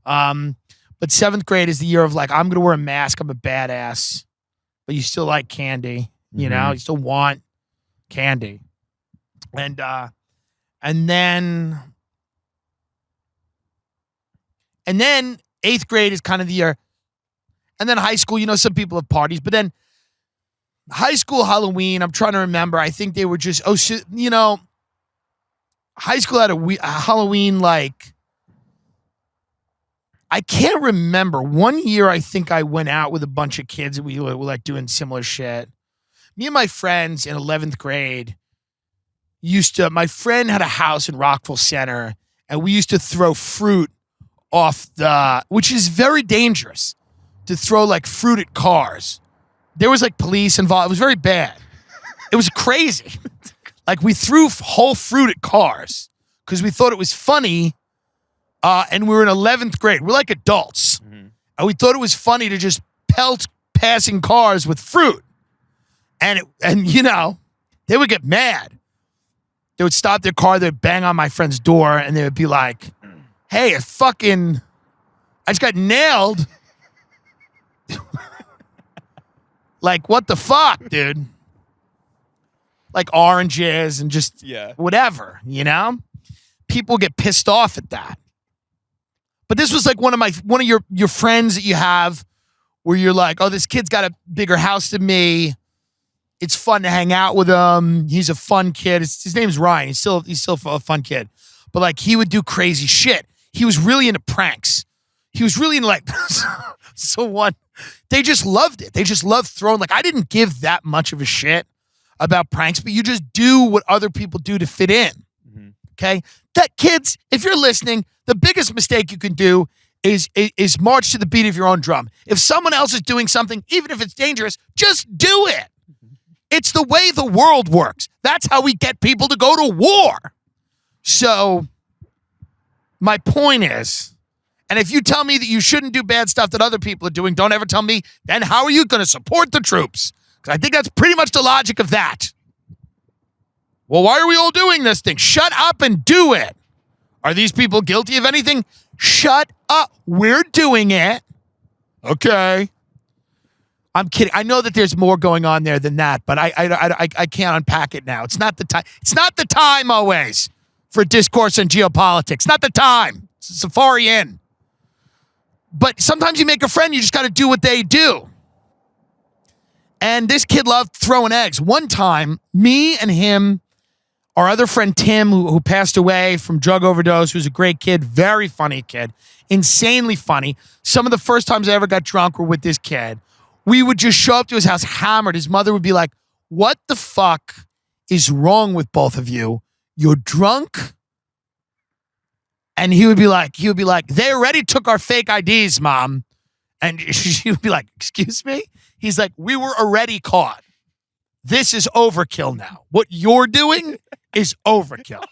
But 7th grade is the year of like, I'm going to wear a mask. I'm a badass, but you still like candy, you know? You still want candy. And then 8th grade is kind of the year. And then high school, you know, some people have parties, but then high school Halloween, I'm trying to remember. I think they were just, you know, high school had a Halloween, like, I can't remember. One year, I think I went out with a bunch of kids and we were like doing similar shit. Me and my friends in 11th grade my friend had a house in Rockville Center and we used to throw fruit off which is very dangerous to throw like fruit at cars. There was like police involved. It was very bad. It was crazy. Like we threw whole fruit at cars because we thought it was funny. And we were in 11th grade. We're like adults. Mm-hmm. And we thought it was funny to just pelt passing cars with fruit. And you know, they would get mad. They would stop their car. They'd bang on my friend's door and they would be like, hey, I just got nailed. Like, what the fuck, dude? Like oranges and just whatever, you know? People get pissed off at that. But this was like one of your friends that you have where you're like, oh, this kid's got a bigger house than me. It's fun to hang out with him. He's a fun kid. His name's Ryan. He's still a fun kid. But like he would do crazy shit. He was really into pranks. He was really into like they just loved it. They just loved throwing, like I didn't give that much of a shit about pranks, but you just do what other people do to fit in. Mm-hmm. Okay? That kids, if you're listening, the biggest mistake you can do is march to the beat of your own drum. If someone else is doing something, even if it's dangerous, just do it. It's the way the world works. That's how we get people to go to war. So my point is, and if you tell me that you shouldn't do bad stuff that other people are doing, don't ever tell me, then how are you going to support the troops? Because I think that's pretty much the logic of that. Well, why are we all doing this thing? Shut up and do it. Are these people guilty of anything? Shut up. We're doing it. Okay. I'm kidding. I know that there's more going on there than that, but I can't unpack it now. It's not the time. It's not the time always for discourse on geopolitics. Not the time. It's Safari Inn. But sometimes you make a friend, you just got to do what they do. And this kid loved throwing eggs. One time, me and him, our other friend Tim, who passed away from drug overdose, who's a great kid, very funny kid, insanely funny. Some of the first times I ever got drunk were with this kid. We would just show up to his house hammered. His mother would be like, what the fuck is wrong with both of you? You're drunk? And he would be like, they already took our fake IDs, Mom. And she would be like, excuse me? He's like, we were already caught. This is overkill now. What you're doing is overkill.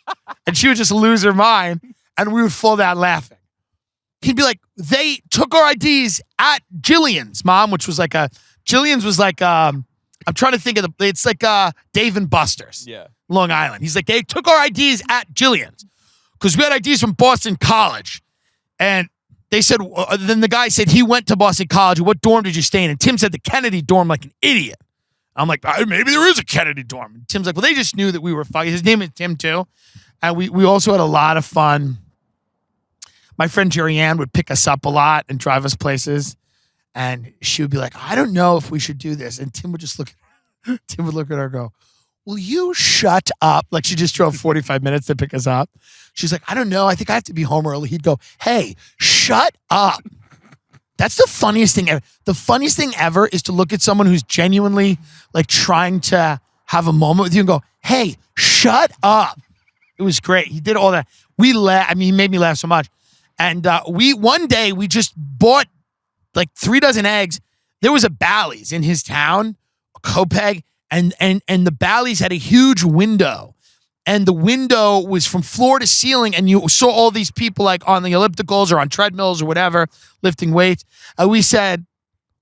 And she would just lose her mind, and we would fall down laughing. He'd be like, they took our IDs at Jillian's, Mom, which was like Jillian's was like, I'm trying to think of it's like Dave and Buster's, Long Island. He's like, they took our IDs at Jillian's because we had IDs from Boston College. And they said, then the guy said he went to Boston College. What dorm did you stay in? And Tim said the Kennedy dorm like an idiot. I'm like, maybe there is a Kennedy dorm. And Tim's like, well, they just knew that we were fucking. His name is Tim too. And we also had a lot of fun. My friend Jerry Ann would pick us up a lot and drive us places. And she would be like, I don't know if we should do this. And Tim would look at her and go, will you shut up? Like she just drove 45 minutes to pick us up. She's like, I don't know. I think I have to be home early. He'd go, hey, shut up. That's the funniest thing ever. The funniest thing ever is to look at someone who's genuinely like trying to have a moment with you and go, hey, hey, shut up. It was great. He did all that. He made me laugh so much. And one day we just bought like 3 dozen eggs. There was a Bally's in his town, a Copeg, and the Bally's had a huge window. And the window was from floor to ceiling, and you saw all these people like on the ellipticals or on treadmills or whatever, lifting weights. And we said,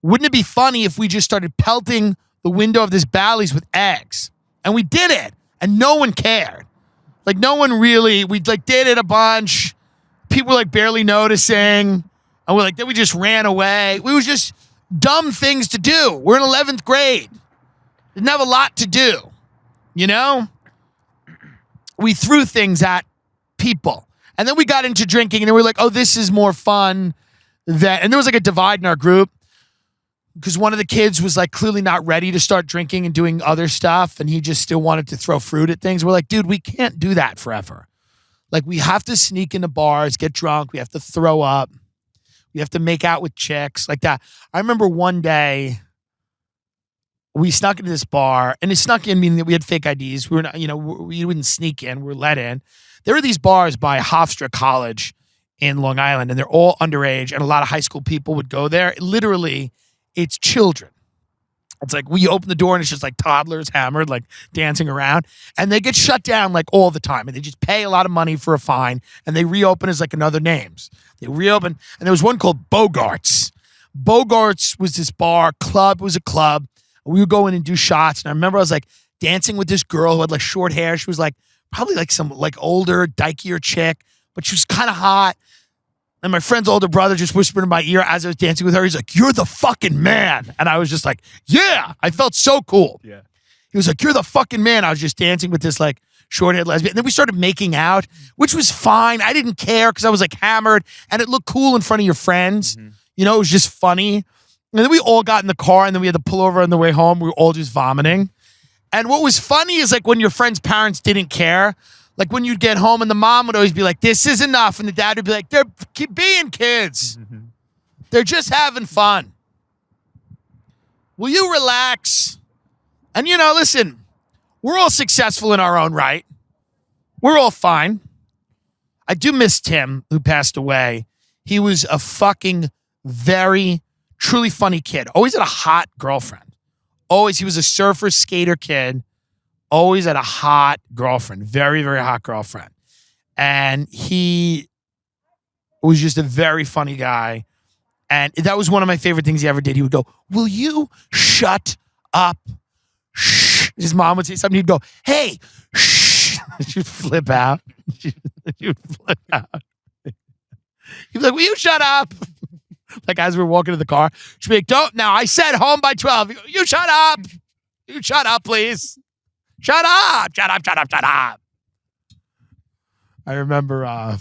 wouldn't it be funny if we just started pelting the window of this Bally's with eggs? And we did it, and no one cared. Like, no one really, we like did it a bunch. People were like barely noticing. And we're like, then we just ran away. It was just dumb things to do. We're in 11th grade. Didn't have a lot to do, you know? We threw things at people. And then we got into drinking, and then we were like, oh, this is more fun. And there was like a divide in our group because one of the kids was like clearly not ready to start drinking and doing other stuff, and he just still wanted to throw fruit at things. We're like, dude, we can't do that forever. Like, we have to sneak into bars, get drunk. We have to throw up. We have to make out with chicks like that. I remember one day we snuck into this bar, and it snuck in meaning that we had fake IDs. We were not, we wouldn't sneak in. We were let in. There were these bars by Hofstra College in Long Island, and they're all underage, and a lot of high school people would go there. Literally, it's children. It's like we open the door, and it's just like toddlers hammered, like dancing around, and they get shut down like all the time, and they just pay a lot of money for a fine, and they reopen as like another names. They reopen, and there was one called Bogarts. Bogarts was this bar, club, it was a club. We would go in and do shots, and I remember I was like dancing with this girl who had like short hair. She was like probably like some like older, dykier chick, but she was kind of hot. And my friend's older brother just whispered in my ear as I was dancing with her. He's like, "You're the fucking man." And I was just like, yeah, I felt so cool. Yeah. He was like, "You're the fucking man." I was just dancing with this like short-haired lesbian. And then we started making out, which was fine. I didn't care because I was like hammered and it looked cool in front of your friends. Mm-hmm. You know, it was just funny. And then we all got in the car, and then we had to pull over on the way home. We were all just vomiting. And what was funny is like when your friend's parents didn't care, like when you'd get home and the mom would always be like, "This is enough." And the dad would be like, "They're being kids. Mm-hmm. They're just having fun. Will you relax?" And listen, we're all successful in our own right. We're all fine. I do miss Tim, who passed away. He was a fucking very, truly funny kid. Always had a hot girlfriend. Always, he was a surfer, skater kid. Always had a hot girlfriend. Very, very hot girlfriend. And he was just a very funny guy. And that was one of my favorite things he ever did. He would go, "Will you shut up?" Shh. His mom would say something. He'd go, "Hey, shh." She'd flip out. She'd flip out. He'd be like, "Will you shut up?" Like as we're walking to the car. She'd be like, "Don't now. I said home by 12. You shut up. You shut up, please. Shut up. Shut up. Shut up. Shut up." I remember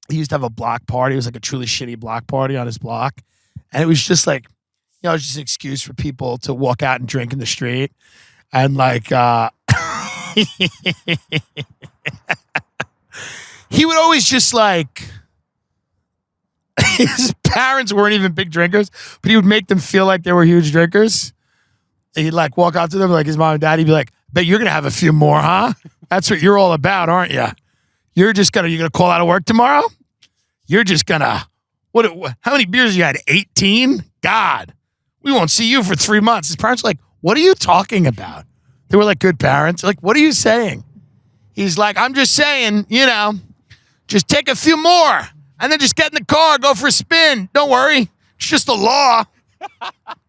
he used to have a block party. It was like a truly shitty block party on his block. And it was just like, it was just an excuse for people to walk out and drink in the street. And like, he would always just like, his parents weren't even big drinkers, but he would make them feel like they were huge drinkers. And he'd like walk up to them like his mom and dad. He'd be like, "Bet you're going to have a few more, huh? That's what you're all about, aren't you? You're going to call out of work tomorrow? You're just going to, how many beers you had? 18? God, we won't see you for 3 months." His parents were like, "What are you talking about?" They were like good parents. Like, "What are you saying?" He's like, "I'm just saying, just take a few more and then just get in the car, go for a spin. Don't worry. It's just the law."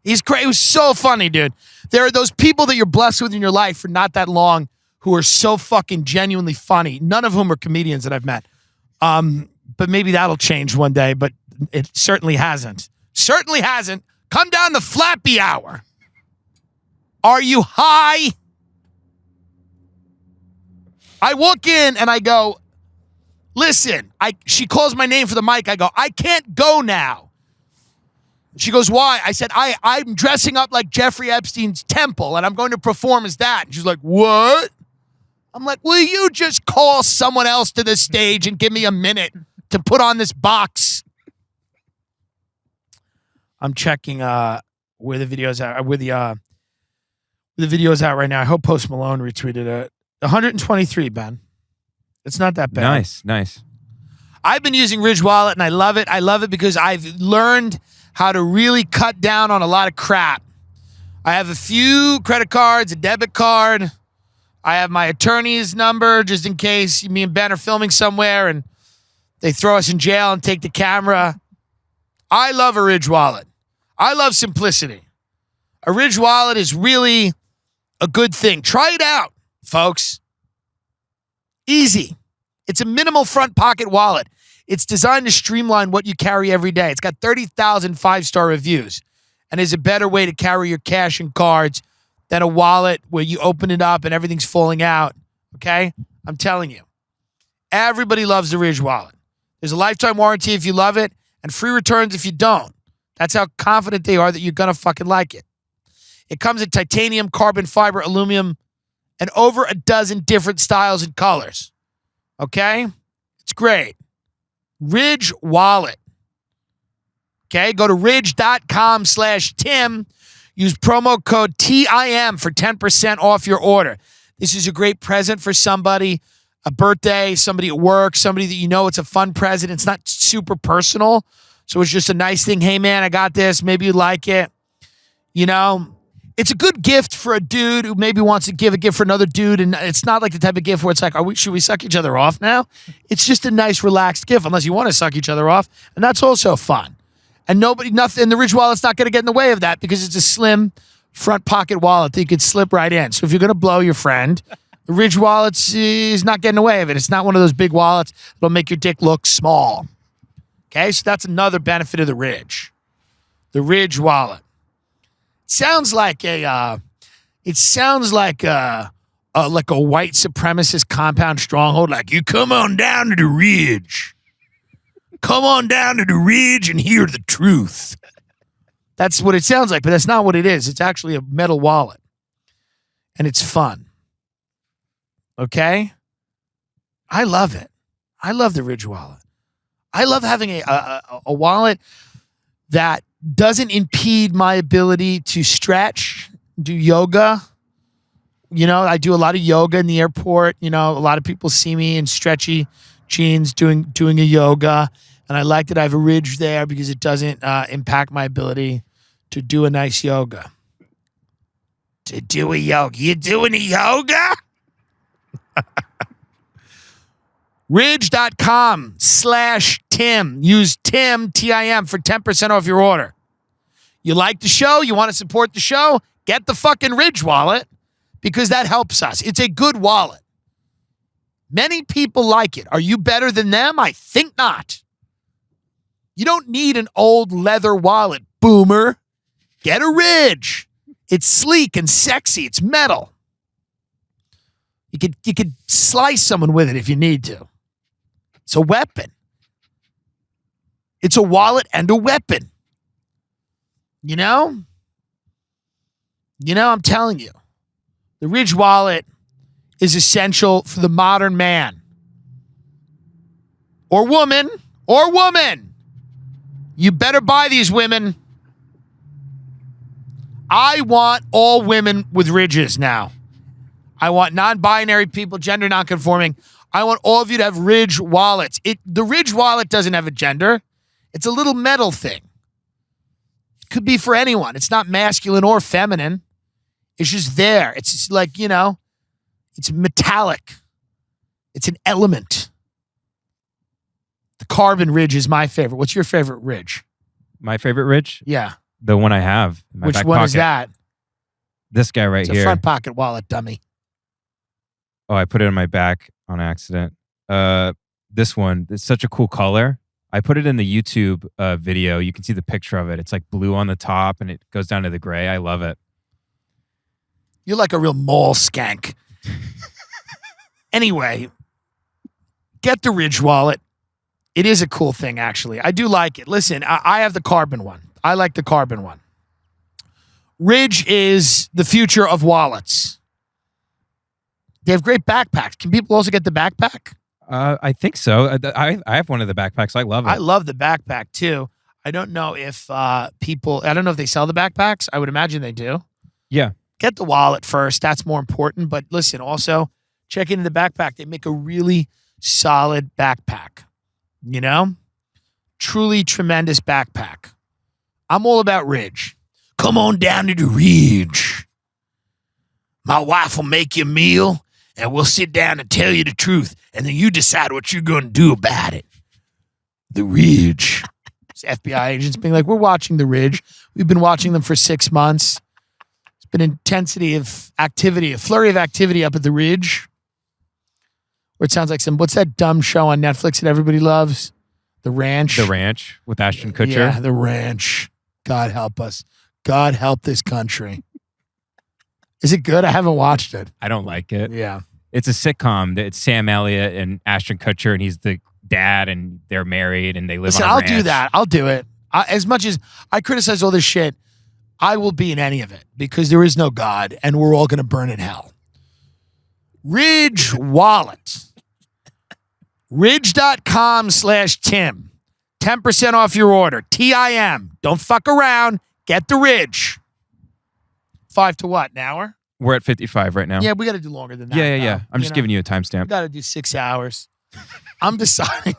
He's crazy. It was so funny, dude. There are those people that you're blessed with in your life for not that long who are so fucking genuinely funny. None of whom are comedians that I've met. But maybe that'll change one day, but it certainly hasn't. Certainly hasn't. Come down the Flappy Hour. Are you high? I walk in and I go, "Listen," she calls my name for the mic. I go, "I can't go now." She goes, "Why?" I said, I'm dressing up like Jeffrey Epstein's temple and I'm going to perform as that. And she's like, "What?" I'm like, "Will you just call someone else to the stage and give me a minute to put on this box?" I'm checking where the videos are, where the The video's out right now. I hope Post Malone retweeted it. 123, Ben. It's not that bad. Nice. I've been using Ridge Wallet, and I love it. I love it because I've learned how to really cut down on a lot of crap. I have a few credit cards, a debit card. I have my attorney's number just in case me and Ben are filming somewhere and they throw us in jail and take the camera. I love a Ridge Wallet. I love simplicity. A Ridge Wallet is really a good thing. Try it out, folks. Easy. It's a minimal front pocket wallet. It's designed to streamline what you carry every day. It's got 30,000 five-star reviews and is a better way to carry your cash and cards than a wallet where you open it up and everything's falling out. Okay? I'm telling you. Everybody loves the Ridge Wallet. There's a lifetime warranty if you love it and free returns if you don't. That's how confident they are that you're going to fucking like it. It comes in titanium, carbon fiber, aluminum, and over a dozen different styles and colors. Okay? It's great. Ridge Wallet. Okay? Go to ridge.com/Tim. Use promo code TIM for 10% off your order. This is a great present for somebody, a birthday, somebody at work, somebody that you know it's a fun present. It's not super personal. So it's just a nice thing. Hey, man, I got this. Maybe you like it. You know? It's a good gift for a dude who maybe wants to give a gift for another dude, and it's not like the type of gift where it's like, should we suck each other off now? It's just a nice, relaxed gift, unless you want to suck each other off, and that's also fun. And the Ridge Wallet's not going to get in the way of that because it's a slim front pocket wallet that you could slip right in. So if you're going to blow your friend, the Ridge Wallet is not getting in the way of it. It's not one of those big wallets that'll make your dick look small. Okay, so that's another benefit of the Ridge. The Ridge Wallet. Sounds like a white supremacist compound stronghold. Like, you come on down to the Ridge. Come on down to the Ridge and hear the truth. That's what it sounds like, but that's not what it is. It's actually a metal wallet. And it's fun. Okay? I love it. I love the Ridge Wallet. I love having a wallet that doesn't impede my ability to stretch, do yoga. You know, I do a lot of yoga in the airport. You know, a lot of people see me in stretchy jeans doing a yoga. And I like that I have a Ridge there because it doesn't impact my ability to do a nice yoga. To do a yoga. You doing a yoga? Ridge.com/Tim. Use Tim, T-I-M, for 10% off your order. You like the show? You want to support the show? Get the fucking Ridge Wallet because that helps us. It's a good wallet. Many people like it. Are you better than them? I think not. You don't need an old leather wallet, boomer. Get a Ridge. It's sleek and sexy. It's metal. You could slice someone with it if you need to. It's a weapon. It's a wallet and a weapon. You know? I'm telling you. The Ridge Wallet is essential for the modern man. Or woman. You better buy these women. I want all women with ridges now. I want non-binary people, gender non-conforming. I want all of you to have Ridge wallets. The Ridge Wallet doesn't have a gender. It's a little metal thing. It could be for anyone. It's not masculine or feminine. It's just there. It's just like, it's metallic. It's an element. The carbon Ridge is my favorite. What's your favorite Ridge? My favorite Ridge? Yeah. The one I have in my Which back one pocket. is that? This guy right It's here. a front pocket wallet, dummy. Oh, I put it on my back on accident. This one, it's such a cool color. I put it in the YouTube video. You can see the picture of it. It's like blue on the top and it goes down to the gray. I love it. You're like a real mall skank. Anyway, get the Ridge Wallet. It is a cool thing, actually. I do like it. Listen, I have the carbon one. I like the carbon one. Ridge is the future of wallets. They have great backpacks. Can people also get the backpack? I think so. I have one of the backpacks. I love it. I love the backpack, too. I don't know if I don't know if they sell the backpacks. I would imagine they do. Yeah. Get the wallet first. That's more important. But listen, also check into the backpack. They make a really solid backpack. You know? Truly tremendous backpack. I'm all about Ridge. Come on down to the Ridge. My wife will make you a meal, and we'll sit down and tell you the truth, and then you decide what you're going to do about it. The Ridge. It's FBI agents being like, we're watching The Ridge. We've been watching them for 6 months. It's been intensity of activity, a flurry of activity up at The Ridge. Where it sounds like what's that dumb show on Netflix that everybody loves? The Ranch. The Ranch with Ashton Kutcher. Yeah, The Ranch. God help us. God help this country. Is it good? I haven't watched it. I don't like it. Yeah. It's a sitcom. It's Sam Elliott and Ashton Kutcher, and he's the dad, and they're married, and they live on a ranch. I'll do that. I'll do it. As much as I criticize all this shit, I will be in any of it because there is no God, and we're all going to burn in hell. Ridge Wallet. Ridge.com/Tim. 10% off your order. TIM. Don't fuck around. Get the Ridge. 5 to what, an hour? We're at 55 right now. Yeah, we got to do longer than that. Yeah. I'm just giving you a We timestamp. got to do 6 hours. I'm deciding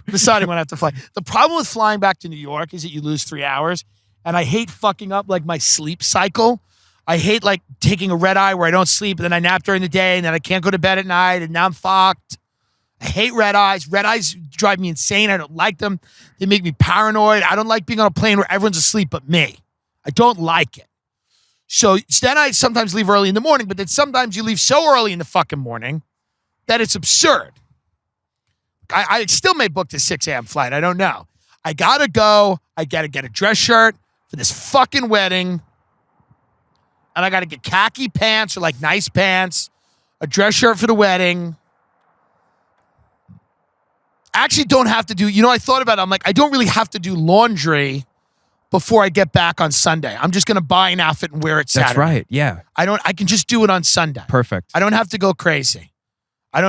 when I have to fly. The problem with flying back to New York is that you lose 3 hours, and I hate fucking up like my sleep cycle. I hate like taking a red eye where I don't sleep, and then I nap during the day, and then I can't go to bed at night, and now I'm fucked. I hate red eyes. Red eyes drive me insane. I don't like them. They make me paranoid. I don't like being on a plane where everyone's asleep but me. I don't like it. So then I sometimes leave early in the morning, but then sometimes you leave so early in the fucking morning that it's absurd. I still may book the 6 a.m. flight. I don't know. I got to go. I got to get a dress shirt for this fucking wedding. And I got to get khaki pants or like nice pants, a dress shirt for the wedding. I actually don't have to do, I thought about it. I'm like, I don't really have to do laundry before I get back on Sunday. I'm just going to buy an outfit and wear it Saturday. That's right. Yeah. I can just do it on Sunday. Perfect. I don't have to go crazy. I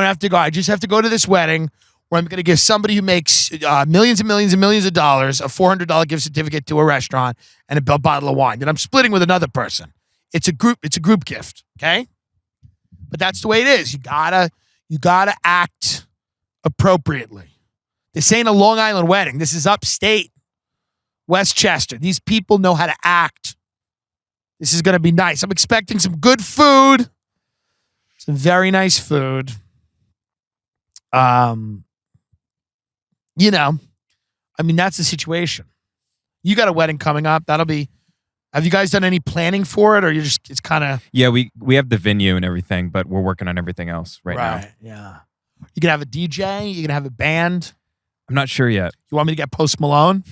just have to go to this wedding where I'm going to give somebody who makes millions and millions and millions of dollars a $400 gift certificate to a restaurant and a bottle of wine that I'm splitting with another person. It's a group gift, okay? But that's the way it is. You gotta act appropriately. This ain't a Long Island wedding. This is upstate, Westchester. These people know how to act. This is gonna be nice. I'm expecting some good food. Some very nice food. That's the situation. You got a wedding coming up. Have you guys done any planning for it, or it's kind of... Yeah, we have the venue and everything, but we're working on everything else right now. Right, yeah. You gonna have a DJ? You gonna have a band? I'm not sure yet. You want me to get Post Malone?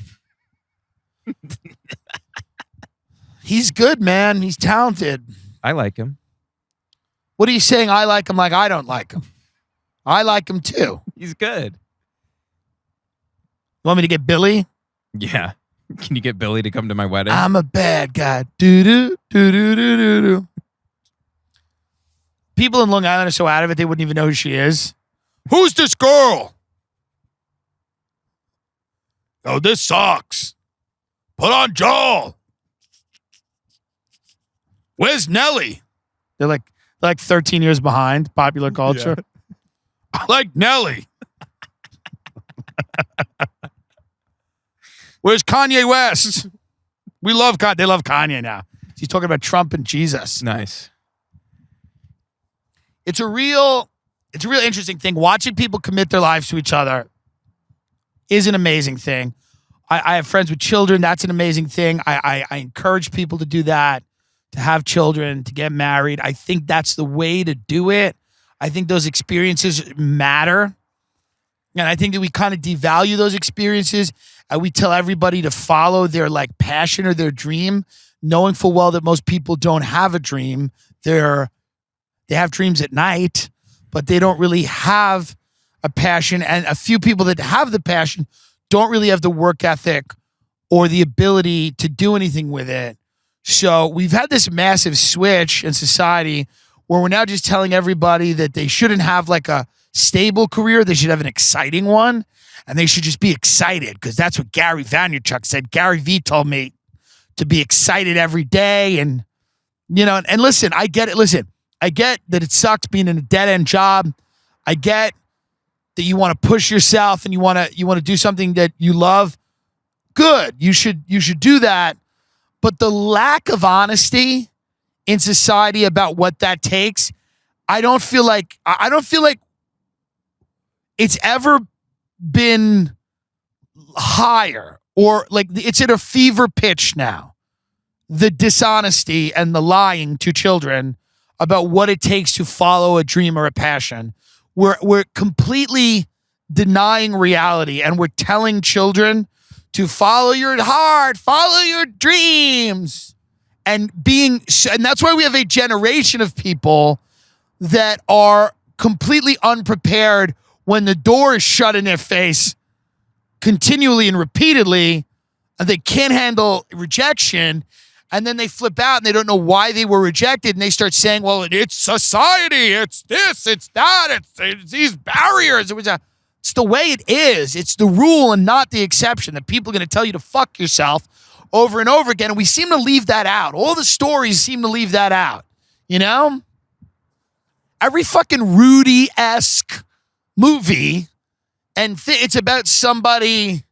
He's good, man. He's talented. I like him. What are you saying? I like him like I don't like him. I like him too. He's good. You want me to get Billy? Yeah. Can you get Billy to come to my wedding? I'm a bad guy. Do-do, do-do-do-do-do. People in Long Island are so out of it, they wouldn't even know who she is. Who's this girl? Oh, this sucks. Put on Joel. Where's Nelly? They're like 13 years behind popular culture. Yeah. I like Nelly. Where's Kanye West? We love Kanye. They love Kanye now. He's talking about Trump and Jesus. Nice. It's a real interesting thing. Watching people commit their lives to each other is an amazing thing. I have friends with children. That's an amazing thing. I encourage people to do that, to have children, to get married. I think that's the way to do it. I think those experiences matter. And I think that we kind of devalue those experiences and we tell everybody to follow their passion or their dream, knowing full well that most people don't have a dream. They have dreams at night, but they don't really have a passion. And a few people that have the passion don't really have the work ethic or the ability to do anything with it. So we've had this massive switch in society where we're now just telling everybody that they shouldn't have a stable career. They should have an exciting one, and they should just be excited because that's what Gary Vaynerchuk said. Gary V told me to be excited every day, and You know, and listen, I get it. Listen, I get that it sucks being in a dead-end job. I get that you want to push yourself and you want to do something that you love. Good. You should do that. But the lack of honesty in society about what that takes, I don't feel like it's ever been higher, or like it's at a fever pitch now. The dishonesty and the lying to children about what it takes to follow a dream or a passion. We're completely denying reality, and we're telling children to follow your heart, follow your dreams, and that's why we have a generation of people that are completely unprepared when the door is shut in their face continually and repeatedly, and they can't handle rejection. And then they flip out and they don't know why they were rejected. And they start saying, well, it's society. It's this, it's that. It's these barriers. It's the way it is. It's the rule and not the exception, that people are going to tell you to fuck yourself over and over again. And we seem to leave that out. All the stories seem to leave that out. You know? Every fucking Rudy-esque movie, and it's about somebody,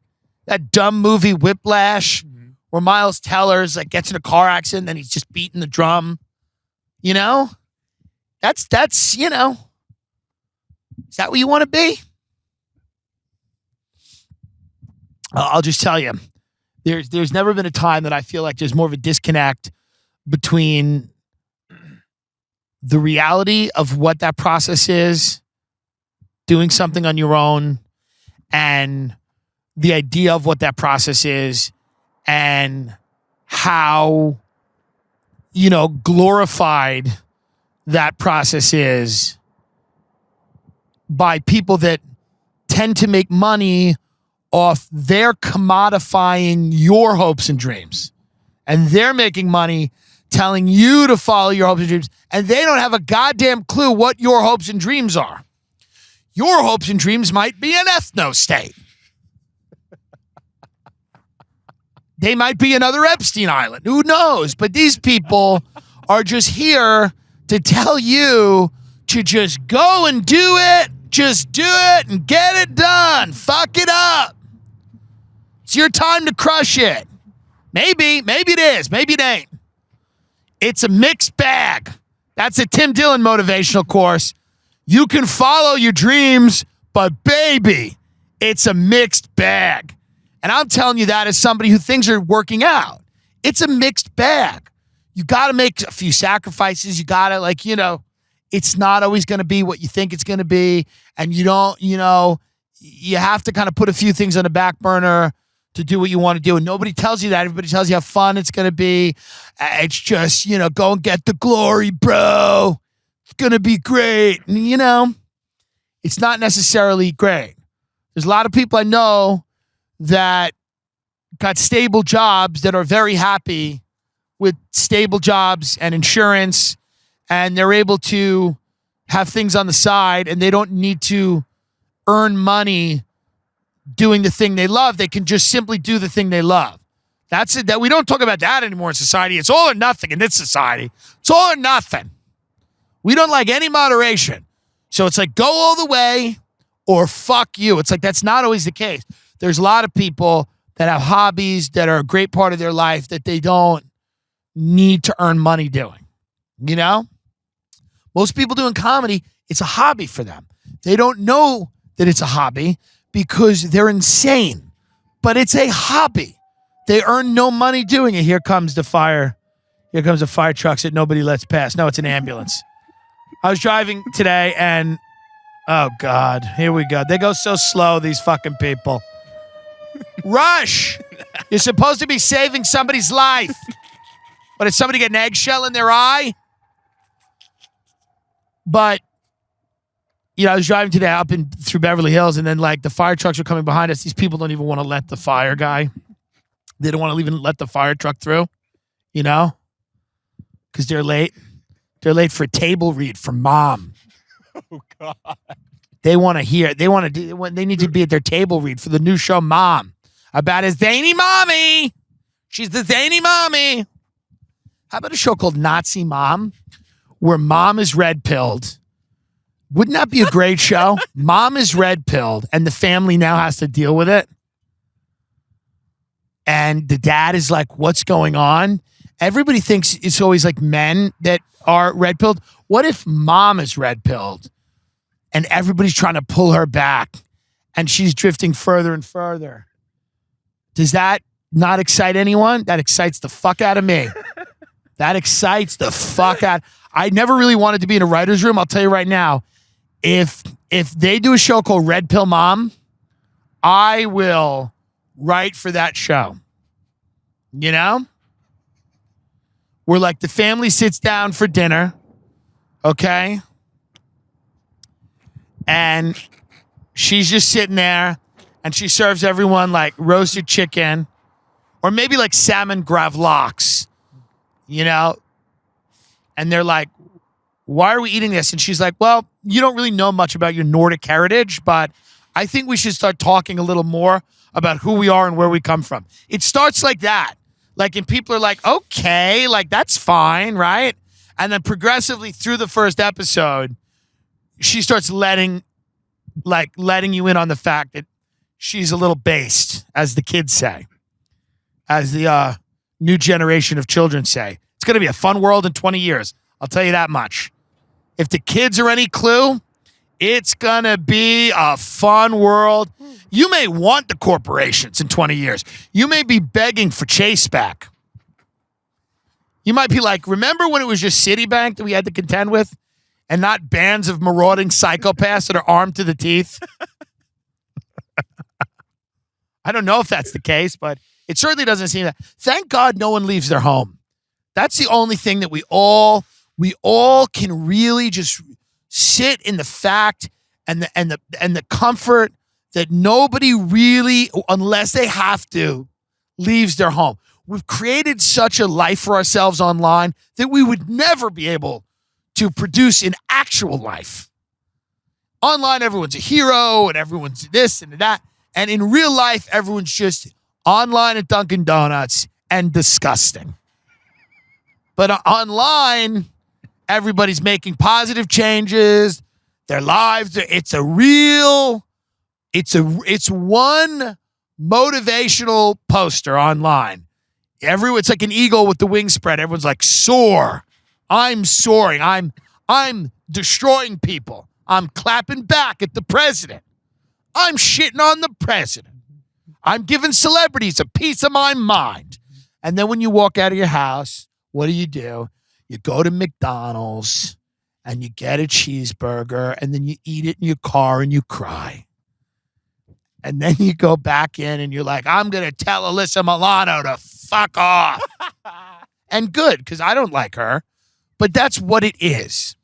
that dumb movie Whiplash, where Miles Teller's like gets in a car accident and he's just beating the drum. You know? That's you know. Is that what you want to be? I'll just tell you, there's never been a time that I feel like there's more of a disconnect between the reality of what that process is, doing something on your own, and the idea of what that process is, and how, glorified that process is by people that tend to make money off their commodifying your hopes and dreams. And they're making money telling you to follow your hopes and dreams, and they don't have a goddamn clue what your hopes and dreams are. Your hopes and dreams might be an ethno-state. They might be another Epstein Island. Who knows? But these people are just here to tell you to just go and do it. Just do it and get it done. Fuck it up. It's your time to crush it. Maybe it is. Maybe it ain't. It's a mixed bag. That's a Tim Dillon motivational course. You can follow your dreams, but baby, it's a mixed bag. And I'm telling you that as somebody who things are working out. It's a mixed bag. You got to make a few sacrifices. You got to, it's not always going to be what you think it's going to be. And you don't, you have to kind of put a few things on the back burner to do what you want to do. And nobody tells you that. Everybody tells you how fun it's going to be. It's just, go and get the glory, bro. It's going to be great. And, it's not necessarily great. There's a lot of people I know that got stable jobs that are very happy with stable jobs and insurance, and they're able to have things on the side, and they don't need to earn money doing the thing they love. They can just simply do the thing they love. That's it. That we don't talk about that anymore in society. It's all or nothing in this society. It's all or nothing. We don't like any moderation. So it's like go all the way or fuck you. It's like that's not always the case. There's a lot of people that have hobbies that are a great part of their life that they don't need to earn money doing. Most people doing comedy, it's a hobby for them. They don't know that it's a hobby because they're insane, but it's a hobby. They earn no money doing it. Here comes the fire. Here comes the fire trucks that nobody lets pass. No, it's an ambulance. I was driving today and, oh God, here we go. They go so slow, these fucking people. Rush! You're supposed to be saving somebody's life. But did somebody get an eggshell in their eye? But, I was driving today up through Beverly Hills, and then the fire trucks were coming behind us. These people don't even want to let the fire guy. They don't want to even let the fire truck through, because they're late. They're late for a table read from mom. Oh God! They want to hear. They need to be at their table read for the new show, Mom, about his zany mommy. She's the zany mommy. How about a show called Nazi Mom, where mom is red-pilled? Wouldn't that be a great show? Mom is red-pilled, and the family now has to deal with it. And the dad is like, what's going on? Everybody thinks it's always like men that are red-pilled. What if mom is red-pilled and everybody's trying to pull her back and she's drifting further and further? Does that not excite anyone? That excites the fuck out of me. That excites the fuck out. I never really wanted to be in a writer's room. I'll tell you right now, if they do a show called Red Pill Mom, I will write for that show. You know? Where like the family sits down for dinner, okay? And she's just sitting there and she serves everyone like roasted chicken or maybe like salmon gravlax, you know? And they're like, why are we eating this? And she's like, well, you don't really know much about your Nordic heritage, but I think we should start talking a little more about who we are and where we come from. It starts like that. Like, and people are like, okay, like that's fine, right? And then progressively through the first episode, she starts letting you in on the fact that she's a little based, as the kids say, as the new generation of children say. It's going to be a fun world in 20 years. I'll tell you that much. If the kids are any clue, it's going to be a fun world. You may want the corporations in 20 years. You may be begging for Chase back. You might be like, remember when it was just Citibank that we had to contend with and not bands of marauding psychopaths that are armed to the teeth? I don't know if that's the case, but it certainly doesn't seem that. Thank God no one leaves their home. That's the only thing that we all can really just sit in the fact and the comfort that nobody really, unless they have to, leaves their home. We've created such a life for ourselves online that we would never be able to produce in actual life. Online, everyone's a hero and everyone's this and that. And in real life, everyone's just online at Dunkin' Donuts and disgusting. But online, everybody's making positive changes. Their lives, it's one motivational poster online. It's like an eagle with the wings spread. Everyone's like, soar. I'm soaring. I'm destroying people. I'm clapping back at the president. I'm shitting on the president. I'm giving celebrities a piece of my mind. And then when you walk out of your house, what do? You go to McDonald's and you get a cheeseburger and then you eat it in your car and you cry. And then you go back in and you're like, I'm going to tell Alyssa Milano to fuck off. And good, because I don't like her. But that's what it is.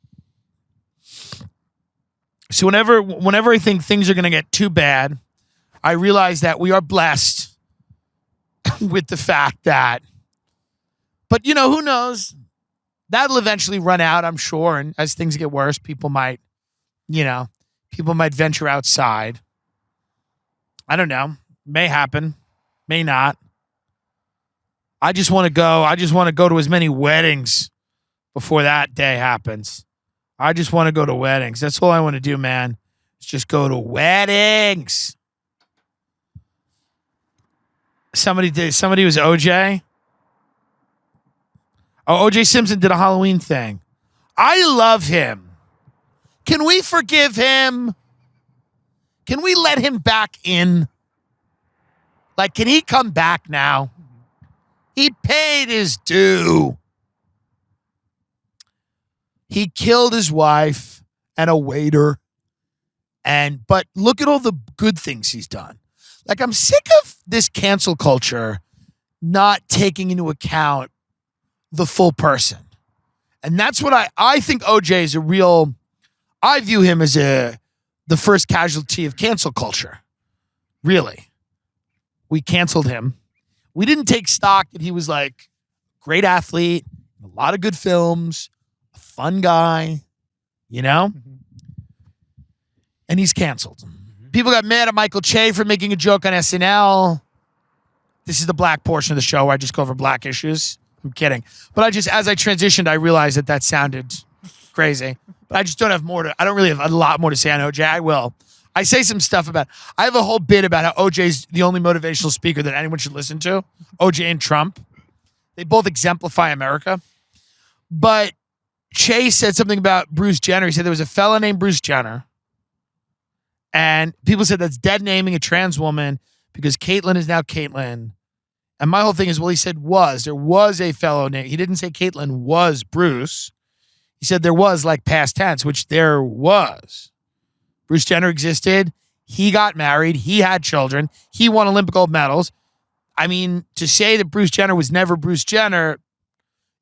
So whenever I think things are going to get too bad, I realize that we are blessed with the fact that, but you know, who knows? That'll eventually run out, I'm sure. And as things get worse, people might venture outside. I don't know. May happen. May not. I just want to go. I just want to go to as many weddings before that day happens. I just want to go to weddings. That's all I want to do, man. Is just go to weddings. Somebody was OJ. Oh, OJ Simpson did a Halloween thing. I love him. Can we forgive him? Can we let him back in? Like, can he come back now? He paid his due. He killed his wife and a waiter. But look at all the good things he's done. Like, I'm sick of this cancel culture not taking into account the full person. And that's what I think OJ is I view him as the first casualty of cancel culture. Really. We canceled him. We didn't take stock that he was like a great athlete, a lot of good films, a fun guy, you know? And he's canceled. People got mad at Michael Che for making a joke on SNL. This is the black portion of the show where I just go over black issues. I'm kidding. But as I transitioned, I realized that sounded crazy. But I just don't have I don't really have a lot more to say on OJ. I will. I say some stuff I have a whole bit about how OJ's the only motivational speaker that anyone should listen to. OJ and Trump. They both exemplify America. But Chase said something about Bruce Jenner. He said there was a fella named Bruce Jenner. And people said that's dead naming a trans woman because Caitlyn is now Caitlyn. And my whole thing is, well, he said was. There was a fellow named. He didn't say Caitlyn was Bruce. He said there was, like past tense, which there was. Bruce Jenner existed. He got married. He had children. He won Olympic gold medals. I mean, to say that Bruce Jenner was never Bruce Jenner,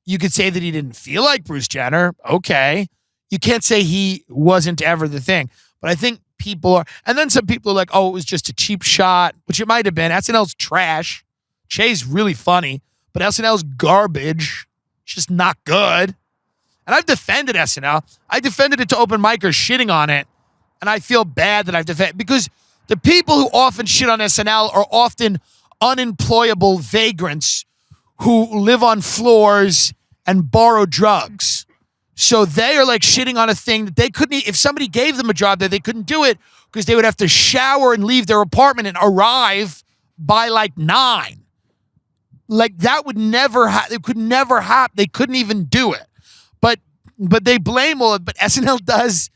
you could say that he didn't feel like Bruce Jenner. Okay. You can't say he wasn't ever the thing. But I think people are, and then some people are like, oh, it was just a cheap shot, which it might have been. SNL's trash. Jay's really funny, but SNL's garbage. It's just not good. And I've defended SNL. I defended it to open micers shitting on it. And I feel bad that I've defended, because the people who often shit on SNL are often unemployable vagrants who live on floors and borrow drugs. So they are like shitting on a thing that they couldn't, if somebody gave them a job there, they couldn't do it because they would have to shower and leave their apartment and arrive by like 9. Like that would never happen. It could never happen. They couldn't even do it. But they blame all of it. But SNL does.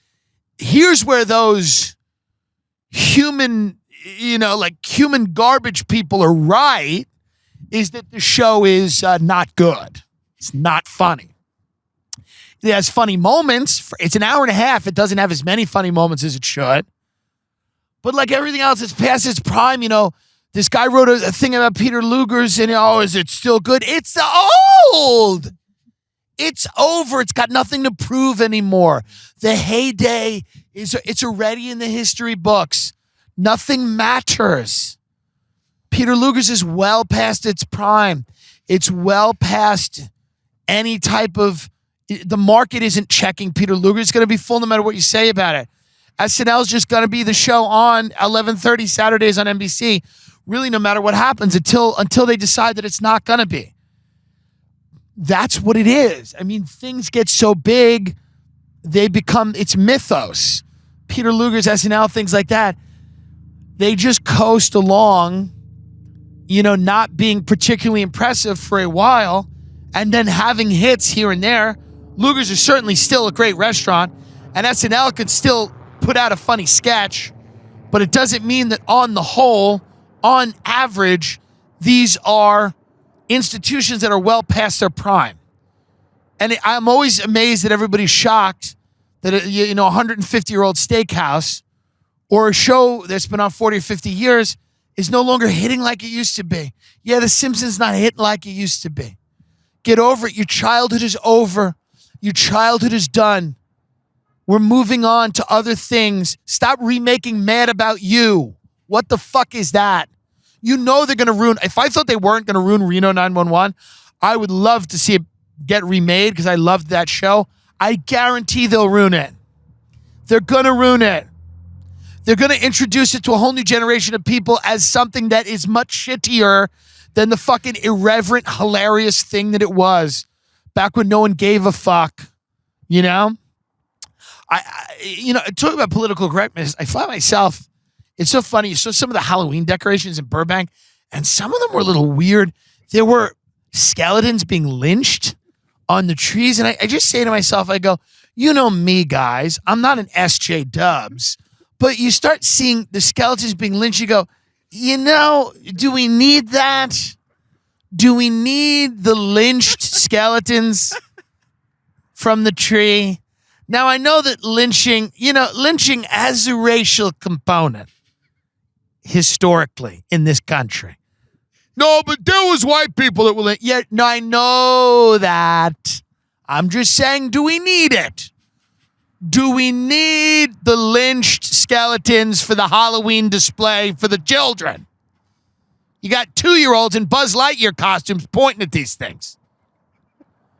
Here's where those human, like human garbage people are right, is that the show is not good. It's not funny. It has funny moments. It's an hour and a half. It doesn't have as many funny moments as it should. But like everything else, it's past its prime. This guy wrote a thing about Peter Luger's, and is it still good? It's old. It's over. It's got nothing to prove anymore. The heyday it's already in the history books. Nothing matters. Peter Luger's is well past its prime. It's well past any type of, the market isn't checking Peter Luger. It's going to be full no matter what you say about it. SNL's just going to be the show on 11:30 Saturdays on NBC. Really, no matter what happens until they decide that it's not going to be. That's what it is. I mean, things get so big, it's mythos. Peter Luger's SNL, things like that. They just coast along, not being particularly impressive for a while, and then having hits here and there. Luger's is certainly still a great restaurant, and SNL could still put out a funny sketch, but it doesn't mean that on the whole, on average, these are institutions that are well past their prime. And I'm always amazed that everybody's shocked that a 150-year-old steakhouse or a show that's been on 40 or 50 years is no longer hitting like it used to be. Yeah, The Simpsons not hitting like it used to be. Get over it. Your childhood is over. Your childhood is done. We're moving on to other things. Stop remaking Mad About You. What the fuck is that? They're going to ruin. If I thought they weren't going to ruin Reno 911, I would love to see it get remade because I loved that show. I guarantee they'll ruin it. They're going to ruin it. They're going to introduce it to a whole new generation of people as something that is much shittier than the fucking irreverent, hilarious thing that it was back when no one gave a fuck. I talking about political correctness, I find myself, it's so funny. You saw some of the Halloween decorations in Burbank, and some of them were a little weird. There were skeletons being lynched on the trees, and I just say to myself, I go, me, guys, I'm not an SJ Dubs, but you start seeing the skeletons being lynched, you go, do we need that? Do we need the lynched skeletons from the tree? Now, I know that lynching has a racial component historically in this country. No, but there was white people that were yeah, no, I know that. I'm just saying, do we need it? Do we need the lynched skeletons for the Halloween display for the children? You got 2-year-olds in Buzz Lightyear costumes pointing at these things.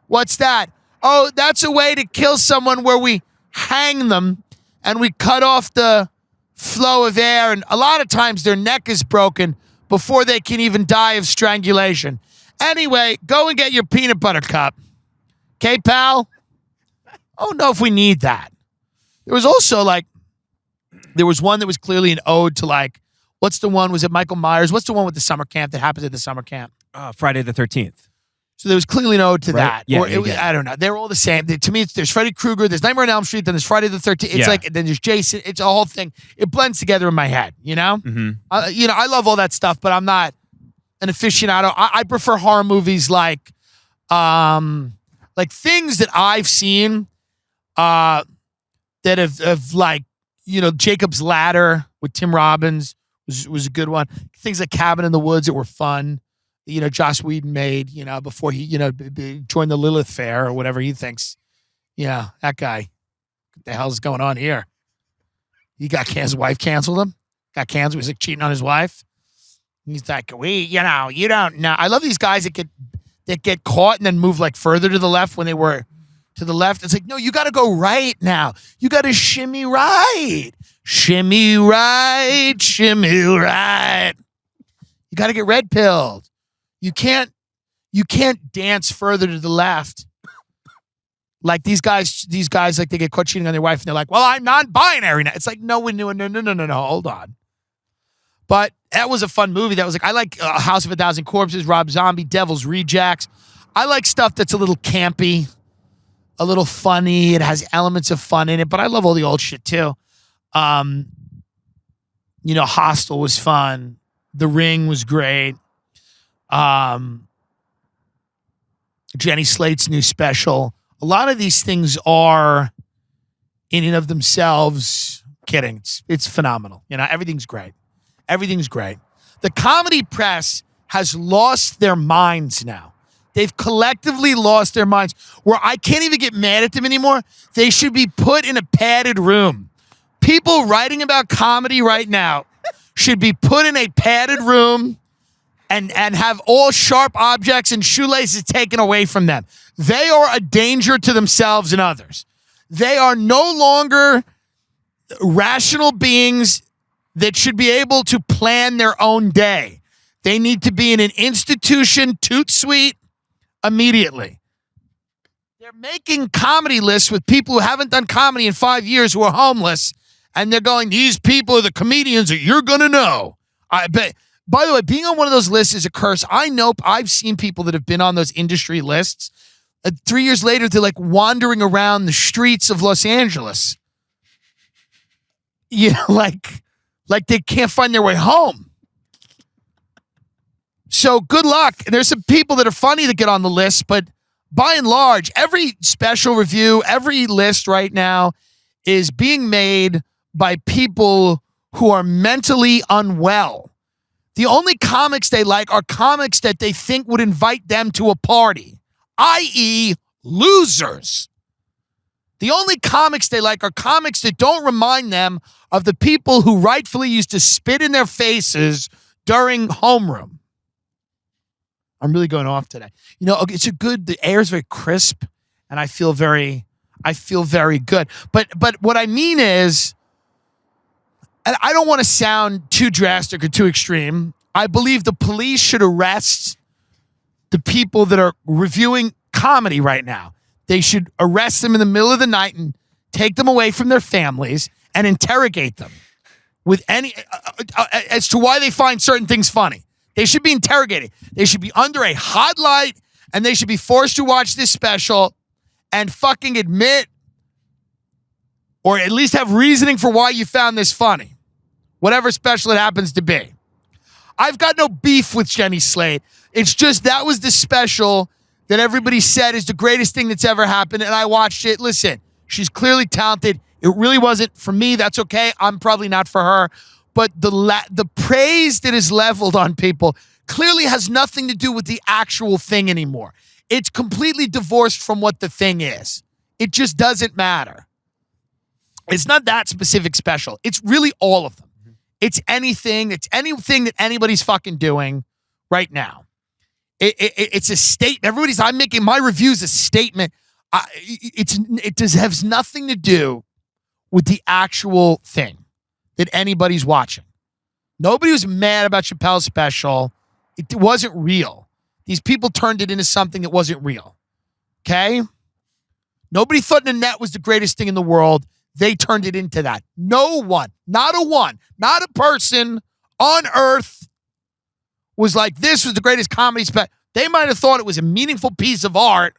What's that? Oh, that's a way to kill someone where we hang them and we cut off the flow of air. And a lot of times their neck is broken before they can even die of strangulation. Anyway, go and get your peanut butter cup. Okay, pal? I don't know if we need that. There was also there was one that was clearly an ode to what's the one? Was it Michael Myers? What's the one with the summer camp that happens at the summer camp? Friday the 13th. So there was clearly an ode to Right? that. Yeah, Or yeah. I don't know. They're all the same. To me, there's Freddy Krueger, there's Nightmare on Elm Street, then there's Friday the 13th. It's then there's Jason. It's a whole thing. It blends together in my head, you know? Mm-hmm. I love all that stuff, but I'm not an aficionado. I prefer horror movies like things that I've seen that have Jacob's Ladder with Tim Robbins was a good one. Things like Cabin in the Woods that were fun. Joss Whedon made, before he, joined the Lilith Fair or whatever he thinks. Yeah, that guy. What the hell's going on here? He got his wife canceled him. Got canceled. He was cheating on his wife. He's like, you don't know. I love these guys that get caught and then move further to the left when they were to the left. It's no, you got to go right now. You got to shimmy right. Shimmy right. Shimmy right. You got to get red pilled. You can't dance further to the left. These guys, they get caught cheating on their wife and they're like, well, I'm non-binary now. It's no, hold on. But that was a fun movie. That was I like House of a Thousand Corpses, Rob Zombie, Devil's Rejects. I like stuff that's a little campy, a little funny. It has elements of fun in it, but I love all the old shit too. Hostel was fun. The Ring was great. Jenny Slate's new special. A lot of these things are, in and of themselves, kidding. It's phenomenal. Everything's great. Everything's great. The comedy press has lost their minds now. They've collectively lost their minds where I can't even get mad at them anymore. They should be put in a padded room. People writing about comedy right now should be put in a padded room and have all sharp objects and shoelaces taken away from them. They are a danger to themselves and others. They are no longer rational beings that should be able to plan their own day. They need to be in an institution toot suite immediately. They're making comedy lists with people who haven't done comedy in 5 years who are homeless, and they're going, these people are the comedians that you're going to know. I bet. By the way, being on one of those lists is a curse. I know I've seen people that have been on those industry lists. 3 years later, they're wandering around the streets of Los Angeles. Like they can't find their way home. So good luck. There's some people that are funny that get on the list, but by and large, every special review, every list right now is being made by people who are mentally unwell. The only comics they like are comics that they think would invite them to a party, i.e., losers. The only comics they like are comics that don't remind them of the people who rightfully used to spit in their faces during homeroom. I'm really going off today. The air is very crisp, and I feel very good. But what I mean is, and I don't want to sound too drastic or too extreme. I believe the police should arrest the people that are reviewing comedy right now. They should arrest them in the middle of the night and take them away from their families and interrogate them with as to why they find certain things funny. They should be interrogated. They should be under a hot light, and they should be forced to watch this special and fucking admit, or at least have reasoning for why you found this funny. Whatever special it happens to be. I've got no beef with Jenny Slate. It's just that was the special that everybody said is the greatest thing that's ever happened, and I watched it. Listen, she's clearly talented. It really wasn't for me. That's okay. I'm probably not for her. But the praise that is leveled on people clearly has nothing to do with the actual thing anymore. It's completely divorced from what the thing is. It just doesn't matter. It's not that specific special. It's really all of them. It's anything. It's anything that anybody's fucking doing right now. It's a statement. I'm making my reviews a statement. It has nothing to do with the actual thing that anybody's watching. Nobody was mad about Chappelle's special. It wasn't real. These people turned it into something that wasn't real. Okay? Nobody thought Nanette was the greatest thing in the world. They turned it into that. No one, not a person on earth was like, this was the greatest comedy spectacle. They might have thought it was a meaningful piece of art,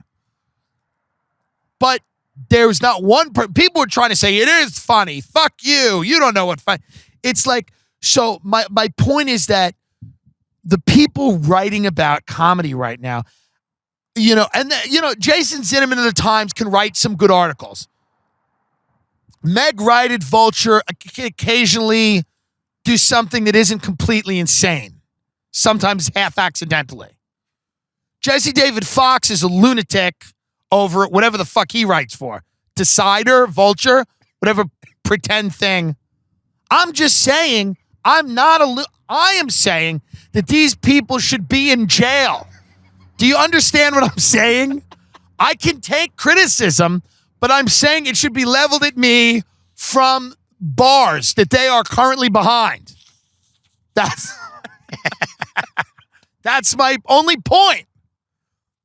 but there's not one people were trying to say, it is funny. Fuck you. You don't know what funny. It's like, so my point is that the people writing about comedy right now, Jason Zinneman of the Times can write some good articles. Meg Wright at Vulture can occasionally do something that isn't completely insane, sometimes half accidentally. Jesse David Fox is a lunatic over whatever the fuck he writes for. Decider, Vulture, whatever pretend thing. I'm just saying, I am saying that these people should be in jail. Do you understand what I'm saying? I can take criticism, but I'm saying it should be leveled at me from bars that they are currently behind. That's my only point,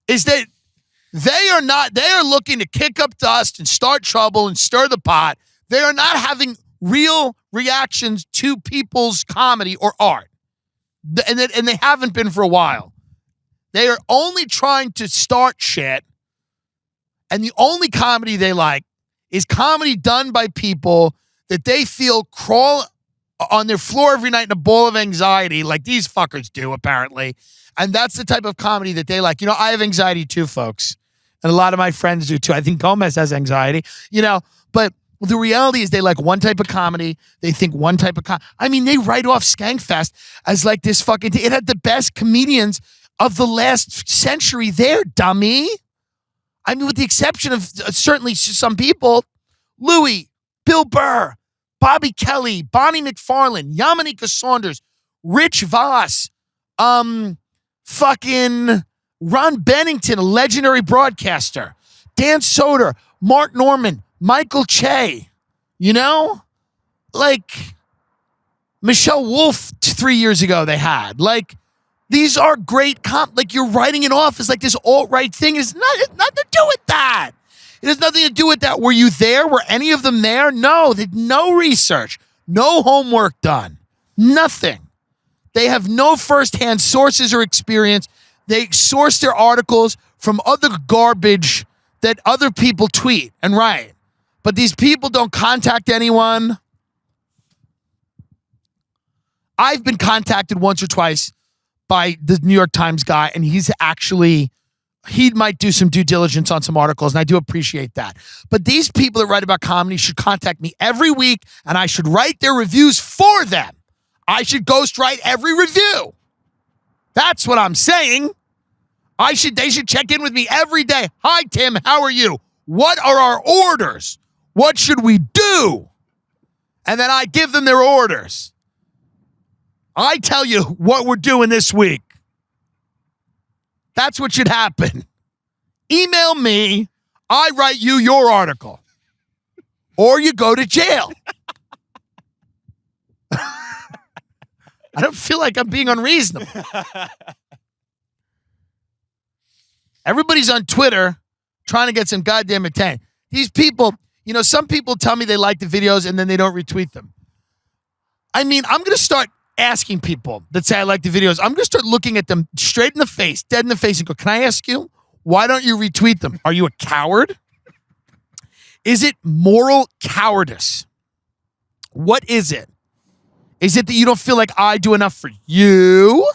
is that they are looking to kick up dust and start trouble and stir the pot. They are not having real reactions to people's comedy or art. And they haven't been for a while. They are only trying to start shit. And the only comedy they like is comedy done by people that they feel crawl on their floor every night in a ball of anxiety, like these fuckers do, apparently. And that's the type of comedy that they like. I have anxiety too, folks. And a lot of my friends do too. I think Gomez has anxiety, but the reality is they like one type of comedy. They think one type of they write off Skankfest as like this fucking thing. It had the best comedians of the last century there, dummy. With the exception of certainly some people, Louis, Bill Burr, Bobby Kelly, Bonnie McFarlane, Yamanika Saunders, Rich Voss, fucking Ron Bennington, a legendary broadcaster, Dan Soder, Mark Norman, Michael Che, like Michelle Wolf 3 years ago they had. Like, these are great like you're writing it off as like this alt-right thing. It's nothing to do with that. It has nothing to do with that. Were you there? Were any of them there? No, they did no research, no homework done, nothing. They have no firsthand sources or experience. They source their articles from other garbage that other people tweet and write. But these people don't contact anyone. I've been contacted once or twice by the New York Times guy, and he might do some due diligence on some articles, and I do appreciate that. But these people that write about comedy should contact me every week, and I should write their reviews for them. I should ghostwrite every review. That's what I'm saying. They should check in with me every day. Hi, Tim, how are you? What are our orders? What should we do? And then I give them their orders. I tell you what we're doing this week. That's what should happen. Email me. I write you your article. Or you go to jail. I don't feel like I'm being unreasonable. Everybody's on Twitter trying to get some goddamn attention. These people, some people tell me they like the videos and then they don't retweet them. I'm going to start asking people that say I like the videos. I'm going to start looking at them straight in the face, dead in the face, and go, can I ask you, why don't you retweet them? Are you a coward? Is it moral cowardice? What is it? Is it that you don't feel like I do enough for you?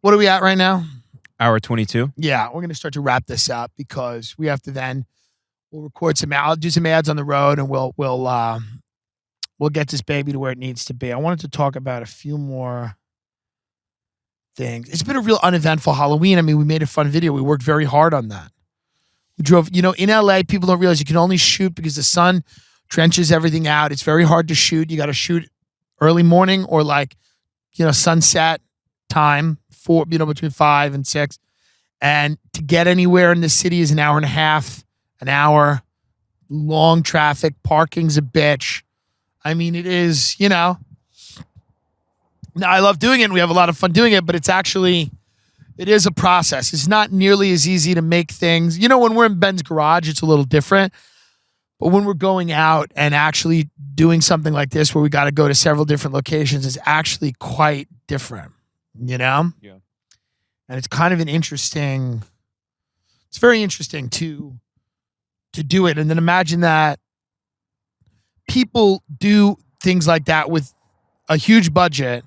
What are we at right now? Hour 22. Yeah, we're going to start to wrap this up because we have to we'll record I'll do some ads on the road, and we'll get this baby to where it needs to be. I wanted to talk about a few more things. It's been a real uneventful Halloween. We made a fun video. We worked very hard on that. We drove, in LA, people don't realize you can only shoot because the sun trenches everything out. It's very hard to shoot. You got to shoot early morning or sunset time between 5 and 6. And to get anywhere in the city is an hour and a half, an hour, long traffic, parking's a bitch. It is, Now, I love doing it, and we have a lot of fun doing it, but it is a process. It's not nearly as easy to make things. You know, when we're in Ben's garage, it's a little different. But when we're going out and actually doing something like this where we got to go to several different locations, it's actually quite different, you know? Yeah. And it's kind of it's very interesting to do it. And then imagine that people do things like that with a huge budget,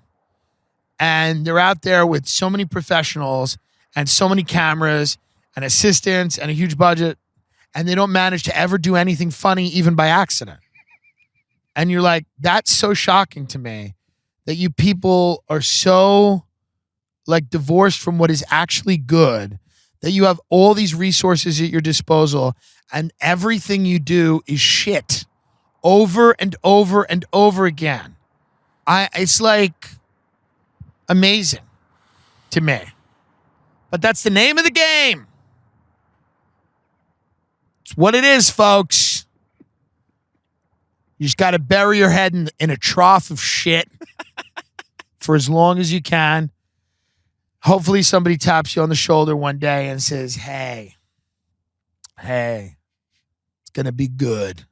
and they're out there with so many professionals and so many cameras and assistants and a huge budget, and they don't manage to ever do anything funny even by accident. And you're like, that's so shocking to me that you people are so like divorced from what is actually good, that you have all these resources at your disposal and everything you do is shit over and over and over again. It's like amazing to me. But that's the name of the game. It's what it is, folks. You just got to bury your head in a trough of shit for as long as you can. Hopefully somebody taps you on the shoulder one day and says, hey, it's going to be good.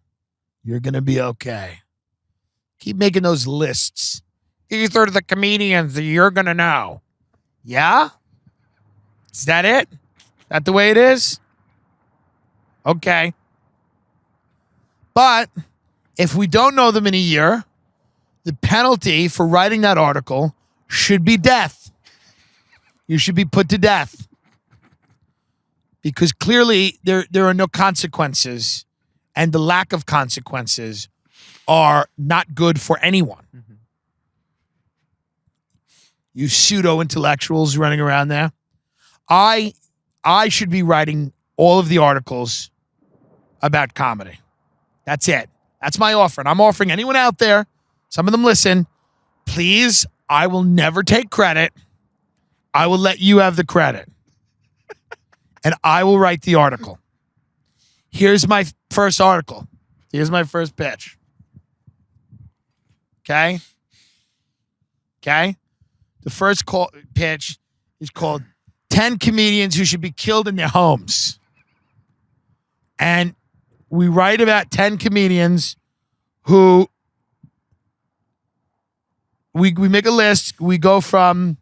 You're going to be okay. Keep making those lists. These are the comedians that you're going to know. Yeah? Is that it? That the way it is? Okay. But if we don't know them in a year, the penalty for writing that article should be death. You should be put to death. Because clearly there are no consequences, and the lack of consequences are not good for anyone. Mm-hmm. You pseudo-intellectuals running around there. I should be writing all of the articles about comedy. That's it. That's my offer. And I'm offering anyone out there, some of them listen, please, I will never take credit. I will let you have the credit. And I will write the article. Here's my first article. Here's my first pitch. Okay? The first pitch is called 10 Comedians Who Should Be Killed in Their Homes. And we write about 10 comedians who we make a list. We go from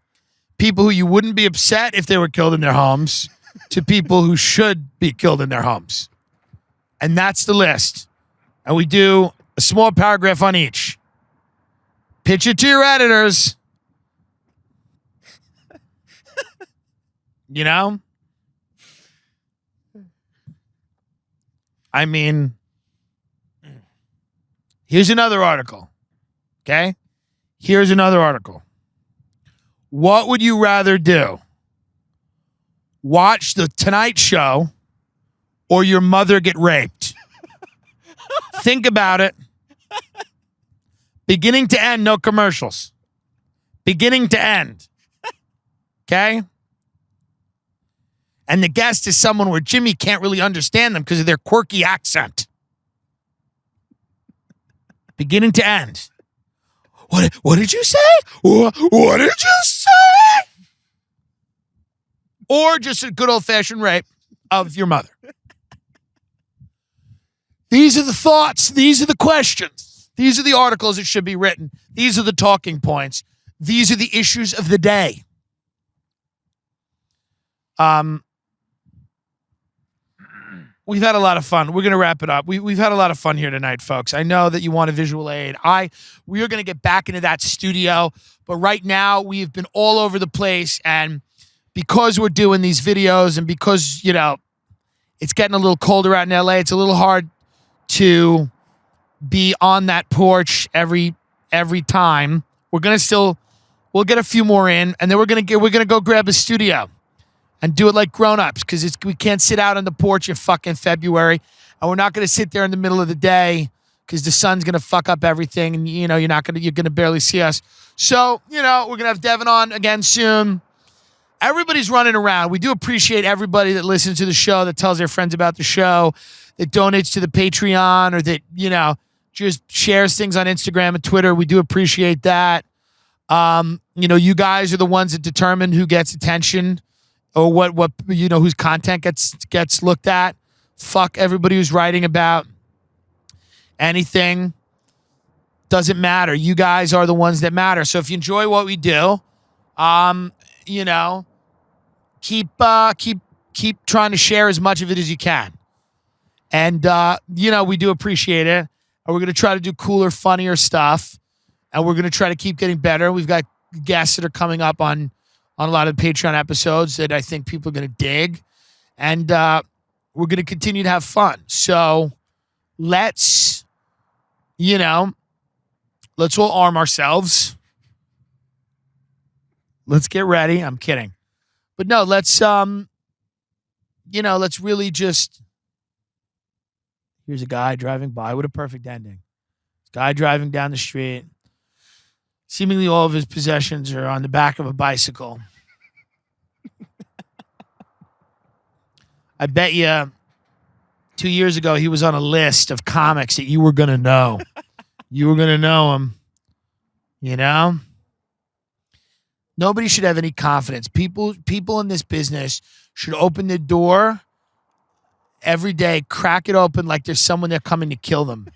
people who you wouldn't be upset if they were killed in their homes to people who should be killed in their homes. And that's the list. And we do a small paragraph on each. Pitch it to your editors. You know? I mean, here's another article. Okay? Here's another article. What would you rather do? Watch The Tonight Show or your mother get raped? Think about it. Beginning to end, no commercials. Beginning to end. Okay? And the guest is someone where Jimmy can't really understand them because of their quirky accent. Beginning to end. What did you say? What did you say? Or just a good old-fashioned rape of your mother. These are the thoughts. These are the questions. These are the articles that should be written. These are the talking points. These are the issues of the day. We've had a lot of fun. We're going to wrap it up. We've had a lot of fun here tonight, folks. I know that you want a visual aid. We are going to get back into that studio, but right now we have been all over the place, and because we're doing these videos and because, you know, it's getting a little colder out in LA, it's a little hard to be on that porch every time. We'll get a few more in, and then we're going to go grab a studio and do it like grown-ups, because we can't sit out on the porch in fucking February, and we're not going to sit there in the middle of the day because the sun's going to fuck up everything, and you know you're going to barely see us. So, you know, we're going to have Devin on again soon. Everybody's running around. We do appreciate everybody that listens to the show, that tells their friends about the show, that donates to the Patreon, or that, you know, just shares things on Instagram and Twitter. We do appreciate that. You guys are the ones that determine who gets attention or what whose content gets looked at. Fuck everybody who's writing about anything. Doesn't matter. You guys are the ones that matter. So if you enjoy what we do, keep trying to share as much of it as you can. And we do appreciate it. And we're going to try to do cooler, funnier stuff. And we're going to try to keep getting better. We've got guests that are coming up on a lot of Patreon episodes that I think people are going to dig. And we're going to continue to have fun. So let's all arm ourselves. Let's get ready. I'm kidding. But no, let's really just. Here's a guy driving by. What a perfect ending. Guy driving down the street. Seemingly all of his possessions are on the back of a bicycle. I bet you 2 years ago he was on a list of comics that you were going to know. You were going to know him. Nobody should have any confidence. People in this business should open the door every day, crack it open like there's someone there coming to kill them.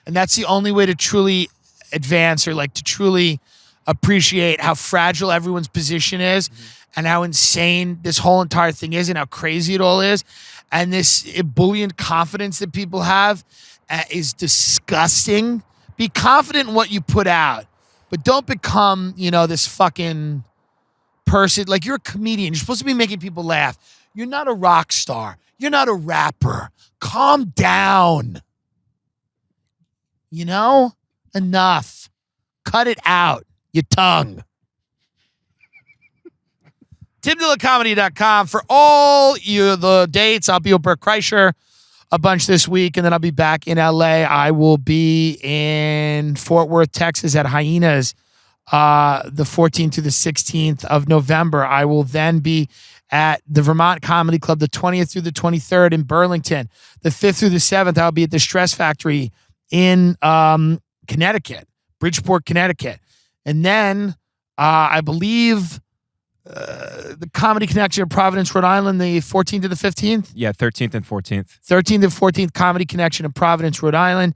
And that's the only way to truly advance or to truly appreciate how fragile everyone's position is and how insane this whole entire thing is and how crazy it all is. And this ebullient confidence that people have is disgusting. Be confident in what you put out, but don't become, this fucking person. Like, you're a comedian. You're supposed to be making people laugh. You're not a rock star. You're not a rapper. Calm down. Enough. Cut it out. Your tongue. TimDillonComedy.com for all the dates. I'll be with Bert Kreischer a bunch this week, and then I'll be back in LA. I will be in Fort Worth, Texas at Hyenas the 14th to the 16th of November. I will then be at the Vermont Comedy Club the 20th through the 23rd in Burlington. The 5th through the 7th, I'll be at the Stress Factory in Connecticut, Bridgeport, Connecticut. And then I believe the Comedy Connection in Providence, Rhode Island, the 14th to the 15th? Yeah, 13th and 14th. 13th and 14th Comedy Connection in Providence, Rhode Island.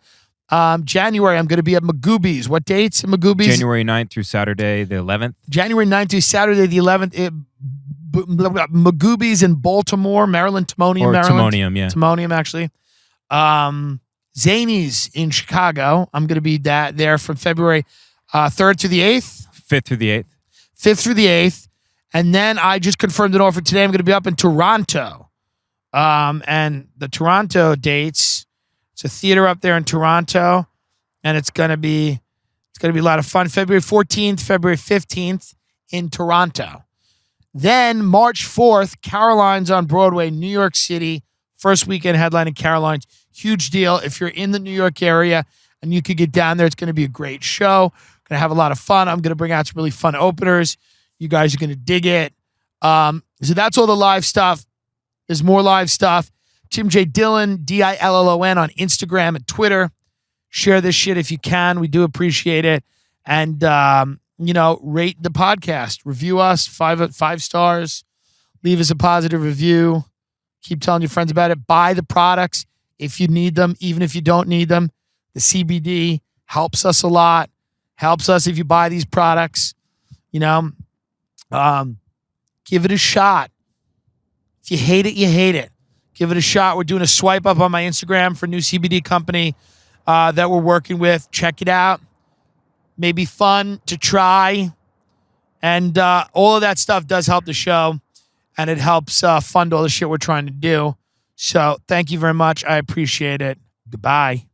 January, I'm going to be at Magooby's. What dates at Magooby's? January 9th through Saturday the 11th. January 9th through Saturday the 11th. Magooby's in Baltimore, Maryland, Timonium, Maryland. Timonium, yeah. Timonium, actually. Zany's in Chicago. I'm going to be there from February 3rd to the 8th. 5th through the 8th. 5th through the 8th. And then I just confirmed it all for today. I'm going to be up in Toronto. And the Toronto dates, it's a theater up there in Toronto. And it's going to be a lot of fun. February 14th, February 15th in Toronto. Then March 4th, Caroline's on Broadway, New York City. First weekend headline in Caroline's. Huge deal. If you're in the New York area and you could get down there, it's going to be a great show. Going to have a lot of fun. I'm going to bring out some really fun openers. You guys are going to dig it. So that's all the live stuff. There's more live stuff. Tim J. Dillon, Dillon on Instagram and Twitter. Share this shit if you can. We do appreciate it. And, rate the podcast. Review us, five stars. Leave us a positive review. Keep telling your friends about it. Buy the products if you need them, even if you don't need them. The CBD helps us a lot. Helps us if you buy these products. Give it a shot. If you hate it, you hate it. Give it a shot. We're doing a swipe up on my Instagram for a new CBD company that we're working with. Check it out. Maybe fun to try. And all of that stuff does help the show. And it helps fund all the shit we're trying to do. So thank you very much. I appreciate it. Goodbye.